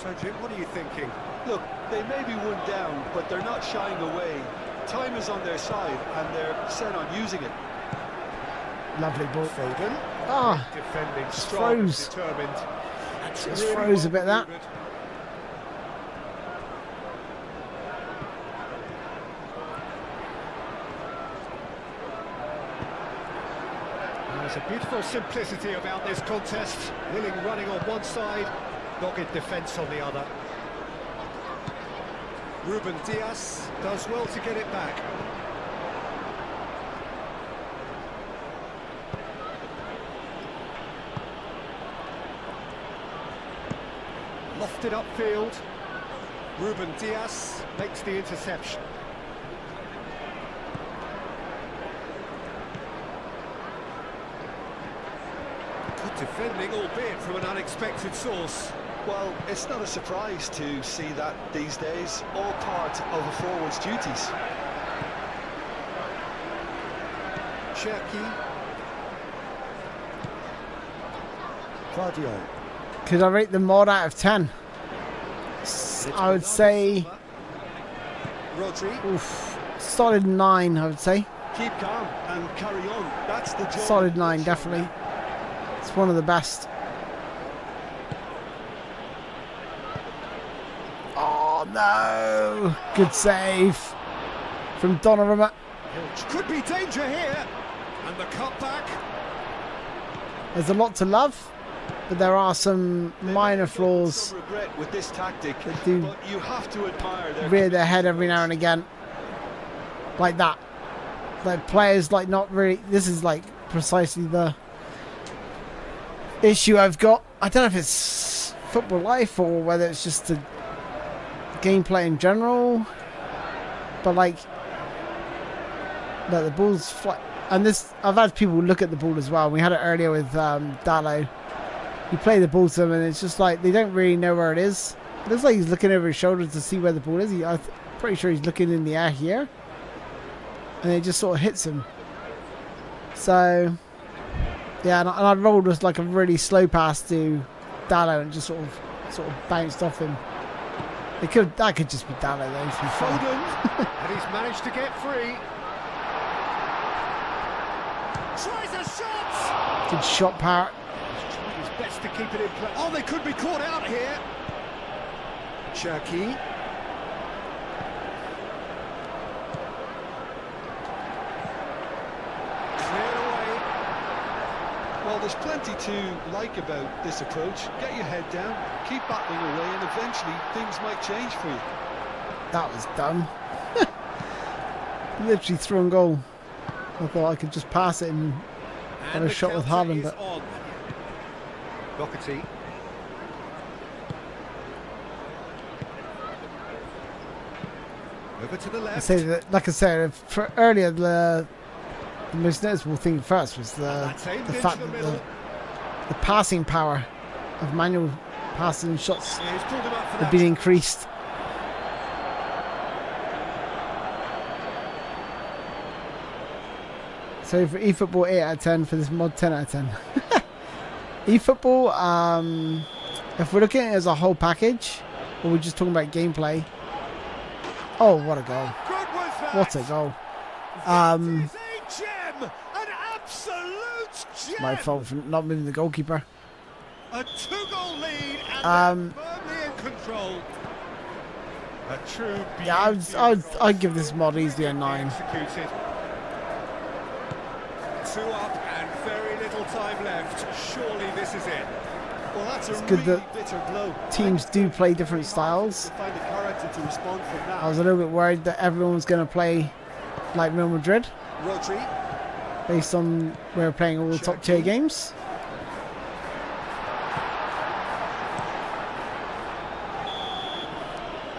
So, Jim, what are you thinking? Look, they may be one down, but they're not shying away. Time is on their side, and they're set on using it. Lovely ball. Foden. Ah, Defending just strong, froze. determined. Just froze a bit that. There's a beautiful simplicity about this contest. Willing running on one side, dogged defence on the other. Ruben Diaz does well to get it back. Lofted upfield. Ruben Diaz makes the interception. Good defending, albeit from an unexpected source. Well, it's not a surprise to see that these days, all part of a forward's duties. Cherki. Vardio. Could I rate the mod out of 10? I would say, Rodri. oof, solid 9. I would say Keep calm and carry on. That's the job. solid 9, definitely. It's one of the best. Oh no! Good save from Donnarumma. Could be danger here. And the cutback. There's a lot to love, but there are some minor flaws Some regret with this tactic, that do but you have to admire their rear their head every now and again, like that. Like players like not really. This is like precisely the issue I've got. I don't know if it's football life or whether it's just the gameplay in general, but like the ball's fly. And this, I've had people look at the ball as well. We had it earlier with Dallo. You play the ball to them and it's just like they don't really know where it is. It looks like he's looking over his shoulder to see where the ball is. I'm pretty sure he's looking in the air here, and it just sort of hits him. So yeah, and I rolled with like a really slow pass to Dallo and just sort of bounced off him. That could just be Dallo though. To be fair. Foden. And he's managed to get free. Tries a shot. Good shot power. He's trying his best to keep it in play. Oh, they could be caught out here. Cherki. Cleared away. Well, there's plenty to like about this approach. Get your head down, keep battling away, and eventually things might change for you. That was dumb. Literally through goal. I thought I could just pass it and have a shot with Haaland, but Doherty. Over to the left. I say that, like I said, for earlier the most noticeable thing first was the fact that the passing power of manual passing shots Yeah, he's pulled him up for had that. been increased. So for eFootball 8 out of 10, for this mod 10 out of 10. eFootball, if we're looking at it as a whole package, or we're just talking about gameplay, oh, what a goal. Good was that. What a goal. That is a gem, an absolute gem. My fault for not moving the goalkeeper. A 2-goal lead and they're firmly in control. A true Yeah, I'd give this mod easily a 9. executed. 2 up and very little time left. Surely this is it. Well, that's It's a good really that bitter blow. Teams do play different styles. To find the character to respond from that. I was a little bit worried that everyone's going to play like Real Madrid, Rodri. based on we're playing all the top tier games.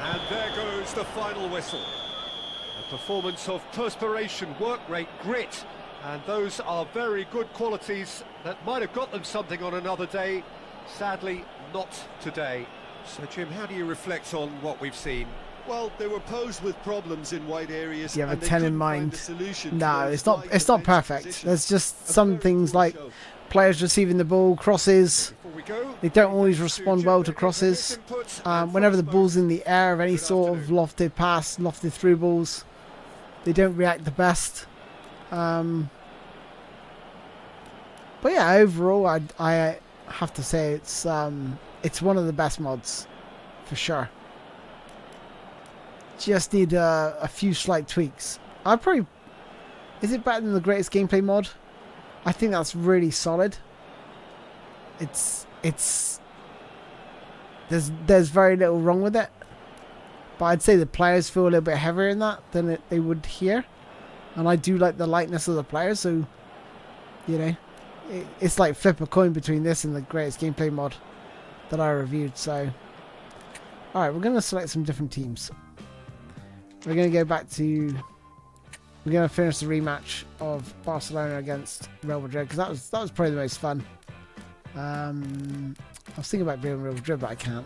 And there goes the final whistle. A performance of perspiration, work rate, grit, and those are very good qualities that might have got them something on another day. Sadly, not today. So, Jim, how do you reflect on what we've seen? Well, they were posed with problems in wide areas. Do you have and a they 10 in couldn't find mind? a solution No, to it's those not. wide It's not defensive perfect. positions. There's just A some very things poor like show. players receiving the ball, crosses. Before we go, They don't always respond well to crosses. Whenever the ball's in the air of any sort of lofted pass, lofted through balls, they don't react the best. But yeah, overall, I have to say it's one of the best mods for sure. Just need a few slight tweaks. Is it better than the greatest gameplay mod? I think that's really solid. There's very little wrong with it, but I'd say the players feel a little bit heavier in that than they would here, and I do like the lightness of the players. So, you know, it's like flip a coin between this and the greatest gameplay mod that I reviewed. So, all right, we're gonna select some different teams. We're gonna go back to. We're gonna finish the rematch of Barcelona against Real Madrid because that was probably the most fun. I was thinking about doing Real Madrid, but I can't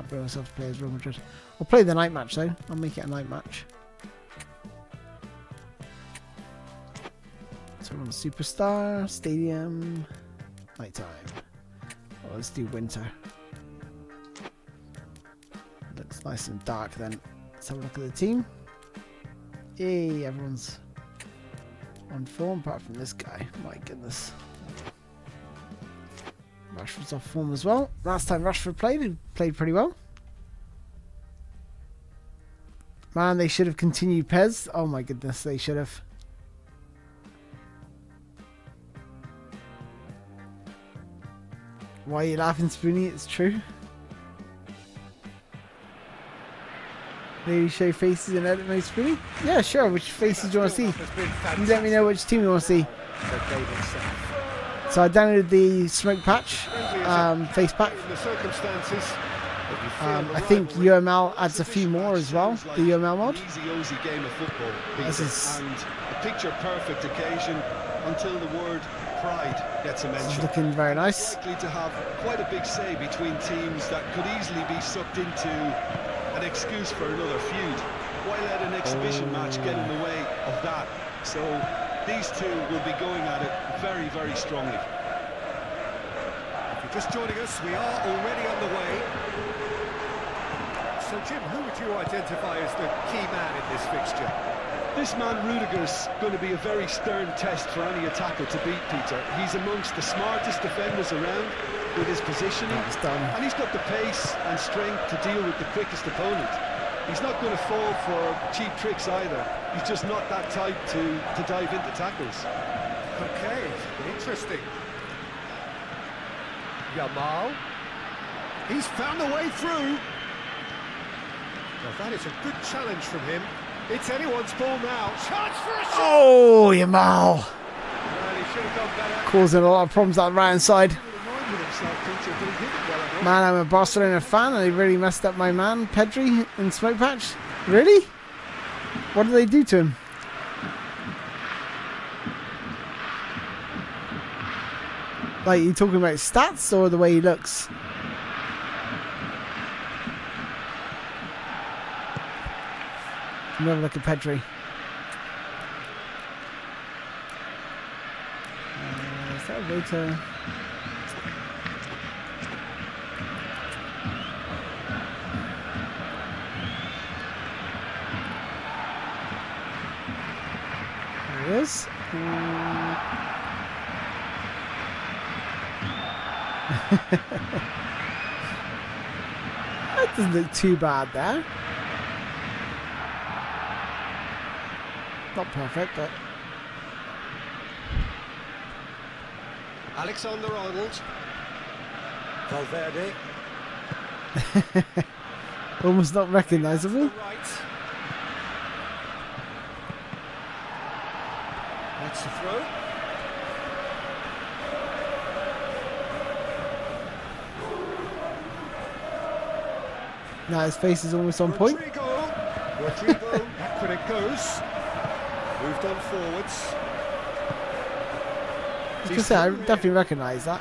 bring myself to play as Real Madrid. I'll play the night match though. I'll make it a night match. So we're on Superstar Stadium, nighttime. Oh, let's do winter. Looks nice and dark then. Let's have a look at the team. Yay, everyone's on form apart from this guy. My goodness. Rashford's off form as well. Last time Rashford played, he played pretty well. Man, they should have continued PES. Oh my goodness, they should have. Why are you laughing, Spoony? It's true. Maybe show faces in edit mode, Spoony? Yeah, sure. Which faces do you want to see? You let me know which team you want to see. So I downloaded the smoke patch, face pack. I think UML adds a few more as well. The UML mod. Easy game of football. This is and a picture perfect occasion until the word pride gets a mention. looking very nice. Likely to have quite a big say between teams that could easily be sucked into an excuse for another feud. Why let an exhibition match get in the way of that? So these two will be going at it very, very strongly. If you're just joining us, we are already on the way. So, Jim, who would you identify as the key man in this fixture? This man Rudiger's going to be a very stern test for any attacker to beat, Peter. He's amongst the smartest defenders around with his positioning, and he's got the pace and strength to deal with the quickest opponent. He's not going to fall for cheap tricks either. He's just not that type to dive into tackles. Okay, interesting. Yamal. He's found a way through. Well, that is a good challenge from him. It's anyone's ball now. Chance for a shot! Oh, Yamal. Well, he should have done better. Causing a lot of problems on the right hand side. Reminded himself, Peter, but he did it well enough. Man, I'm a Barcelona fan and they really messed up my man, Pedri, in smoke patch. Really? What did they do to him? Like, you talking about stats or the way he looks? Never look at Pedri. Is that a way to... There it is. That doesn't look too bad there. Not perfect, but... Alexander-Arnold. Valverde. Almost not recognisable. Right. That's the throw. Now his face is almost on point. Rodrigo, back when it goes. Moved on forwards. I was gonna say, I definitely recognise that.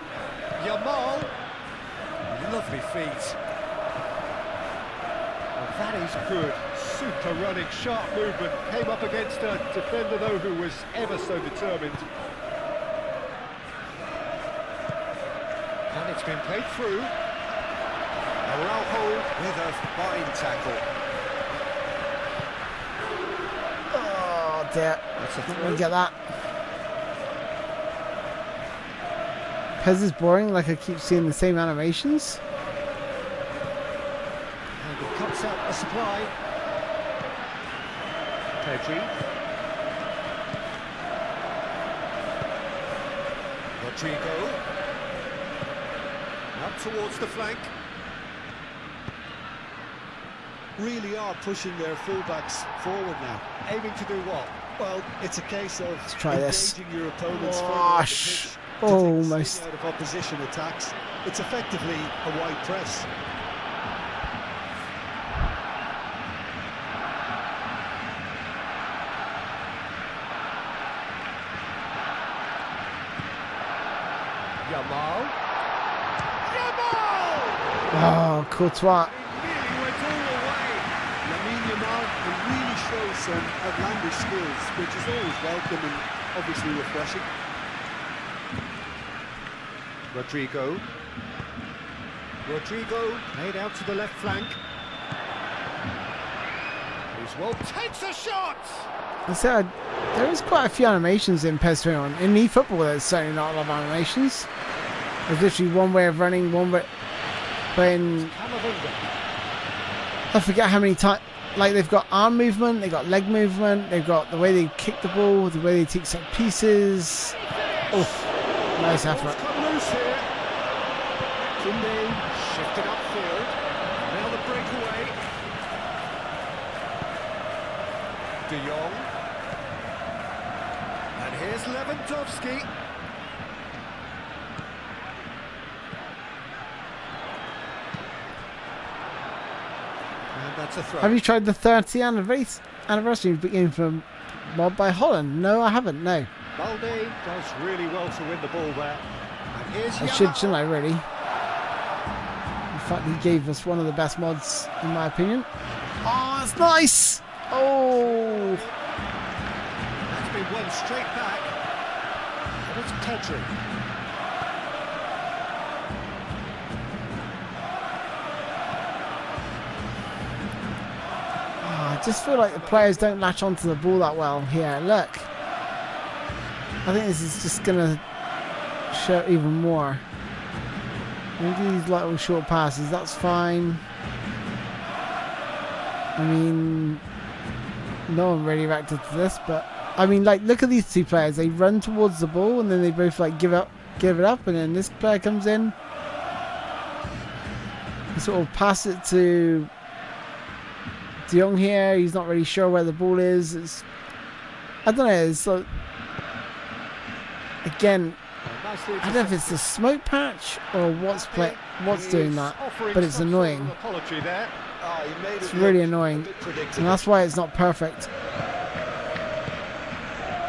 Yamal. Lovely feet. Oh, that is good. Super running, sharp movement. Came up against a defender, though, who was ever so determined. And it's been played through. Araujo with a fine tackle. Oh dear. That's a Let throw. me get that. PES is boring, like I keep seeing the same animations. And he cuts out the supply. Pedri. Rodrigo. Up towards the flank. Really are pushing their fullbacks forward now. Aiming to do what? Well, it's a case of Let's try this. engaging your opponents further Oh, up the pitch to take a almost. sting out of opposition attacks. It's effectively a wide press. Yamal. Yamal! Oh, Courtois. He nearly went all the way. Lamine Yamal can really show some outlandish skills, which is always welcome and obviously refreshing. Rodrigo. Rodrigo made out to the left flank. Well, takes a shot! I said there is quite a few animations in PES 21. In eFootball, there's certainly not a lot of animations. There's literally one way of running, one way. But in, I forget how many times. Like they've got arm movement, they've got leg movement, they've got the way they kick the ball, the way they take set pieces. Oof, nice effort. Come loose here. Kunde shifted upfield. Now the breakaway. De Jong. And here's Lewandowski. And that's a throw. Have you tried the 30th anniversary game from Mod by Holland? No, I haven't. No, Balde does really well to win the ball there. And here's I Yamal. shouldn't I? Really. In fact, he gave us one of the best mods, in my opinion. Oh, it's nice. Oh. That's been one straight back. And it's Pedri. I just feel like the players don't latch onto the ball that well here. Look. I think this is just going to show even more. Maybe these little short passes, that's fine. I mean, no one really reacted to this, but I mean, like, look at these two players. They run towards the ball and then they both like give it up, and then this player comes in. He sort of pass it to De Jong here. He's not really sure where the ball is. I don't know. It's like, again, I don't know if it's the smoke patch or what's doing that, but it's annoying. Apology there. Oh, he made It's it really look annoying, a bit predictable. and that's why it's not perfect.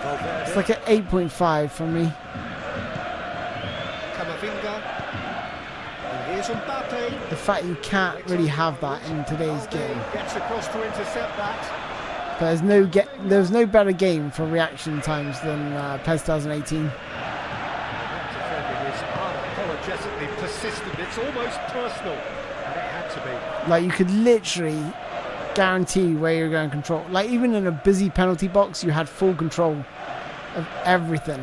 Valverde. It's like an 8.5 from me. Camavinga. And here's Mbappe. The fact you can't really have that in today's game. Gets across to intercept that. But there's no better game for reaction times than PES 2018. Defending is unapologetically persistent. It's almost personal. And it had to be. Like, you could literally guarantee where you're going to control. Like, even in a busy penalty box, you had full control of everything.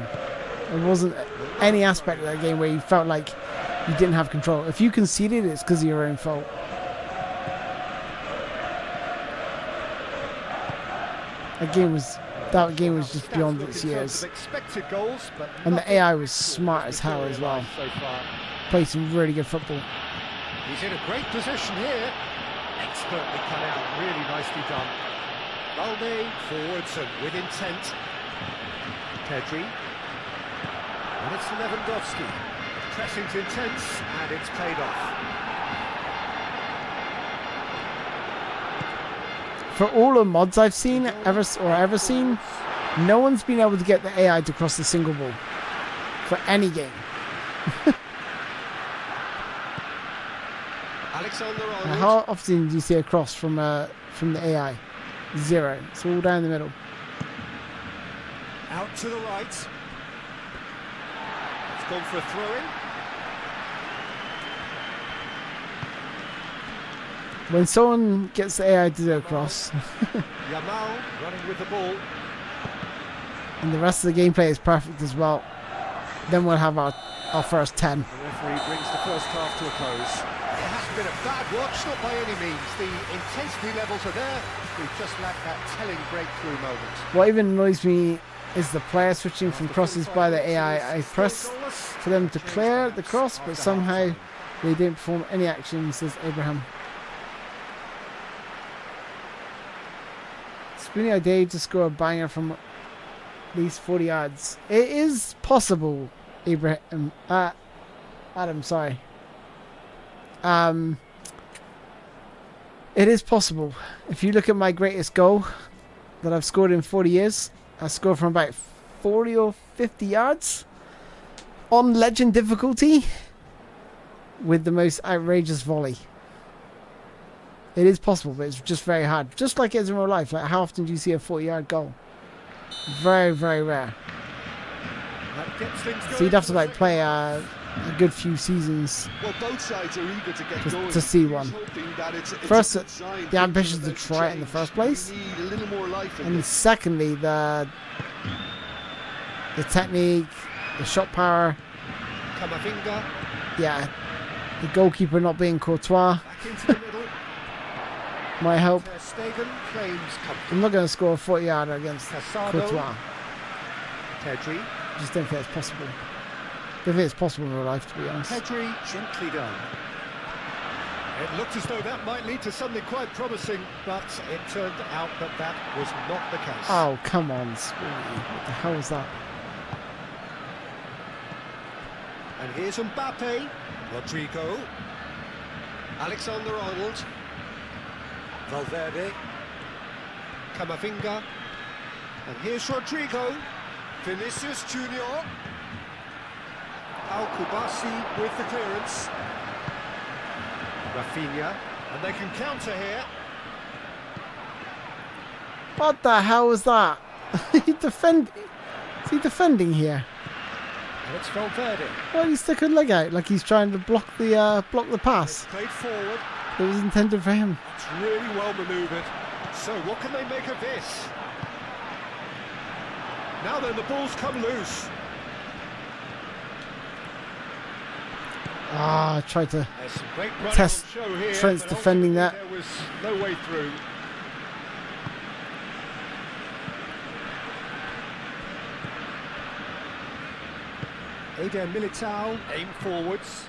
There wasn't any aspect of that game where you felt like you didn't have control. If you conceded, it's because of your own fault. That game was just beyond its years. Expected goals, but And the AI was smart as hell as well. so far. Played some really good football. He's in a great position here. Expertly cut out, really nicely done. Balde forwards and with intent. Pedri. And it's Lewandowski. Pressing's intense and it's paid off. For all the mods I've seen, ever seen, no one's been able to get the AI to cross a single ball for any game. Now, how often do you see a cross from the AI? Zero. It's all down the middle. Out to the right. It's gone for a throw-in. When someone gets the AI to do a cross, Yamal running with the ball. and the rest of the gameplay is perfect as well, then we'll have our first 10. The referee brings the first half to a close. It hasn't been a bad watch, not by any means. The intensity levels are there. We've just lacked that telling breakthrough moment. What even annoys me is the player switching from crosses by the AI. I press for them to clear the cross, but somehow they didn't perform any action, says Abraham. Spoony, I dare you to score a banger from at least 40 yards. It is possible, Abraham. Adam, sorry. It is possible. If you look at my greatest goal that I've scored in 40 years, I scored from about 40 or 50 yards on legend difficulty with the most outrageous volley. It is possible, but it's just very hard. Just like it is in real life. Like, how often do you see a 40-yard goal? Very, very rare. So you'd have to like play a good few seasons both sides are eager to get going. to see one. It's First, the ambition is to try it in the first place, a little more life in and this. secondly, the technique, the shot power. Kamavinga Yeah, the goalkeeper not being Courtois back into the middle. might help. Ter Stegen claims comfort. I'm not going to score a 40-yarder against Casado. Courtois. Pedri. I just don't think it's possible. I don't think it's possible in real life, to be honest. Pedri gently done. It looked as though that might lead to something quite promising, but it turned out that that was not the case. Oh, come on, Spoony. What the hell was that? And here's Mbappe, Rodrigo, Alexander-Arnold, Valverde, Kamavinga, and here's Rodrigo, Vinicius Junior, Al-Kubasi with the clearance, Rafinha, and they can counter here. What the hell was that? Is he defending here? And it's Valverde. Why did he stick a leg out like he's trying to block the pass? Played forward. It was intended for him. That's really well manoeuvred. So what can they make of this? Now then, the ball's come loose. I tried to There's some great running test on show here, Trent's but defending that. there was no way through. Eder Militao aimed forwards.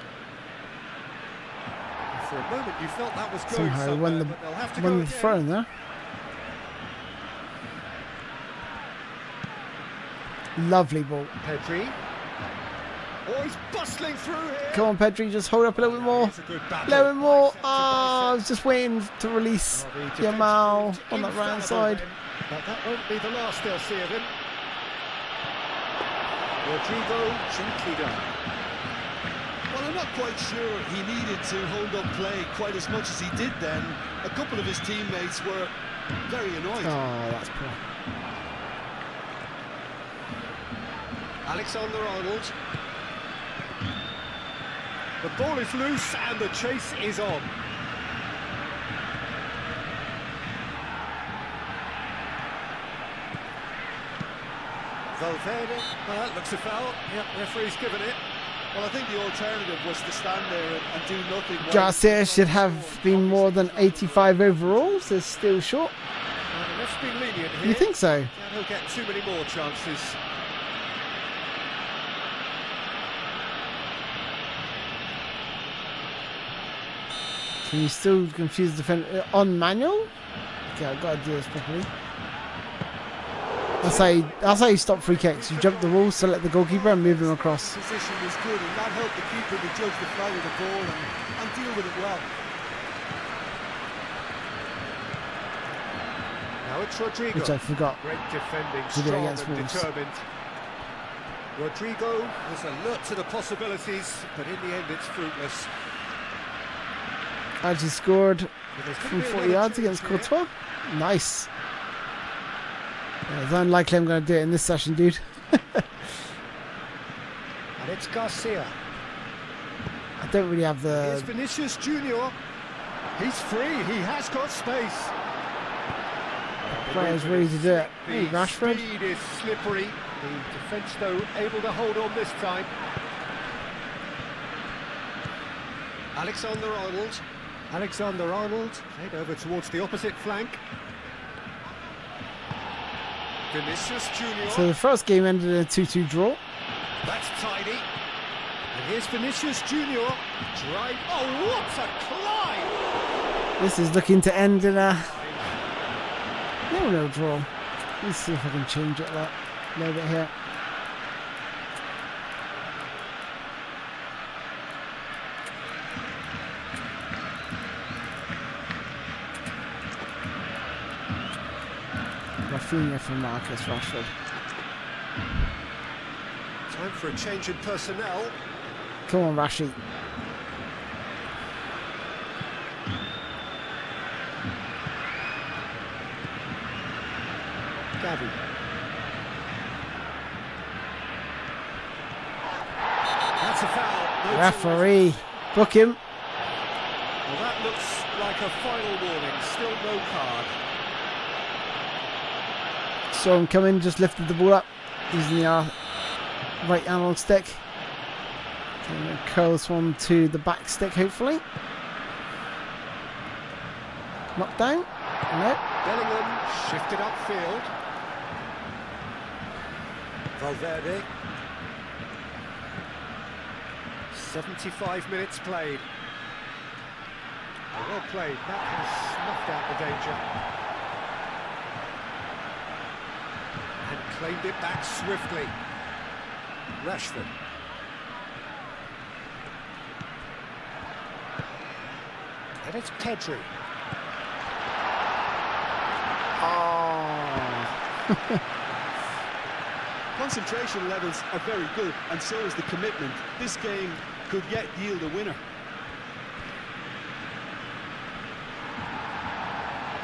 For a moment you felt that was going somehow somewhere, won the but they'll have to go again. throw in there. Lovely ball. Pedri. Oh, he's bustling through here. Come on, Pedri, just hold up a little bit more. It's a good battle. A little bit more. Bicep to I bicep. was just waiting to release Oh, the defensive Yamal unit on that right hand infallible side. then, but that won't be the last they'll see of him. Rodrigo gently done. Well, I'm not quite sure he needed to hold up play quite as much as he did then. A couple of his teammates were very annoyed. Oh, that's poor. Alexander-Arnold. The ball is loose and the chase is on. Valverde, well, that looks a foul. Yep, referee's given it. Well, I think the alternative was to stand there and do nothing. Garcia should have been more than 85 overalls. It's still short. And the ref's been lenient here. You think so? And he'll get too many more chances. Can you still confuse the defender on manual? Okay, I've got to do this properly. That's how you stop free kicks. You jump the wall, select the goalkeeper, and move him across. Position was good, and that helped the keeper to judge the flight of the ball and deal with it well. Now it's Rodrigo. which I forgot. Great defending, To do strong against and Wolves. determined. Rodrigo was alert to the possibilities, but in the end it's fruitless. Actually scored But there's from gonna be 40 another yards change against here. Courtois. Nice. Yeah, it's unlikely I'm going to do it in this session, dude. And it's Garcia. I don't really have Here's the... Vinicius Junior. He's free, he has got space. players ready to do it. Hey, The Rashford. speed is slippery. The defence, though, able to hold on this time. Alexander-Arnold. Alexander-Arnold played over towards the opposite flank. Vinicius Junior. So the first game ended in a 2-2 draw. That's tidy. And here's Vinicius Junior. Drive. Oh, what a climb! This is looking to end in a 0-0 draw. Let's see if I can change it a little bit here. Rafinha for Marcus Rashford. Time for a change in personnel. Come on, Rashi. Gavi. That's a foul. No Referee. Book him. Well, that looks like a final warning. Still no card. Saw him come in, just lifted the ball up using the right analog stick. And curl this one to the back stick, hopefully. Knockdown. No. Bellingham shifted upfield. Valverde. 75 minutes played. Well played. That has snuffed out the danger. And claimed it back swiftly. Rashford. And it's Pedri. Concentration levels are very good, and so is the commitment. This game could yet yield a winner.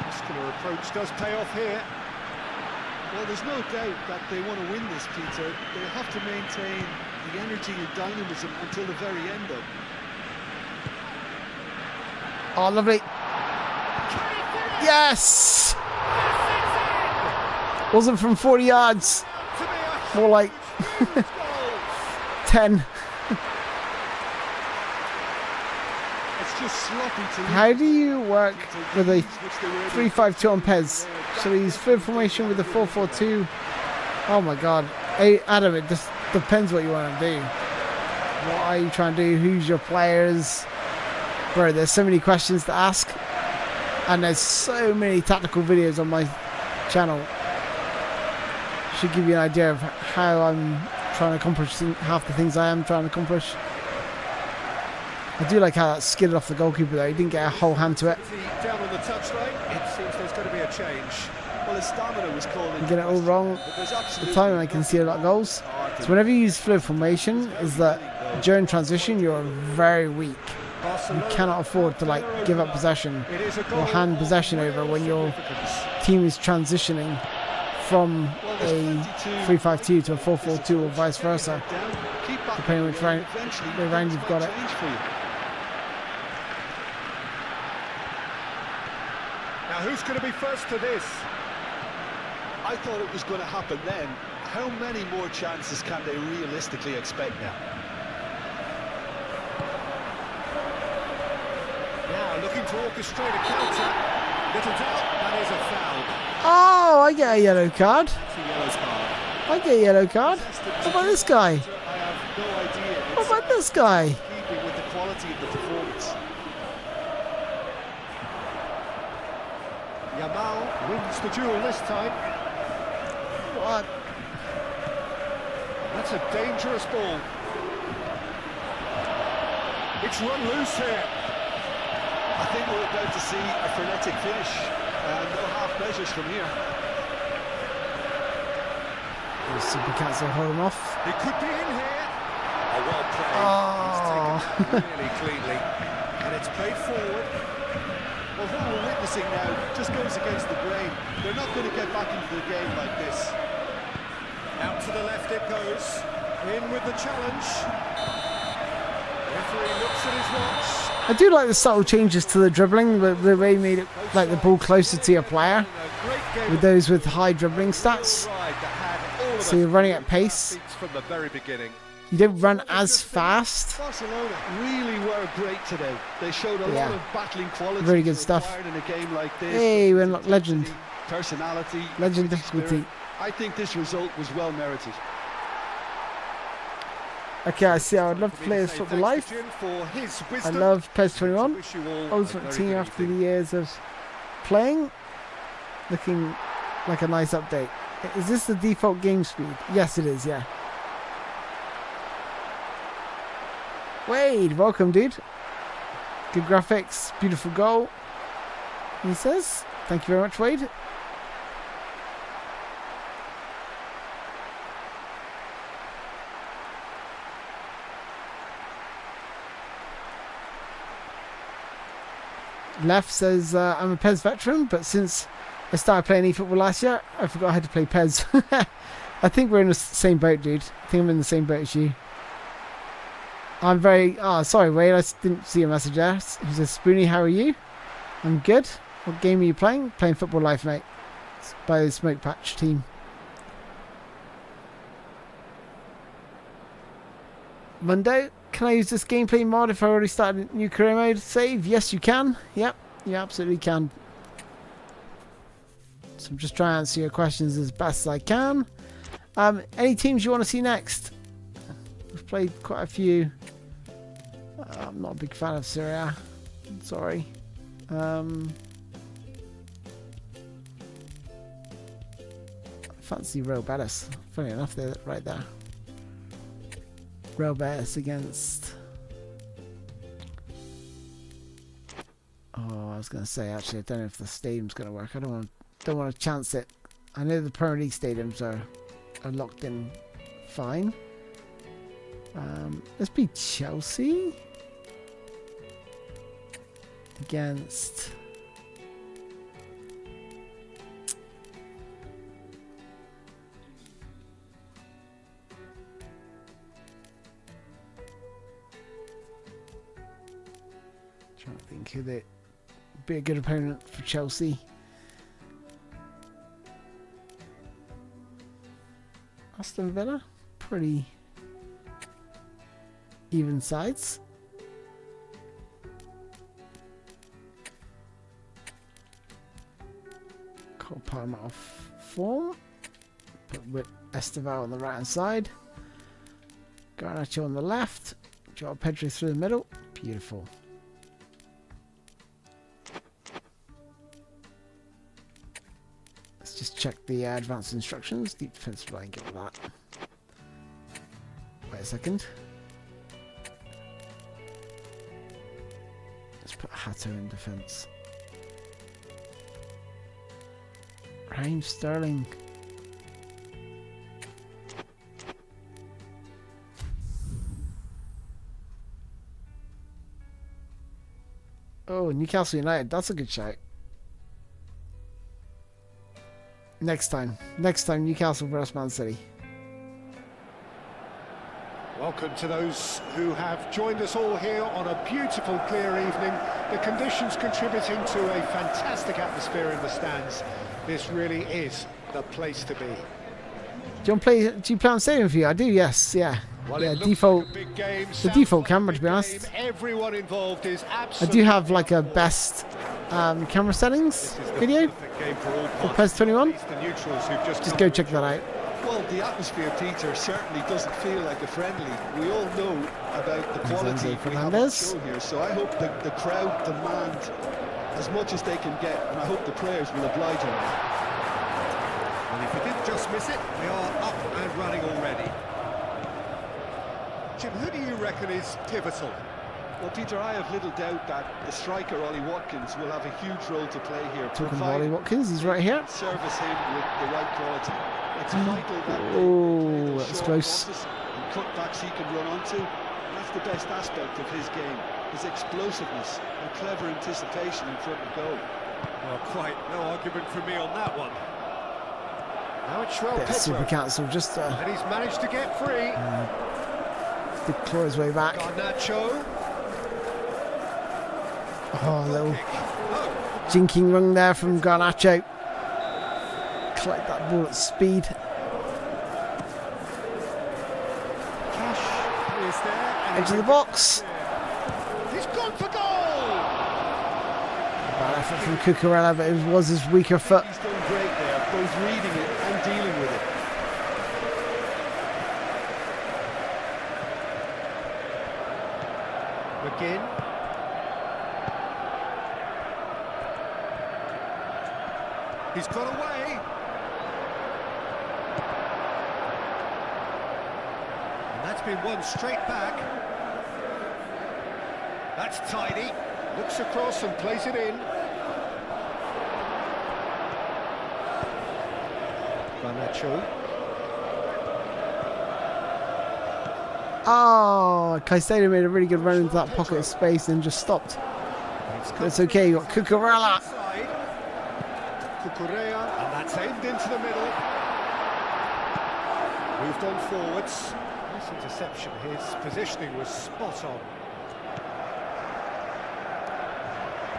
Muscular approach does pay off here. Well, there's no doubt that they want to win this, Peter. They have to maintain the energy and dynamism until the very end, though. Oh, lovely. Yes! Wasn't from 40 yards. More like 10. It's just sloppy to How do you work with a 3-5-2 on PES? So we use fluid formation with a 4-4-2. Oh my god. Hey, Adam, it just depends what you want to do. What are you trying to do? Who's your players? Bro, there's so many questions to ask. And there's so many tactical videos on my channel. Should give you an idea of how I'm trying to accomplish half the things I am trying to accomplish. I do like how that skidded off the goalkeeper though. He didn't get a whole hand to it. Down on the touchline, it seems there's going to be a change. Well, his stamina was called in. You get it all wrong. The time I can see a lot of goals. So whenever you use fluid formation, is that during transition you're very weak. You cannot afford to like give up possession or hand possession over when your team is transitioning from a 3-5-2 to a 4-4-2 or vice versa, depending on which round you've got it. Now who's going to be first to this? I thought it was going to happen then. How many more chances can they realistically expect now? Now looking to orchestrate a counter. Little doubt, that is a foul. Oh, I get a yellow card. It's a yellow card. I get a yellow card. What about this guy? I have no idea. What about this guy? Keeping with the quality of the performance. Yamal wins the duel this time. What? That's a dangerous ball. It's run loose here. I think we're about to see a frenetic finish. No half measures from here. Super Cats will hold him off. He could be in here. Oh, well played. Oh. He's taken that really cleanly. And it's played forward. Well, what we're witnessing now just goes against the grain. They're not going to get back into the game like this. Out to the left it goes. In with the challenge. Referee looks at his watch. I do like the subtle changes to the dribbling, but the way he made it like the ball closer to your player with those with high dribbling stats. So you're running at pace. From the very beginning. You don't run as fast. Barcelona really were great today. They showed a lot of battling quality. Really good stuff. In a game like this. Hey, we unlocked legend. Personality. Legend difficulty. I think this result was well merited. Okay, I see. I would love to play as Football Life. I love PES 21. Ultimate Team after the years of playing. Looking like a nice update. Is this the default game speed? Yes, it is, yeah. Wade, welcome, dude. Good graphics, beautiful goal. He says, thank you very much, Wade. Left says, I'm a PES veteran, but since I started playing eFootball last year, I forgot how to play PES. I think we're in the same boat, dude. I think I'm in the same boat as you. I'm very... Oh, sorry, Wade. I didn't see a message there. He says, Spoony, how are you? I'm good. What game are you playing? Playing Football Life, mate. It's by the Smoke Patch team. Mundo, can I use this gameplay mod if I already started a new career mode save? Yes, you can. Yep, you absolutely can. So I'm just trying to answer your questions as best as I can. Any teams you want to see next? We've played quite a few. I'm not a big fan of Syria. Sorry. I fancy Real Betis. Funny enough, they're right there. Real Betis against... Oh, I was going to say, actually, I don't know if the stadium's going to work. I don't want to chance it. I know the Premier League stadiums are locked in fine. Let's be Chelsea against... Trying to think who they'd be a good opponent for Chelsea. Aston Villa, pretty even sides. Cole Palmer off form, but with Esteval on the right hand side. Garnacho on the left. Joao Pedro through the middle. Beautiful. Let's just check the advanced instructions. Deep defensive line, get that. Wait a second. Let's put Hato in defense. Raheem Sterling. Oh, Newcastle United. That's a good shout. Next time, Newcastle versus Man City. Welcome to those who have joined us all here on a beautiful, clear evening. The conditions contributing to a fantastic atmosphere in the stands. This really is the place to be. Do you play on stadium view? I do, yes, yeah. Well, yeah, default. The default camera, to be honest. Everyone involved is I do have like a best camera settings video for PES 21. Just go check that out. Well, the atmosphere, Peter, certainly doesn't feel like a friendly. We all know about the quality we have on show here, so I hope the crowd demand as much as they can get, and I hope the players will oblige them. And if you did just miss it, we are up and running already. Jim, who do you reckon is pivotal? Well, Peter, I have little doubt that the striker, Ollie Watkins, will have a huge role to play here. Talking about Ollie Watkins, he's right here. Service him with the right quality. It's vital that Oh, that's close. And cutbacks he can run onto. And that's the best aspect of his game, his explosiveness and clever anticipation in front of goal. Well, quite no argument from me on that one. Now it's João Bit of super Pedro. cancel, just And he's managed to get free. to claw his way back. Garnacho. Oh, a little Kick. Oh, jinking run there from Garnacho. Collect that ball at speed. Cash is there. And Edge of the box. he's gone for goal. Bad effort from Cucurella, but it was his weaker foot. He's done great there, both reading it and dealing with it. McGinn. He's got away. And that's been won straight back. That's tidy. Looks across and plays it in. Garnacho. Oh, Caicedo made a really good run into that pocket of space and just stopped. But it's okay, you got Cucurella. Inside. Cucurella, and that's aimed into the middle. Moved on forwards. Nice interception. His positioning was spot on.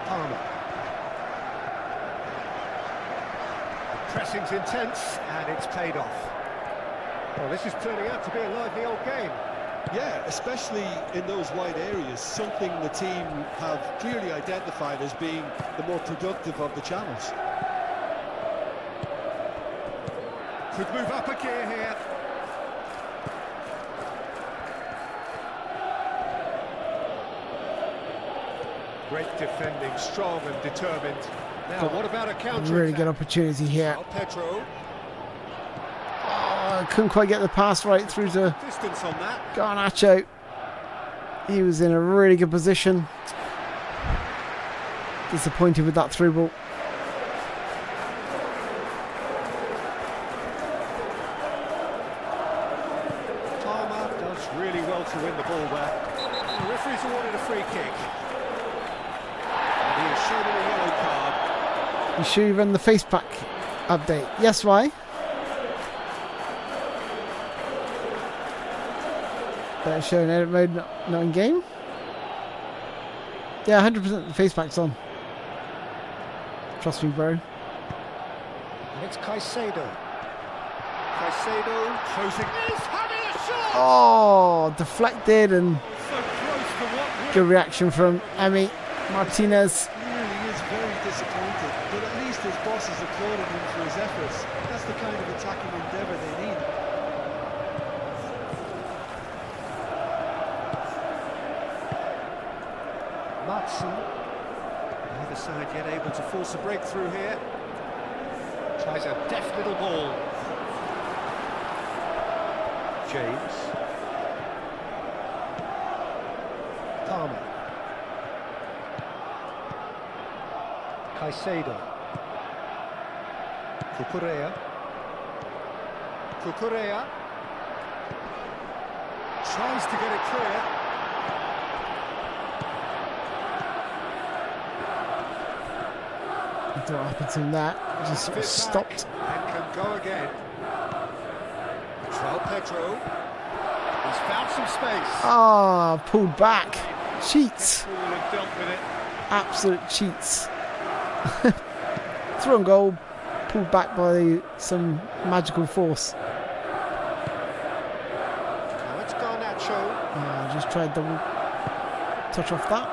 Palmer. The pressing's intense, and it's paid off. Well, this is turning out to be a lively old game. Yeah, especially in those wide areas, something the team have clearly identified as being the more productive of the channels. Could move up a gear here. Great defending, strong and determined. Now, what about a counter? Really good opportunity here. Pedro. Oh, couldn't quite get the pass right through to Distance on that. Garnacho. He was in a really good position. Disappointed with that through ball. Palmer does really well to win the ball there. The referee's awarded a free kick. And he is shown a yellow card. You sure you run the face pack update? Yes, why? Better show in edit mode, not in game. Yeah, 100% the face pack's on. Trust me, bro. And it's Caicedo. Caicedo closing. He's having a shot! Oh, deflected and So close to what good reaction from Emi Martinez. He really is very disappointed, but at least his bosses applauded him for his efforts. That's the kind of attacking endeavour they need. Matson. Neither side yet able to force a breakthrough here. Tries a deft little ball. James. Palmer. Caicedo. Cucurella. Cucurella. Tries to get it clear. I don't know what happened to him there. Just sort of Bit stopped. back and can go again. João Pedro. He's found some space. Ah, pulled back. Cheats. Ball and dealt with it. Absolute cheats. Through on goal. Pulled back by some magical force. Now it's Garnacho. Just tried double touch off that.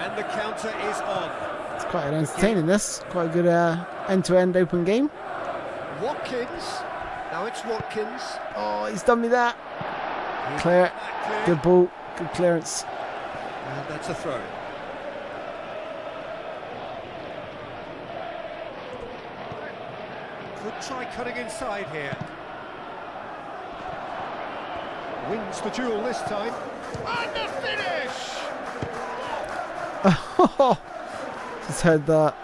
And the counter is on. It's quite an entertaining this. Quite a good end-to-end open game. Watkins. Now it's Watkins. Oh, he's done me that. He's Clear. back clear. Good ball. Good clearance. And that's a throw. Could try cutting inside here. Wins the duel this time. And the finish! Just heard the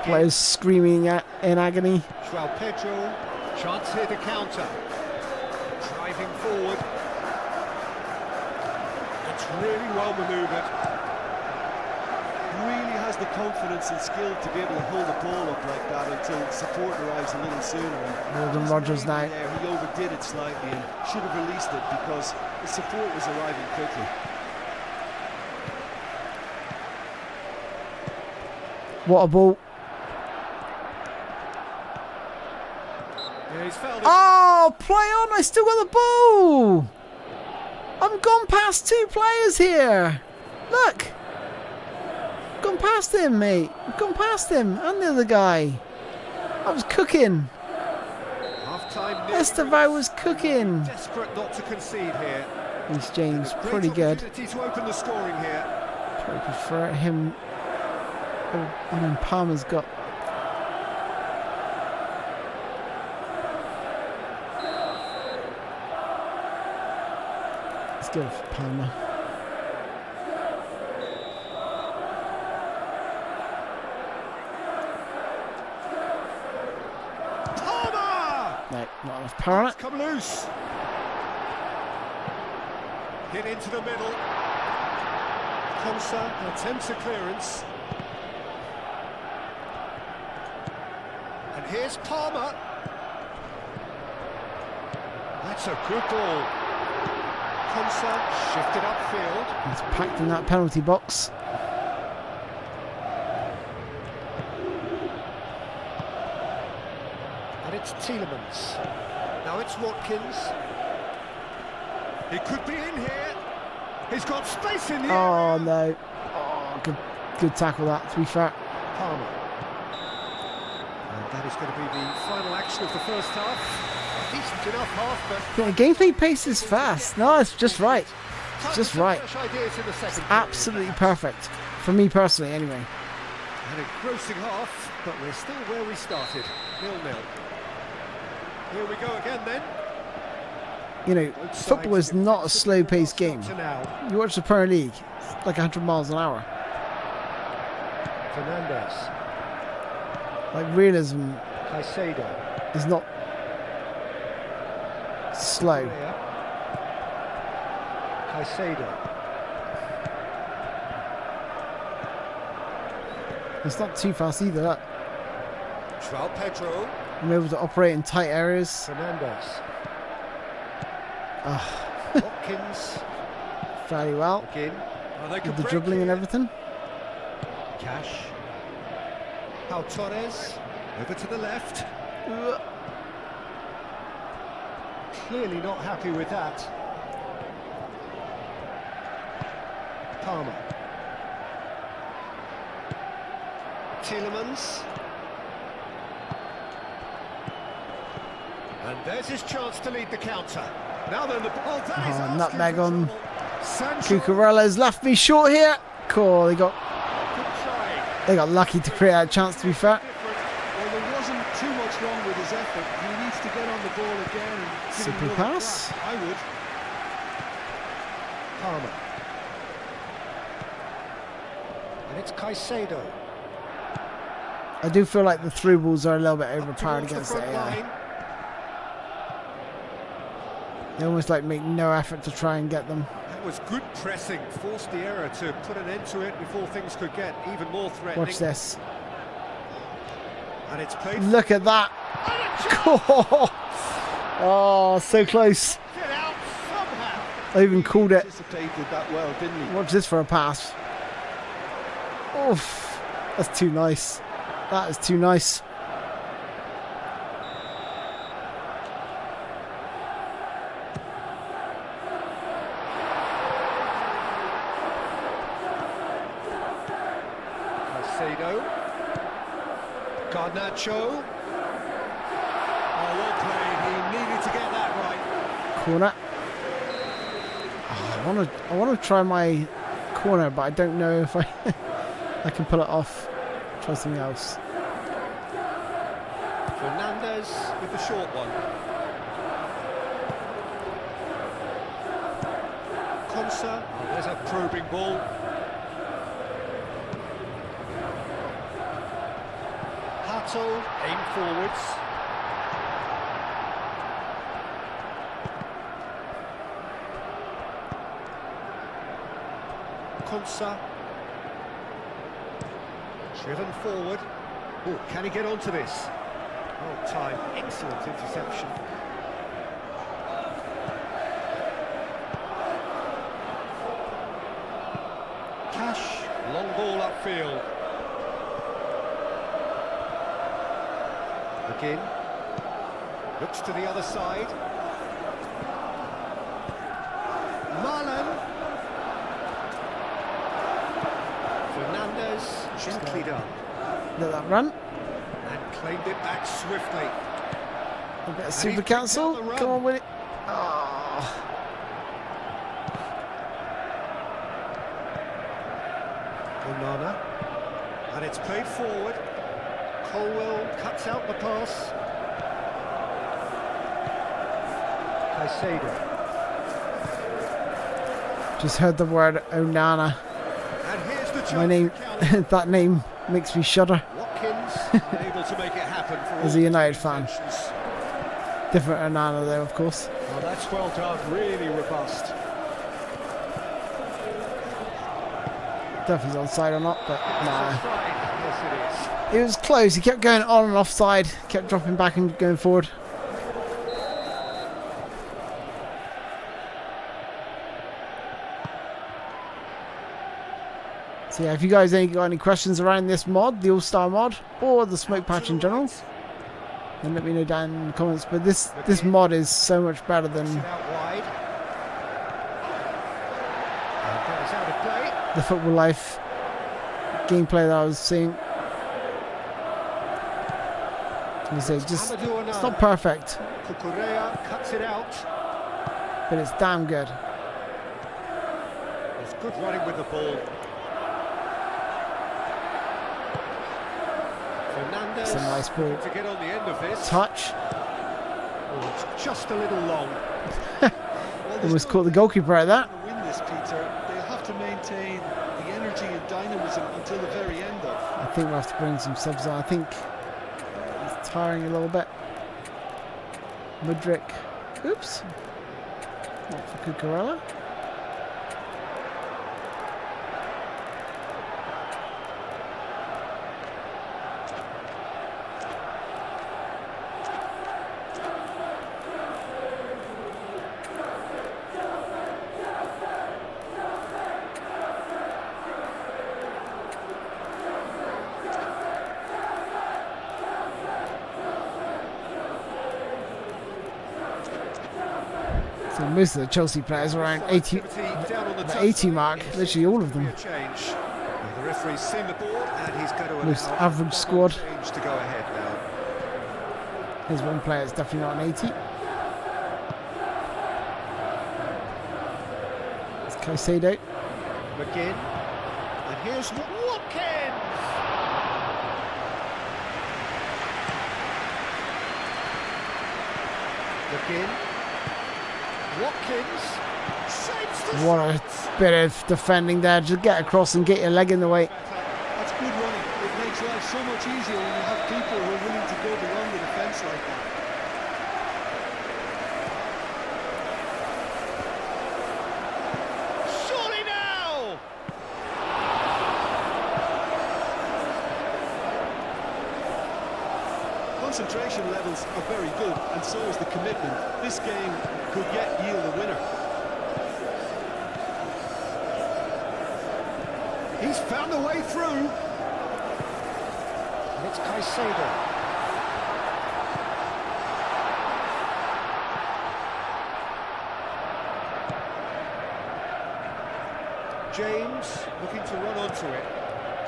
players screaming in agony. João Pedro, chance here to counter. Driving forward. It's really well manoeuvred. Really has the confidence and skill to be able to hold the ball up like that until support arrives a little sooner. Morgan Rogers now. There, he overdid it slightly and should have released it because the support was arriving quickly. What a ball. Yeah, he's fouled it. Oh, play on. I still got the ball. I'm gone past 2 players here. Look. Gone past him, mate. I've gone past him and the other guy. I was cooking. Half-time. Estevao was cooking. Desperate not to concede here. Reece James, Great pretty good. opportunity to open the scoring here. Probably prefer him. Oh, and then Palmer's got. Let's go for Palmer. No, not enough power on it. Come loose. Hit into the middle. Konsa attempts a clearance. And here's Palmer. That's a good ball. Konsa shifted upfield. He's packed in that penalty box. And it's Tielemans. Now it's Watkins. He could be in here. He's got space in the Oh area. no! Oh, good tackle that. To be fair. Palmer. And that is going to be the final action of the first half. A decent enough half, but Yeah, gameplay pace is fast. No, it's just right. It's just right. fresh ideas in the second. Absolutely perfect for me personally. Anyway. An engrossing half, but we're still where we started. 0-0. Here we go again then. You know, football is not a slow-paced game. To now. You watch the Premier League, it's like 100 miles an hour. Fernandez. Like realism Caicedo. is not slow. Correa. Caicedo. It's not too fast either. That João Pedro. I'm able to operate in tight areas. Fernandez. Oh, Watkins. fairly well. Again. Oh, they With could the break dribbling and here. everything. Cash. Pau Torres. Over to the left. Clearly not happy with that. Palmer. Tielemans. And there's his chance to lead the counter. Now then, the ball. That is asking nutmeg for on trouble. Sancho. Cucurella's left me short here. Cool. They got Good try. lucky to create that chance. To be fair. Well, there wasn't too much wrong with his effort. He needs to get on the ball again and give him Simple another pass. crack. I would. Palmer. And it's Caicedo. I do feel like the through balls are a little bit Up overpowered towards against the the front AI. line. They almost like make no effort to try and get them. That was good pressing, forced the error to put an end to it before things could get even more threatening. Watch this. And it's played. Look at that. And a chance Oh, so close. to get out somehow. I even called it. Anticipated that well, didn't he? Watch this for a pass. Oof. That's too nice. That is too nice. Caicedo. Garnacho. Oh, well played. He needed to get that right. Corner. Oh, I want to try my corner, but I don't know if I I can pull it off. Try something else. Fernandez with the short one. Konsa. Oh, there's a probing ball. Hato, aim forwards. Konsa. Driven forward. Oh, can he get onto this? Oh, time. Excellent interception. Cash. Long ball upfield. Again. Looks to the other side. Marlon. Fernandez. Gently done. Let that run. And claimed it back swiftly. A bit of super cancel. Come on with it. Oh. Onana. And it's played forward. Colwell cuts out the pass. Caicedo. Just heard the word Onana. And here's the My name, that name makes me shudder. Watkins able to make it happen for As a United fan. Different Onana though, of course. Oh, that's well done, really robust. Don't know if he's onside or not, but nah. Yes, it is. It was close. He kept going on and offside, kept dropping back and going forward. So yeah, if you guys got any questions around this mod, the All-Star mod, or the smoke patch in general, then let me know down in the comments. But this mod is so much better than Out wide. And that is out of play. the Football Life gameplay that I was seeing. It's not perfect, Cucurella cuts it out. but it's damn good. It's good running with the ball. Fernandez. It's a nice ball. To get on the end of this. Touch. Oh, it's just a little long. Almost caught the goalkeeper at that. To win this, Peter, they'll have to maintain the energy and dynamism until the very end of. I think we'll have to bring some subs on. I think he's tiring a little bit. Mudryk. Oops. Not for Cucurella. So most of the Chelsea players are around 80, the 80 mark, literally all of them. The referee's seen the board and he's going to Most allow average squad. change to go ahead now. There's one player that's definitely not an 80. It's Caicedo. McGinn. And here's Watkins. McGinn. Watkins saves the What a bit of defending there. Just get across and get your leg in the way. That's good running. It makes life so much easier when you have people who are willing to go beyond the defence like that. Surely now! Concentration levels are very good, and so is the commitment. This game could yet yield a winner. He's found a way through. And it's Caicedo. James looking to run onto it.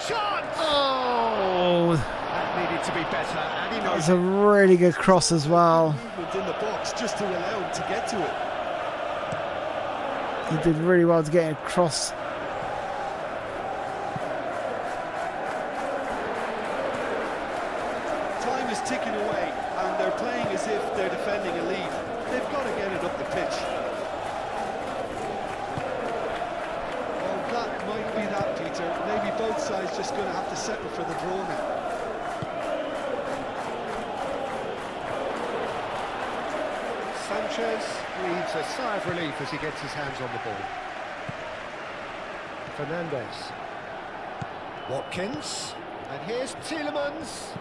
Chance! Oh, That needed to be better, and he that knows was a really good cross as well. Movement in the box just to allow him to get to it. He did really well to get across. Time is ticking away, and they're playing as if they're defending a lead. They've got to get it up the pitch. Peter. Maybe both sides just going to have to settle for the draw now. Sanchez breathes a sigh of relief as he gets his hands on the ball. Fernandez. Watkins. And here's Tielemans.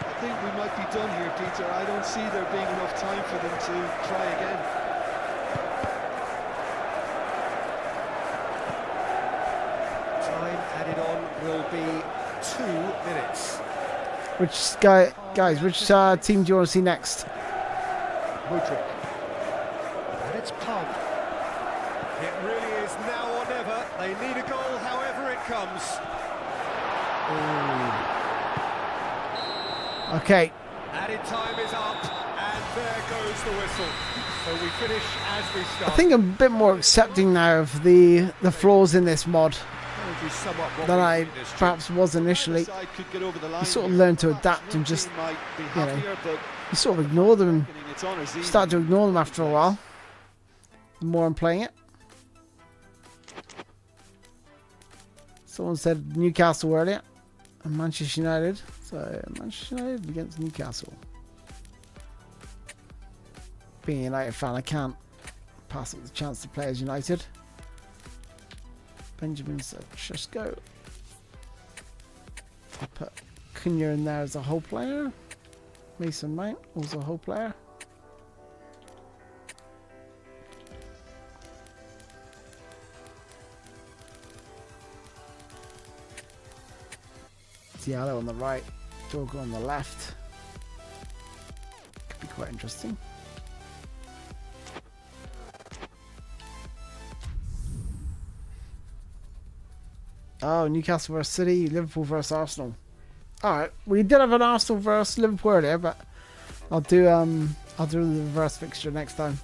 I think we might be done here, Peter. I don't see there being enough time for them to try again. Time added on will be 2 minutes. Guys, which team do you want to see next? Mudryk. And it's Pug. It really is now or never. They need a goal however it comes. Ooh. Okay. Added time is up, and there goes the whistle. So we finish as we start. I think I'm a bit more accepting now of the flaws in this mod than I perhaps was initially. You sort of learn to adapt and just, you sort of ignore them. You start to ignore them after a while. The more I'm playing it. Someone said Newcastle earlier. And Manchester United. So Manchester United against Newcastle. Being a United fan, I can't pass up the chance to play as United. Benjamin said, just go. I put Cunha in there as a whole player. Mason Mount also a whole player. Diallo on the right, Dorgo on the left. Could be quite interesting. Oh, Newcastle versus City, Liverpool versus Arsenal. Alright, we did have an Arsenal versus Liverpool earlier, but I'll do the reverse fixture next time.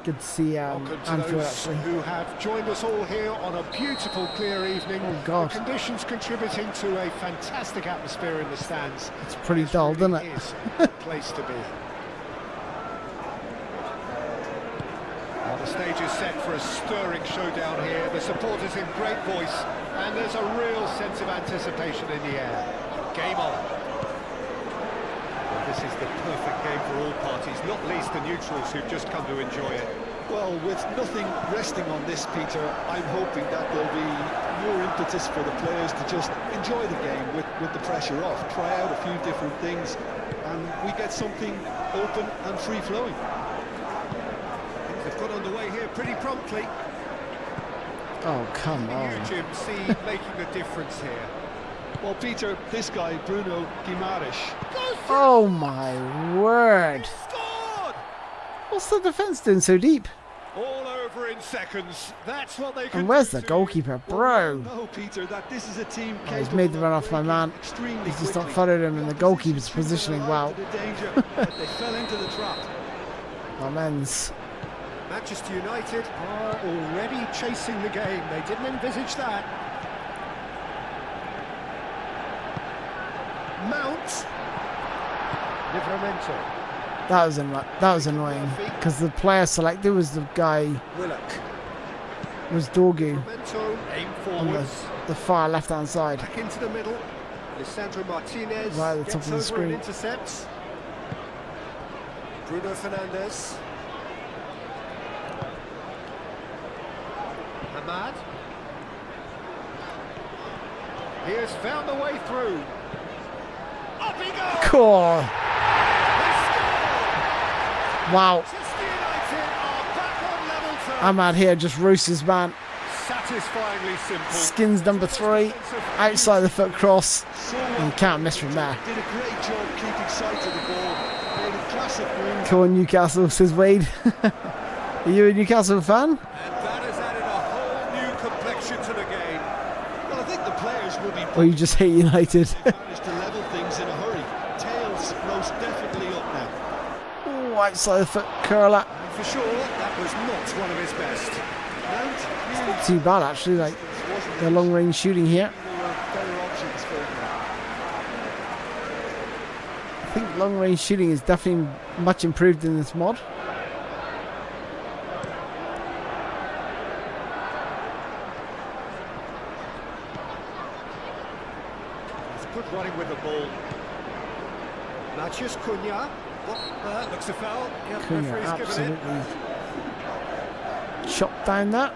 Good to see Welcome to Anfield those actually. who have joined us all here on a beautiful, clear evening. Oh God, The conditions contributing to a fantastic atmosphere in the stands. it's pretty dull, really isn't it? Is the place to be. Well, the stage is set for a stirring showdown here. The supporters in great voice, and there's a real sense of anticipation in the air. Game on. This is the perfect game for all parties, not least the neutrals who've just come to enjoy it. Well, with nothing resting on this, Peter, I'm hoping that there'll be more impetus for the players to just enjoy the game with the pressure off, try out a few different things, and we get something open and free-flowing. Things have got underway here pretty promptly. Oh, come on. You, Jim, see making the difference here. Well, Peter, this guy, Bruno Guimaraes. Oh my word. Scored! What's the defence doing so deep? All over in seconds. That's what they can And where's do the goalkeeper? Bro. No, Peter, that this is a team Oh, he's made the run off my man. He's just not followed him, and the goalkeeper's positioning well. They fell into the trap. Amens. Manchester United are already chasing the game. They didn't envisage that. Mount. Livramento. That was annoying because the player selected was the guy Willock. was Dorgu Livramento. Aim on forwards. the far left hand side. Back into the middle. Lisandro Martinez Right at the top gets of the over screen. and intercepts. Bruno Fernandes. Hamad. He has found the way through. Up he goes! Cool. He scored! Wow. Manchester United are back on level terms. Ahmad here just roasts his man. Satisfyingly simple. Skins number 3 outside the foot cross. And you can't miss from there. Did a great job keeping sight of the ball. Made a classic move. Come on, Newcastle, says Wade. Are you a Newcastle fan? And that has added a whole new complexion to the game. Well, I think the players will be Or you just hate United? managed to level things in a hurry. Tails most definitely up now. Oh, outside the foot curler. And for sure, that was not one of his best. Mount, Not too bad actually, like the long range shooting here. there were better options for him. I think long range shooting is definitely much improved in this mod. good running with the ball. Matches Cunha. Looks a foul. Yep, Cunha referee's given it. absolutely chopped down that.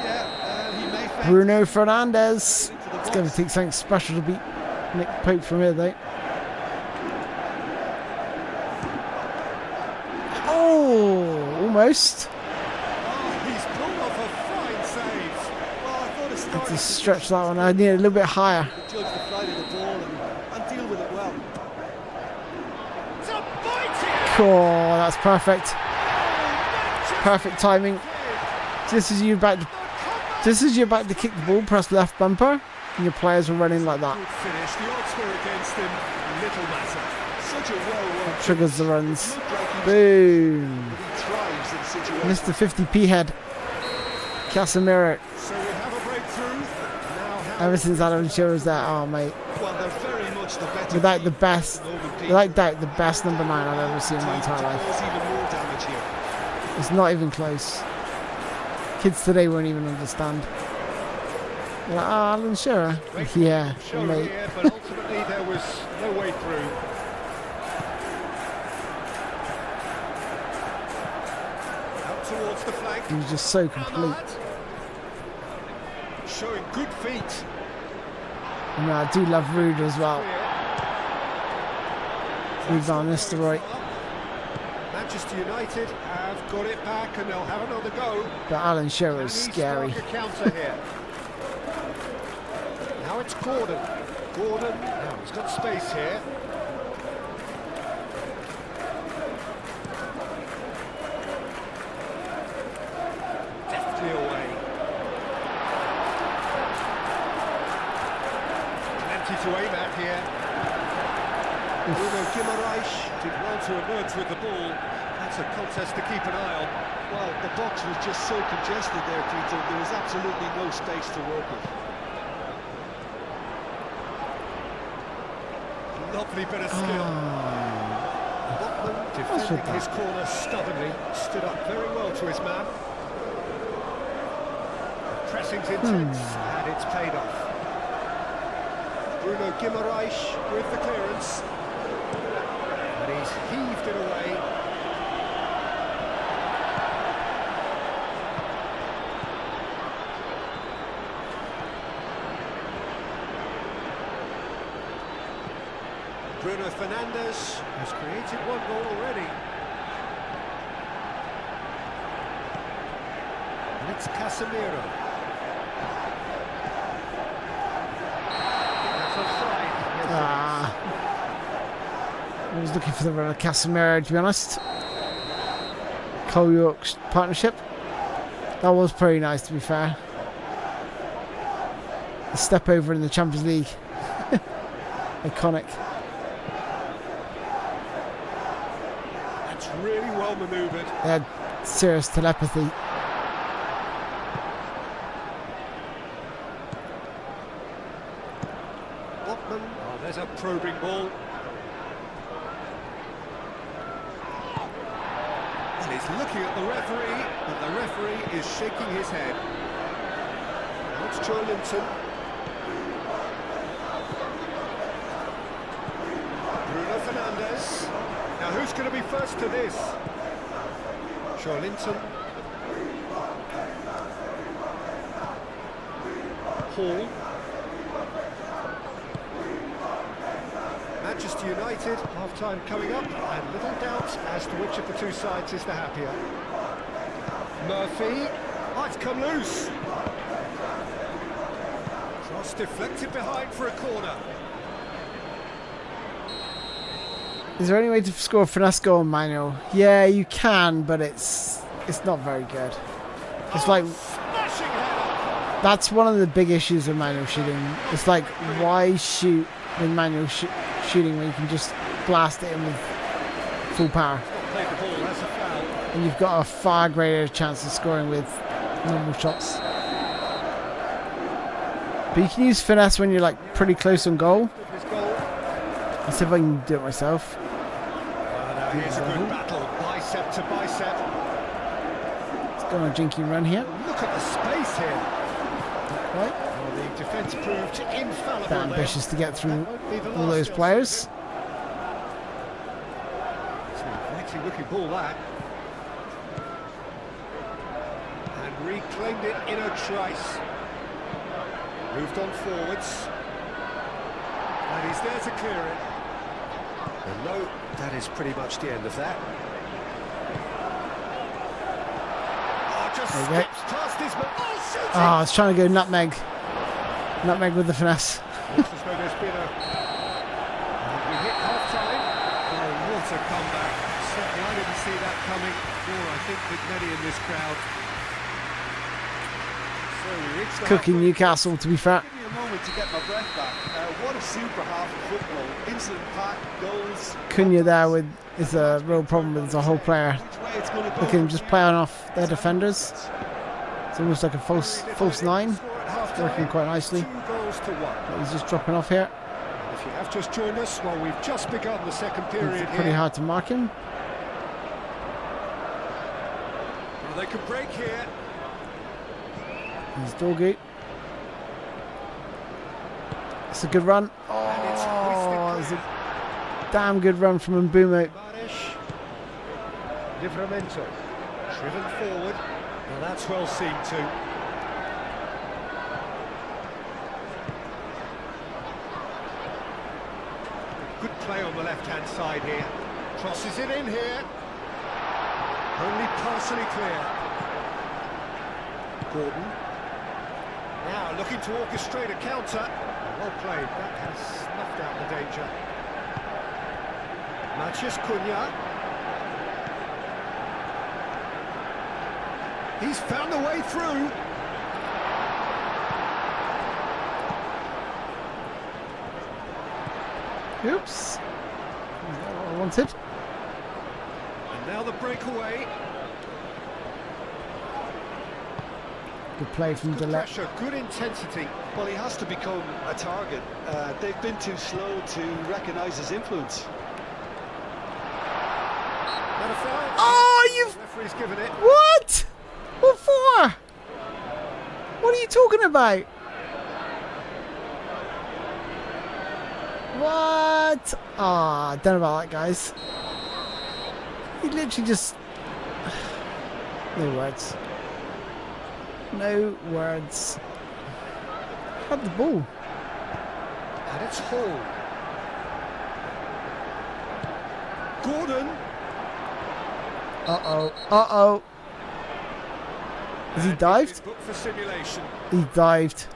Yeah, he may fake Bruno Fernandes. into the It's going to box. take something special to beat Nick Pope from here, though. Oh, almost. Oh, he's pulled off a fine save. Well, I thought it Had started to stretch that one. I need a little bit higher. to judge the flight of the ball and deal with it well. It's a biting. Oh, that's perfect. Perfect timing. Just as you're about to kick the ball, press left bumper, and your players are running like that. Good finish. The odds were against him. Little matter. Such a well-worked Triggers the runs. looked like he Boom. thrives in situations. Missed the 50p head. Casemiro. So we have a breakthrough. Now how Ever since Alan Shearer was there, oh mate, Well, they're very much the better without team the best, at the moment, Pete. without doubt, the best number 9 I've ever seen in my Time entire to life. cause even more damage here. It's not even close. Kids today won't even understand. They're like, oh, Alan Shearer. Yeah, show mate. here, but ultimately there was no way through. Out towards the flank. He was just so complete. Ahmad. Showing good feet. I mean, I do love Rude as well. Rude Van Nistelrooy. Manchester United have got it back and they'll have another go. But Alan Shearer Can is he scary. spark a counter here? Now it's Gordon. Gordon, now he's got space here. Deftly away. Plenty to aim at here. Bruno Guimaraes did well to emerge with the ball. That's a contest to keep an eye on. Well, the box was just so congested there, Peter. There was absolutely no space to work with. Lovely bit of skill. Botman defending his corner stubbornly, stood up very well to his man. The pressing's intense and it's paid off. Bruno Guimaraes with the clearance. And he's heaved it away. Bruno Fernandes has created one goal already. And it's Casemiro. That's offside. Yes, I was looking for the run of Casemiro, to be honest. Cole York's partnership. That was pretty nice, to be fair. The step over in the Champions League. Iconic. That's really well manoeuvred. They had serious telepathy. Botman. Oh, there's a probing ball. And he's looking at the referee, and the referee is shaking his head. Now it's Joelinton. Bruno Fernandes. Now who's going to be first to this? Joelinton. Hall. Manchester United, half-time coming up, and little doubt as to which of the two sides is the happier. Murphy, oh, it's come loose. Cross deflected behind for a corner. Is there any way to score a finesse goal in manual? Yeah, you can, but it's not very good. It's like, Smashing header. that's one of the big issues of manual shooting. It's like, why shoot with manual shooting when you can just blast it in with full power? Played the ball, that's a foul. And you've got a far greater chance of scoring with normal shots. But you can use finesse when you're like pretty close on goal. His goal. Let's see if I can do it myself. Now here's a good battle, bicep to bicep. Let's go on a jinky run here. Look at the space here. Right. Well, the defence proved infallible. They're ambitious to get through Won't be the all last those chance. players. It's an inviting looking ball, that. And reclaimed it in a trice. Moved on forwards. And he's there to clear it. And no, that is pretty much the end of that. Oh, just There you go. skips past his man. Oh, shooting! Oh, I was trying to go nutmeg. Nutmeg with the finesse. Looks as though there's been a... And we hit half-time. Oh, what a comeback. Certainly I didn't see that coming, nor I think with many in this crowd. So we reached the Cooking halfway. Newcastle, to be fair. Give me a moment to get my breath back. What a super half of football. Instant pack, goals. Cunha there with is a real problem with the whole player. Which way it's going to go. Look at him just playing off their defenders. It's almost like a false nine. Score at half-time, Working quite nicely. 2 goals to 1. But he's just dropping off here. If you have just joined us, well, we've just begun the second period It's pretty here. hard to mark him. Well, they could break here. He's Dorgu. It's a good run. And it's Oh, it's hoisted a damn good run from Mbumo. Barish. Livramento. Driven forward. Well, that's well seen too. Good play on the left-hand side here. Crosses it in here. Only partially clear. Gordon. Now looking to orchestrate a counter. Well played. That has snuffed out the danger. Matches Cunha. He's found a way through. Oops. Is that what I wanted? And now the breakaway. Good play from Good Delette. pressure, good intensity. Well, he has to become a target. They've been too slow to recognise his influence. And a foul. Oh, you've... The referee's given it. What? What for? What are you talking about? What? Ah, I don't know about that, guys. He literally just... No words. No words. Had the ball. And it's Hall. Gordon. Uh-oh. Uh-oh. Has he dived? Book for simulation. He dived.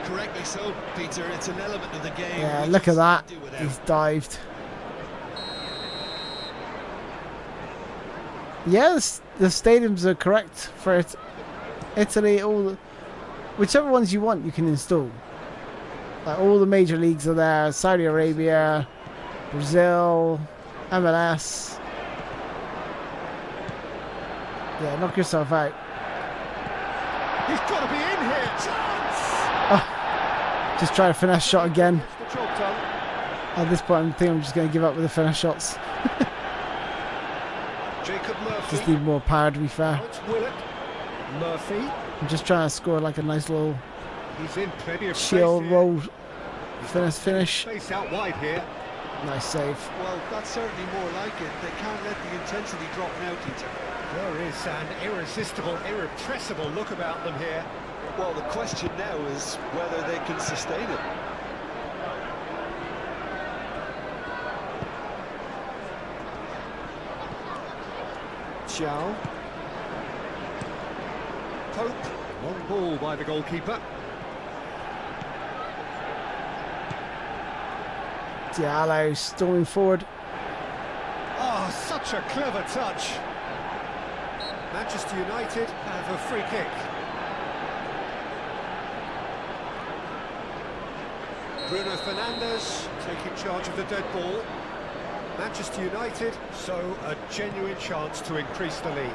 Correctly so, Peter. It's an element of the game. Yeah, we look at just that. do without. He's dived. Yes, the stadiums are correct for it. Italy, whichever ones you want, you can install. Like all the major leagues are there. Saudi Arabia, Brazil, MLS. Yeah, knock yourself out. He's got to be in here. Chance. Just try a finesse shot again. Gets the job done. At this point, I think I'm just going to give up with the finesse shots. Jacob Murphy. Just need more power, to be fair. Now it's Willett. Murphy. I'm just trying to score like a nice little He's in plenty of shield space here. roll finesse finish. Space out wide here. Nice save. Well, that's certainly more like it. They can't let the intensity drop now, Peter. There is an irresistible, irrepressible look about them here. Well, the question now is whether they can sustain it. Chow. Pope. Long ball by the goalkeeper. Diallo storming forward. Oh, such a clever touch. Manchester United have a free kick. Bruno Fernandes taking charge of the dead ball. Manchester United show a genuine chance to increase the lead.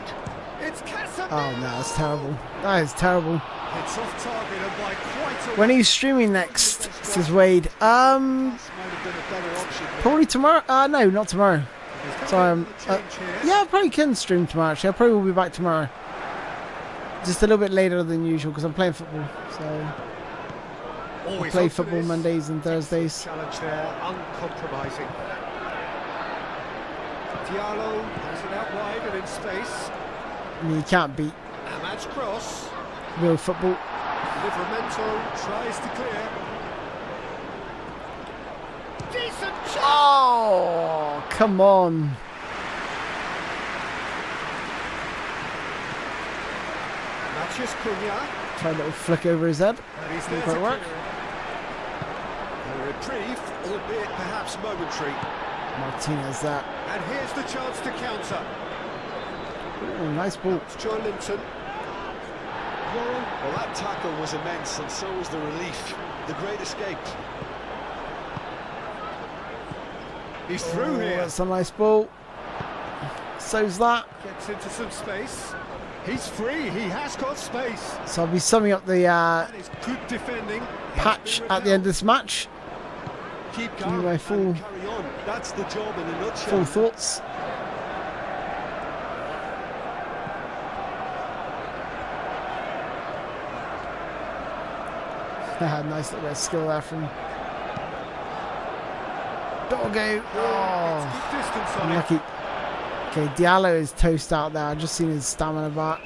It's Casemiro! Oh no, that's terrible. That is terrible. It's off target and by quite a When are you streaming next? Says Wade. Might have been a better option. Probably tomorrow. No, not tomorrow. Sorry. change here. Yeah, I probably can stream tomorrow. Actually, I probably will be back tomorrow. just a little bit later than usual because I'm playing football. So I play football Mondays and Thursdays. Challenge there, uncompromising. Diallo has it out wide and in space. And you can't beat Ahmad's cross. real football. Livramento tries to clear. Decent shot! Oh, come on. Matches Cunha. Try a little flick over his head. And he's there Didn't to quite work. clear. A reprieve, albeit perhaps momentary. Martinez that. And here's the chance to counter. Oh, nice ball. It's Joe Linton. Well, that tackle was immense, and so was the relief. The great escape. He's through Oh, here. that's a nice ball. So's that. Gets into some space. He's free. He has got space. So I'll be summing up the That is good defending. patch at the end of this match. Keep Give me calm my and full carry on. That's the job in a nutshell. full thoughts. Nice little bit of skill there from Doggo. Oh, Good distance on it. unlucky. Okay, Diallo is toast out there. I've just seen his stamina back.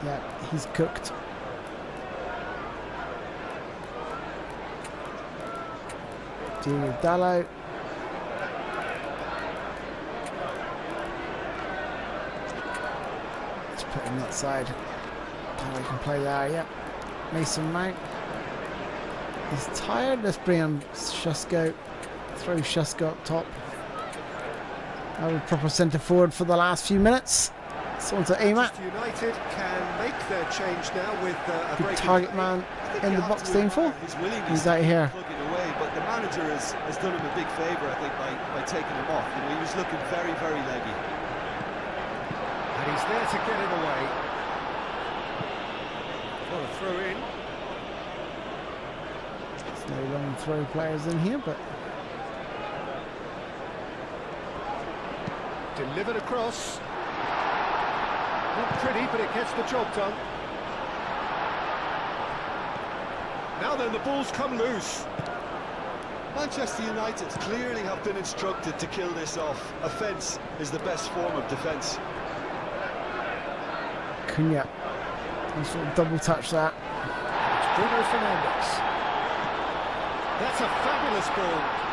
Yeah, he's cooked. Diego Dallo. Let's put him that side. Dallo can play there, yep. Mason Mount. He's tired. Let's bring him Shusko. Throw Shusko up top. Have a proper centre forward for the last few minutes. Someone to aim at. Manchester United can make their change now with a Good break target in man I think in you the have box to staying for. admire his willingness He's out to here. plug it away, but the manager has done him a big favour, I think, by taking him off. You know, he was looking very, very leggy. And he's there to get it away. What a throw in. There's no long throw players in here, but Delivered across. Not pretty, but it gets the job done. Now then, the ball's come loose. Manchester United clearly have been instructed to kill this off. Offence is the best form of defence. Cunha. Nice little double touch that. It's Bruno Fernandes. That's a fabulous ball.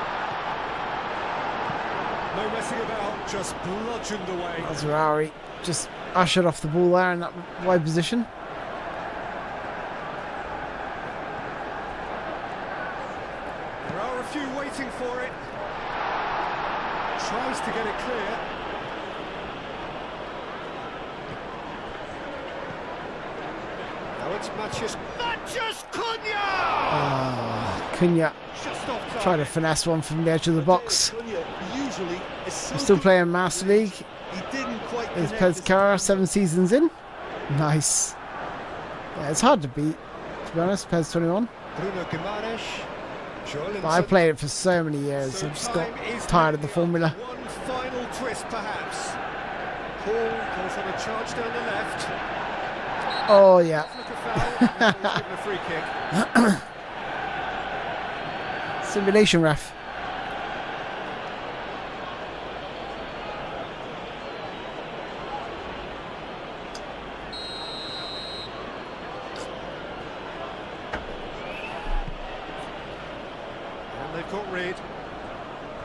No messing about, just bludgeoned away. Mazraoui just ushered off the ball there in that wide position. There are a few waiting for it. Tries to get it clear. Now it's Matches Cunha! Cunha Just off target. tried to finesse one from the edge of the box. Cunha usually is so I'm still good. playing Master League. He didn't quite Is connect Pez his- Cara 7 seasons in? Nice. Yeah, it's hard to beat, to be honest, Pez 21. Bruno Guimaraes. But I played it for so many years, I've just got tired of the formula. One final twist, perhaps. Paul goes on a charge down the left. Oh, yeah. Look a foul. And he's given a free kick. Simulation ref. And they've got rid.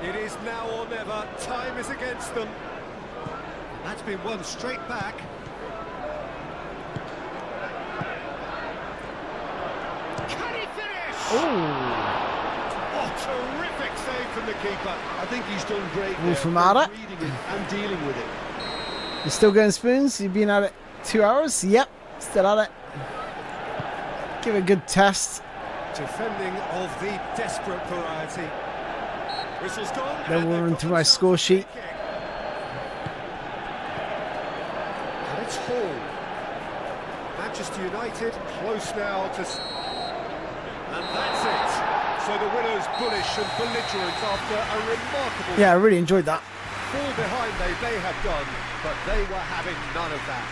It is now or never. Time is against them. That's been one straight back. Can he finish? Oh, Oh, terrific save from the keeper. I think he's done great Wolf there, from both Ada. reading it and dealing with it. you're still going spoons? You've been at it 2 hours? Yep, still at it. Give it a good test. Defending of the desperate variety. Whistle's gone. Then and we'll they've run got through my themselves score a free sheet. kick. And it's Hall. Manchester United close now to... And that's it. So the winners bullish and belligerent after a remarkable... Yeah, I really enjoyed that. fall behind they may have done, but they were having none of that.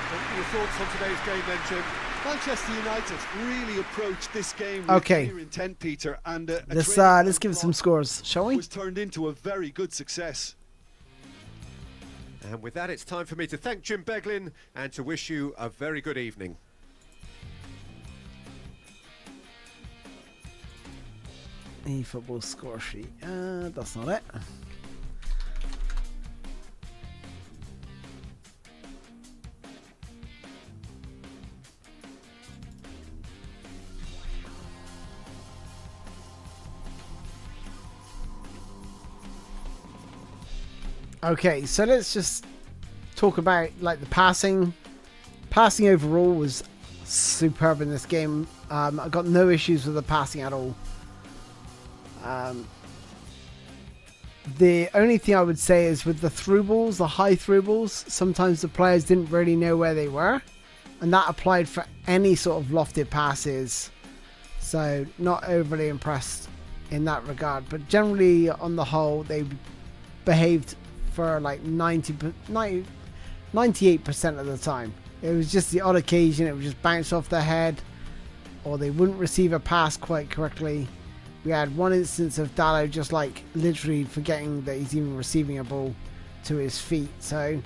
What are your thoughts on today's game then, Jim? Manchester United really approached this game with Okay. clear intent, Peter, and Let's give it some scores, shall we? was turned into a very good success. And with that, it's time for me to thank Jim Beglin and to wish you a very good evening. eFootball score sheet. That's not it. Okay, so let's just talk about like the passing. Passing overall was superb in this game. I got no issues with the passing at all. The only thing I would say is with the through balls, the high through balls, sometimes the players didn't really know where they were, and that applied for any sort of lofted passes. So not overly impressed in that regard, but generally on the whole they behaved for like 98% of the time. It was just the odd occasion it would just bounce off their head, or they wouldn't receive a pass quite correctly. We had one instance of Dallo just like literally forgetting that he's even receiving a ball to his feet. So,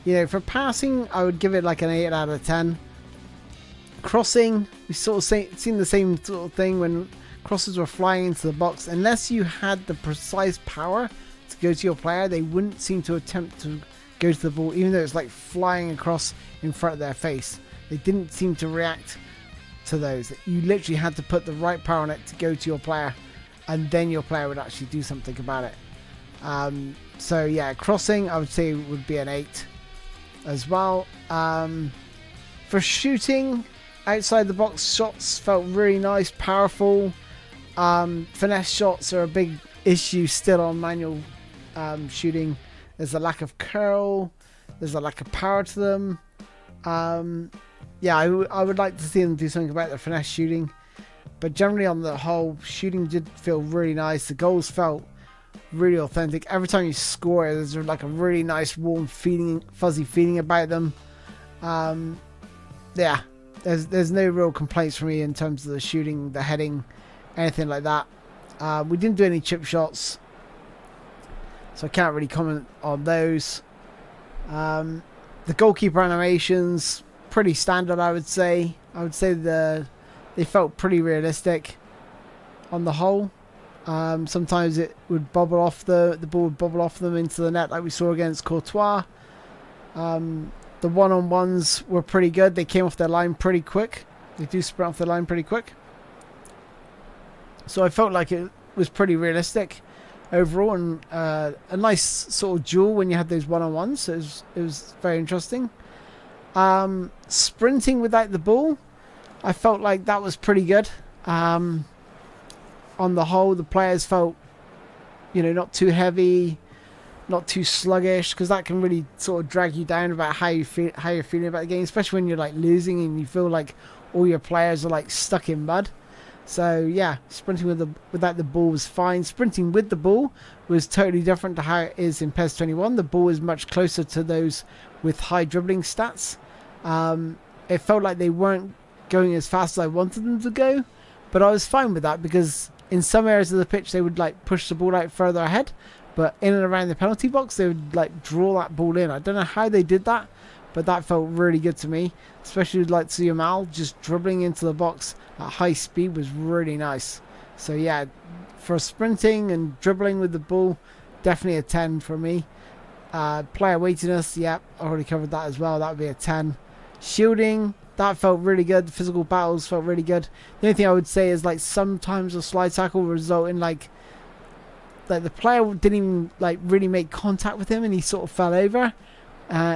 you know, for passing, I would give it like an 8 out of 10. Crossing, we sort of seen the same sort of thing when crosses were flying into the box. Unless you had the precise power to go to your player, they wouldn't seem to attempt to go to the ball, even though it's like flying across in front of their face. They didn't seem to react to those. You literally had to put the right power on it to go to your player, and then your player would actually do something about it. So yeah, crossing I would say would be an 8 as well. For shooting, outside the box shots felt really nice, powerful. Finesse shots are a big issue still on manual shooting. There's a lack of curl, there's a lack of power to them. Yeah, I would like to see them do something about the finesse shooting. But generally on the whole, shooting did feel really nice. The goals felt really authentic. Every time you score, there's like a really nice warm feeling, fuzzy feeling about them. Yeah, there's no real complaints from me in terms of the shooting, the heading, anything like that. We didn't do any chip shots, so I can't really comment on those. The goalkeeper animations, pretty standard, I would say. I would say they felt pretty realistic on the whole. Sometimes it would bobble off the ball would bobble off them into the net like we saw against Courtois. The one-on-ones were pretty good. They came off their line pretty quick. They do sprint off their line pretty quick. So I felt like it was pretty realistic overall, and a nice sort of duel when you had those one-on-ones. So it was very interesting. Sprinting without the ball, I felt like that was pretty good. On the whole, the players felt, you know, not too heavy, not too sluggish, because that can really sort of drag you down about how you're feeling about the game, especially when you're like losing and you feel like all your players are like stuck in mud. So yeah, sprinting without the ball was fine. Sprinting with the ball was totally different to how it is in PES 21. The ball is much closer to those with high dribbling stats. It felt like they weren't going as fast as I wanted them to go, but I was fine with that because in some areas of the pitch they would like push the ball out further ahead, but in and around the penalty box they would like draw that ball in. I don't know how they did that, but that felt really good to me, especially like Yamal just dribbling into the box at high speed was really nice. So yeah, for sprinting and dribbling with the ball, definitely a 10 for me. Player weightiness, yeah, I already covered that as well. That would be a 10. Shielding, that felt really good. Physical battles felt really good. The only thing I would say is like sometimes a slide tackle will result in like the player didn't even like really make contact with him and he sort of fell over.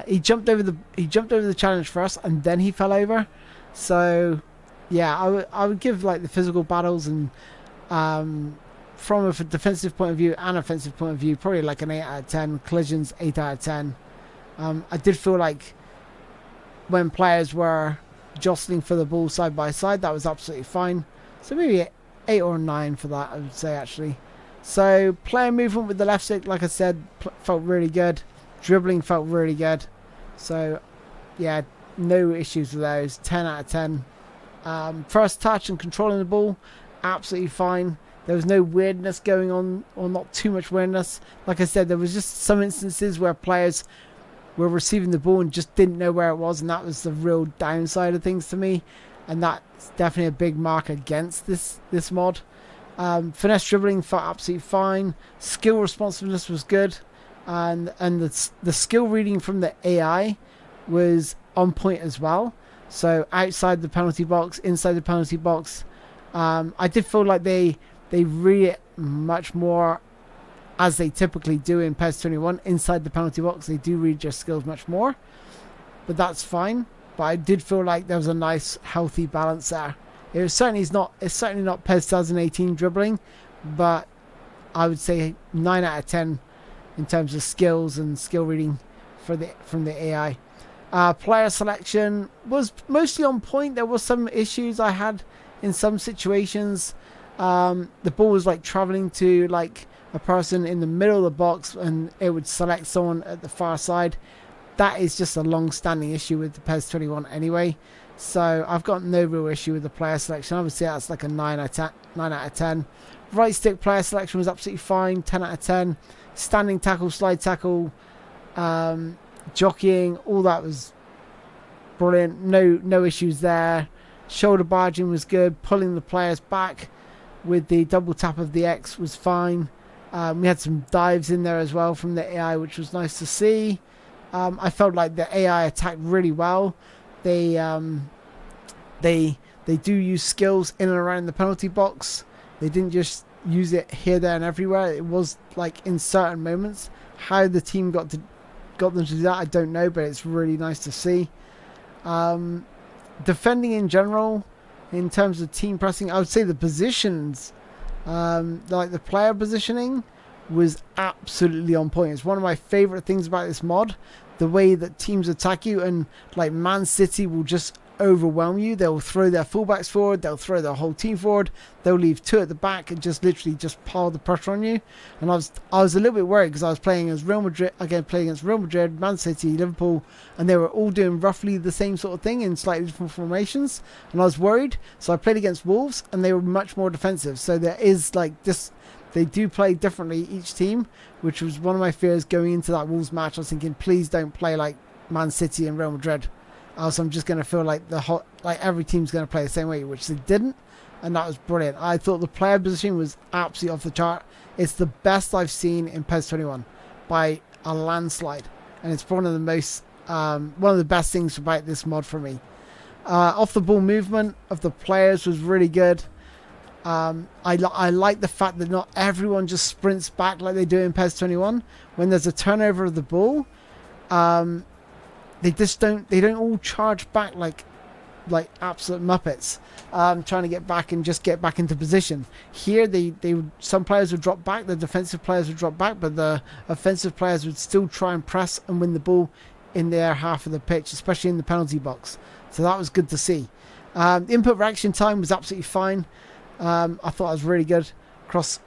He jumped over the challenge first and then he fell over. So yeah, I would give like the physical battles and from a defensive point of view and offensive point of view, probably like an 8 out of 10. Collisions, 8 out of 10. I did feel like when players were jostling for the ball side by side, that was absolutely fine. So maybe 8 or 9 for that, I would say, actually. So player movement with the left stick, like I said, felt really good. Dribbling felt really good. So yeah, no issues with those. 10 out of 10. First touch and controlling the ball, absolutely fine. There was no weirdness going on, or not too much weirdness. Like I said, there was just some instances where players were receiving the ball and just didn't know where it was, and that was the real downside of things to me. And that's definitely a big mark against this mod. Finesse dribbling felt absolutely fine. Skill responsiveness was good, and the skill reading from the AI was on point as well. So outside the penalty box, inside the penalty box, I did feel like they read it much more as they typically do in PES 21. Inside the penalty box, they do read your skills much more, but that's fine. But I did feel like there was a nice, healthy balance there. It's certainly not PES 2018 dribbling, but I would say 9 out of 10 in terms of skills and skill reading from the AI. Player selection was mostly on point. There were some issues I had in some situations. The ball was like traveling to like a person in the middle of the box, and it would select someone at the far side. That is just a long-standing issue with the PES 21 anyway. So I've got no real issue with the player selection. I would say that's like a 9 out of 10. Right stick player selection was absolutely fine. 10 out of 10. Standing tackle, slide tackle, jockeying, all that was brilliant. No issues there. Shoulder barging was good. Pulling the players back with the double tap of the X was fine. We had some dives in there as well from the AI, which was nice to see. I felt like the AI attacked really well. They do use skills in and around the penalty box. They didn't just use it here, there, and everywhere. It was like in certain moments. How the team got them to do that, I don't know, but it's really nice to see. Defending in general, in terms of team pressing, I would say the positions, like the player positioning, was absolutely on point. It's one of my favorite things about this mod, the way that teams attack you, and like Man City will just overwhelm you. They'll throw their fullbacks forward, they'll throw their whole team forward, they'll leave 2 at the back and just literally just pile the pressure on you. And I was a little bit worried because I was playing as Real Madrid, against Real Madrid, Man City, Liverpool, and they were all doing roughly the same sort of thing in slightly different formations, and I was worried. So I played against Wolves, and they were much more defensive. So there is like this, they do play differently each team, which was one of my fears going into that Wolves match. I was thinking, please don't play like Man City and Real Madrid, else I'm just going to feel like every team's going to play the same way, which they didn't, and that was brilliant. I thought the player positioning was absolutely off the chart. It's the best I've seen in PES 21 by a landslide, and it's one of the best things about this mod for me. Off the ball movement of the players was really good. I like the fact that not everyone just sprints back like they do in PES 21. When there's a turnover of the ball, they don't all charge back like absolute muppets, trying to get back and just get back into position. Here some players would drop back, the defensive players would drop back, but the offensive players would still try and press and win the ball in their half of the pitch, especially in the penalty box. So that was good to see. Input reaction time was absolutely fine. I thought it was really good across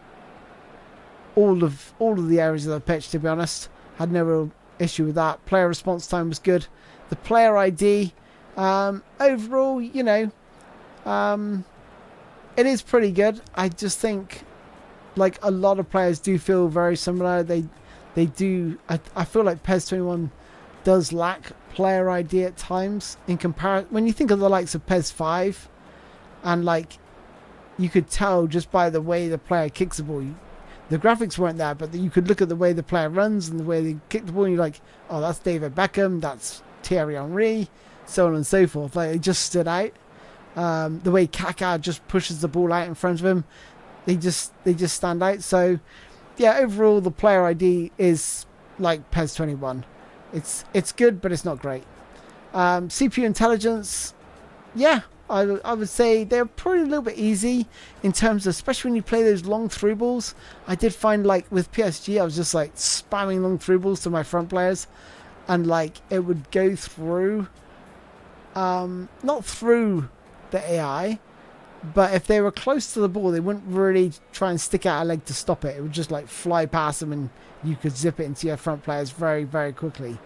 all of the areas of the pitch, to be honest. Had no real issue with that. Player response time was good. The player ID, overall, it is pretty good. I just think like a lot of players do feel very similar. They do. I feel like PES 21 does lack player ID at times in comparison. When you think of the likes of PES 5, and like you could tell just by the way the player kicks the ball. The graphics weren't there, but you could look at the way the player runs and the way they kick the ball, and you're like, oh, that's David Beckham, that's Thierry Henry, so on and so forth. Like, it just stood out. The way Kaká just pushes the ball out in front of him, they just stand out. So, yeah, overall, the player ID is like PES 21. It's good, but it's not great. CPU intelligence, yeah, I would say they're probably a little bit easy in terms of, especially when you play those long through balls. I did find like with PSG, I was just like spamming long through balls to my front players, and like it would go through, not through the AI, But if they were close to the ball, they wouldn't really try and stick out a leg to stop it. It would just like fly past them and you could zip it into your front players very, very quickly.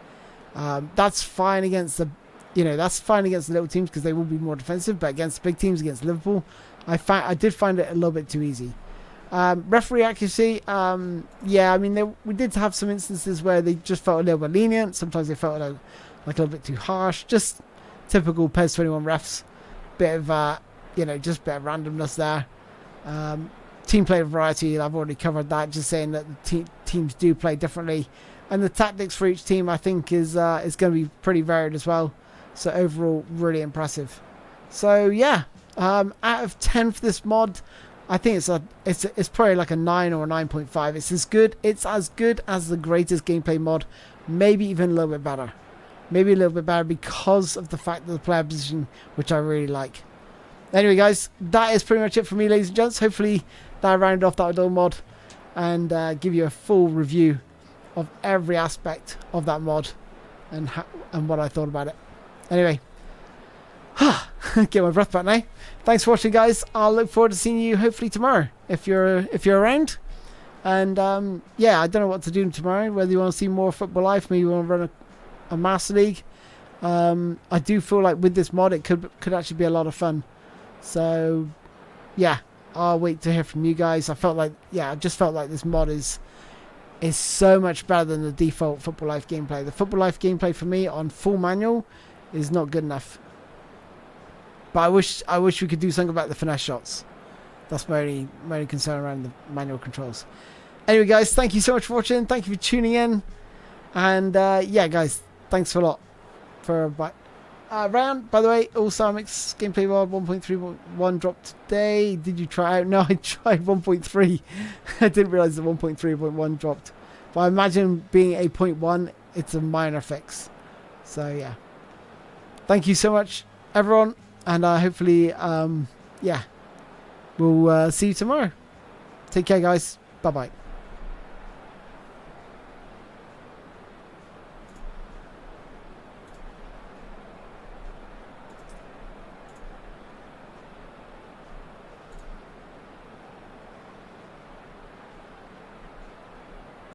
That's fine against the, that's fine against the little teams because they will be more defensive. But against big teams, against Liverpool, I did find it a little bit too easy. Referee accuracy, yeah, I mean, we did have some instances where they just felt a little bit lenient. Sometimes they felt like a little bit too harsh. Just typical PES 21 refs. Bit of, just a bit of randomness there. Team play variety, I've already covered that. Just saying that the teams do play differently. And the tactics for each team, I think, is going to be pretty varied as well. So overall, really impressive. So, yeah, out of 10 for this mod, I think it's probably like a 9 or a 9.5. It's as good as the greatest gameplay mod, maybe even a little bit better. Maybe a little bit better because of the fact of the player position, which I really like. Anyway, guys, that is pretty much it for me, ladies and gents. Hopefully that rounded off that little mod and give you a full review of every aspect of that mod and what I thought about it. Anyway, get my breath back now. Thanks for watching, guys. I'll look forward to seeing you hopefully tomorrow if you're around. And yeah, I don't know what to do tomorrow. Whether you want to see more Football Life, maybe you want to run a Master League. I do feel like with this mod, it could actually be a lot of fun. So yeah, I'll wait to hear from you guys. I just felt like this mod is so much better than the default Football Life gameplay. The Football Life gameplay for me on full manual is not good enough. But I wish we could do something about the finesse shots. That's my only concern around the manual controls. Anyway, guys, thank you so much for watching. Thank you for tuning in. And yeah, guys, thanks a lot for round. By the way, Allstar Gameplay Mod 1.3.1 dropped today. Did you try out? No, I tried 1.3. I didn't realize the 1.3.1 dropped. But I imagine being a 0.1, it's a minor fix. So yeah, thank you so much, everyone. And hopefully, yeah, we'll see you tomorrow. Take care, guys. Bye-bye.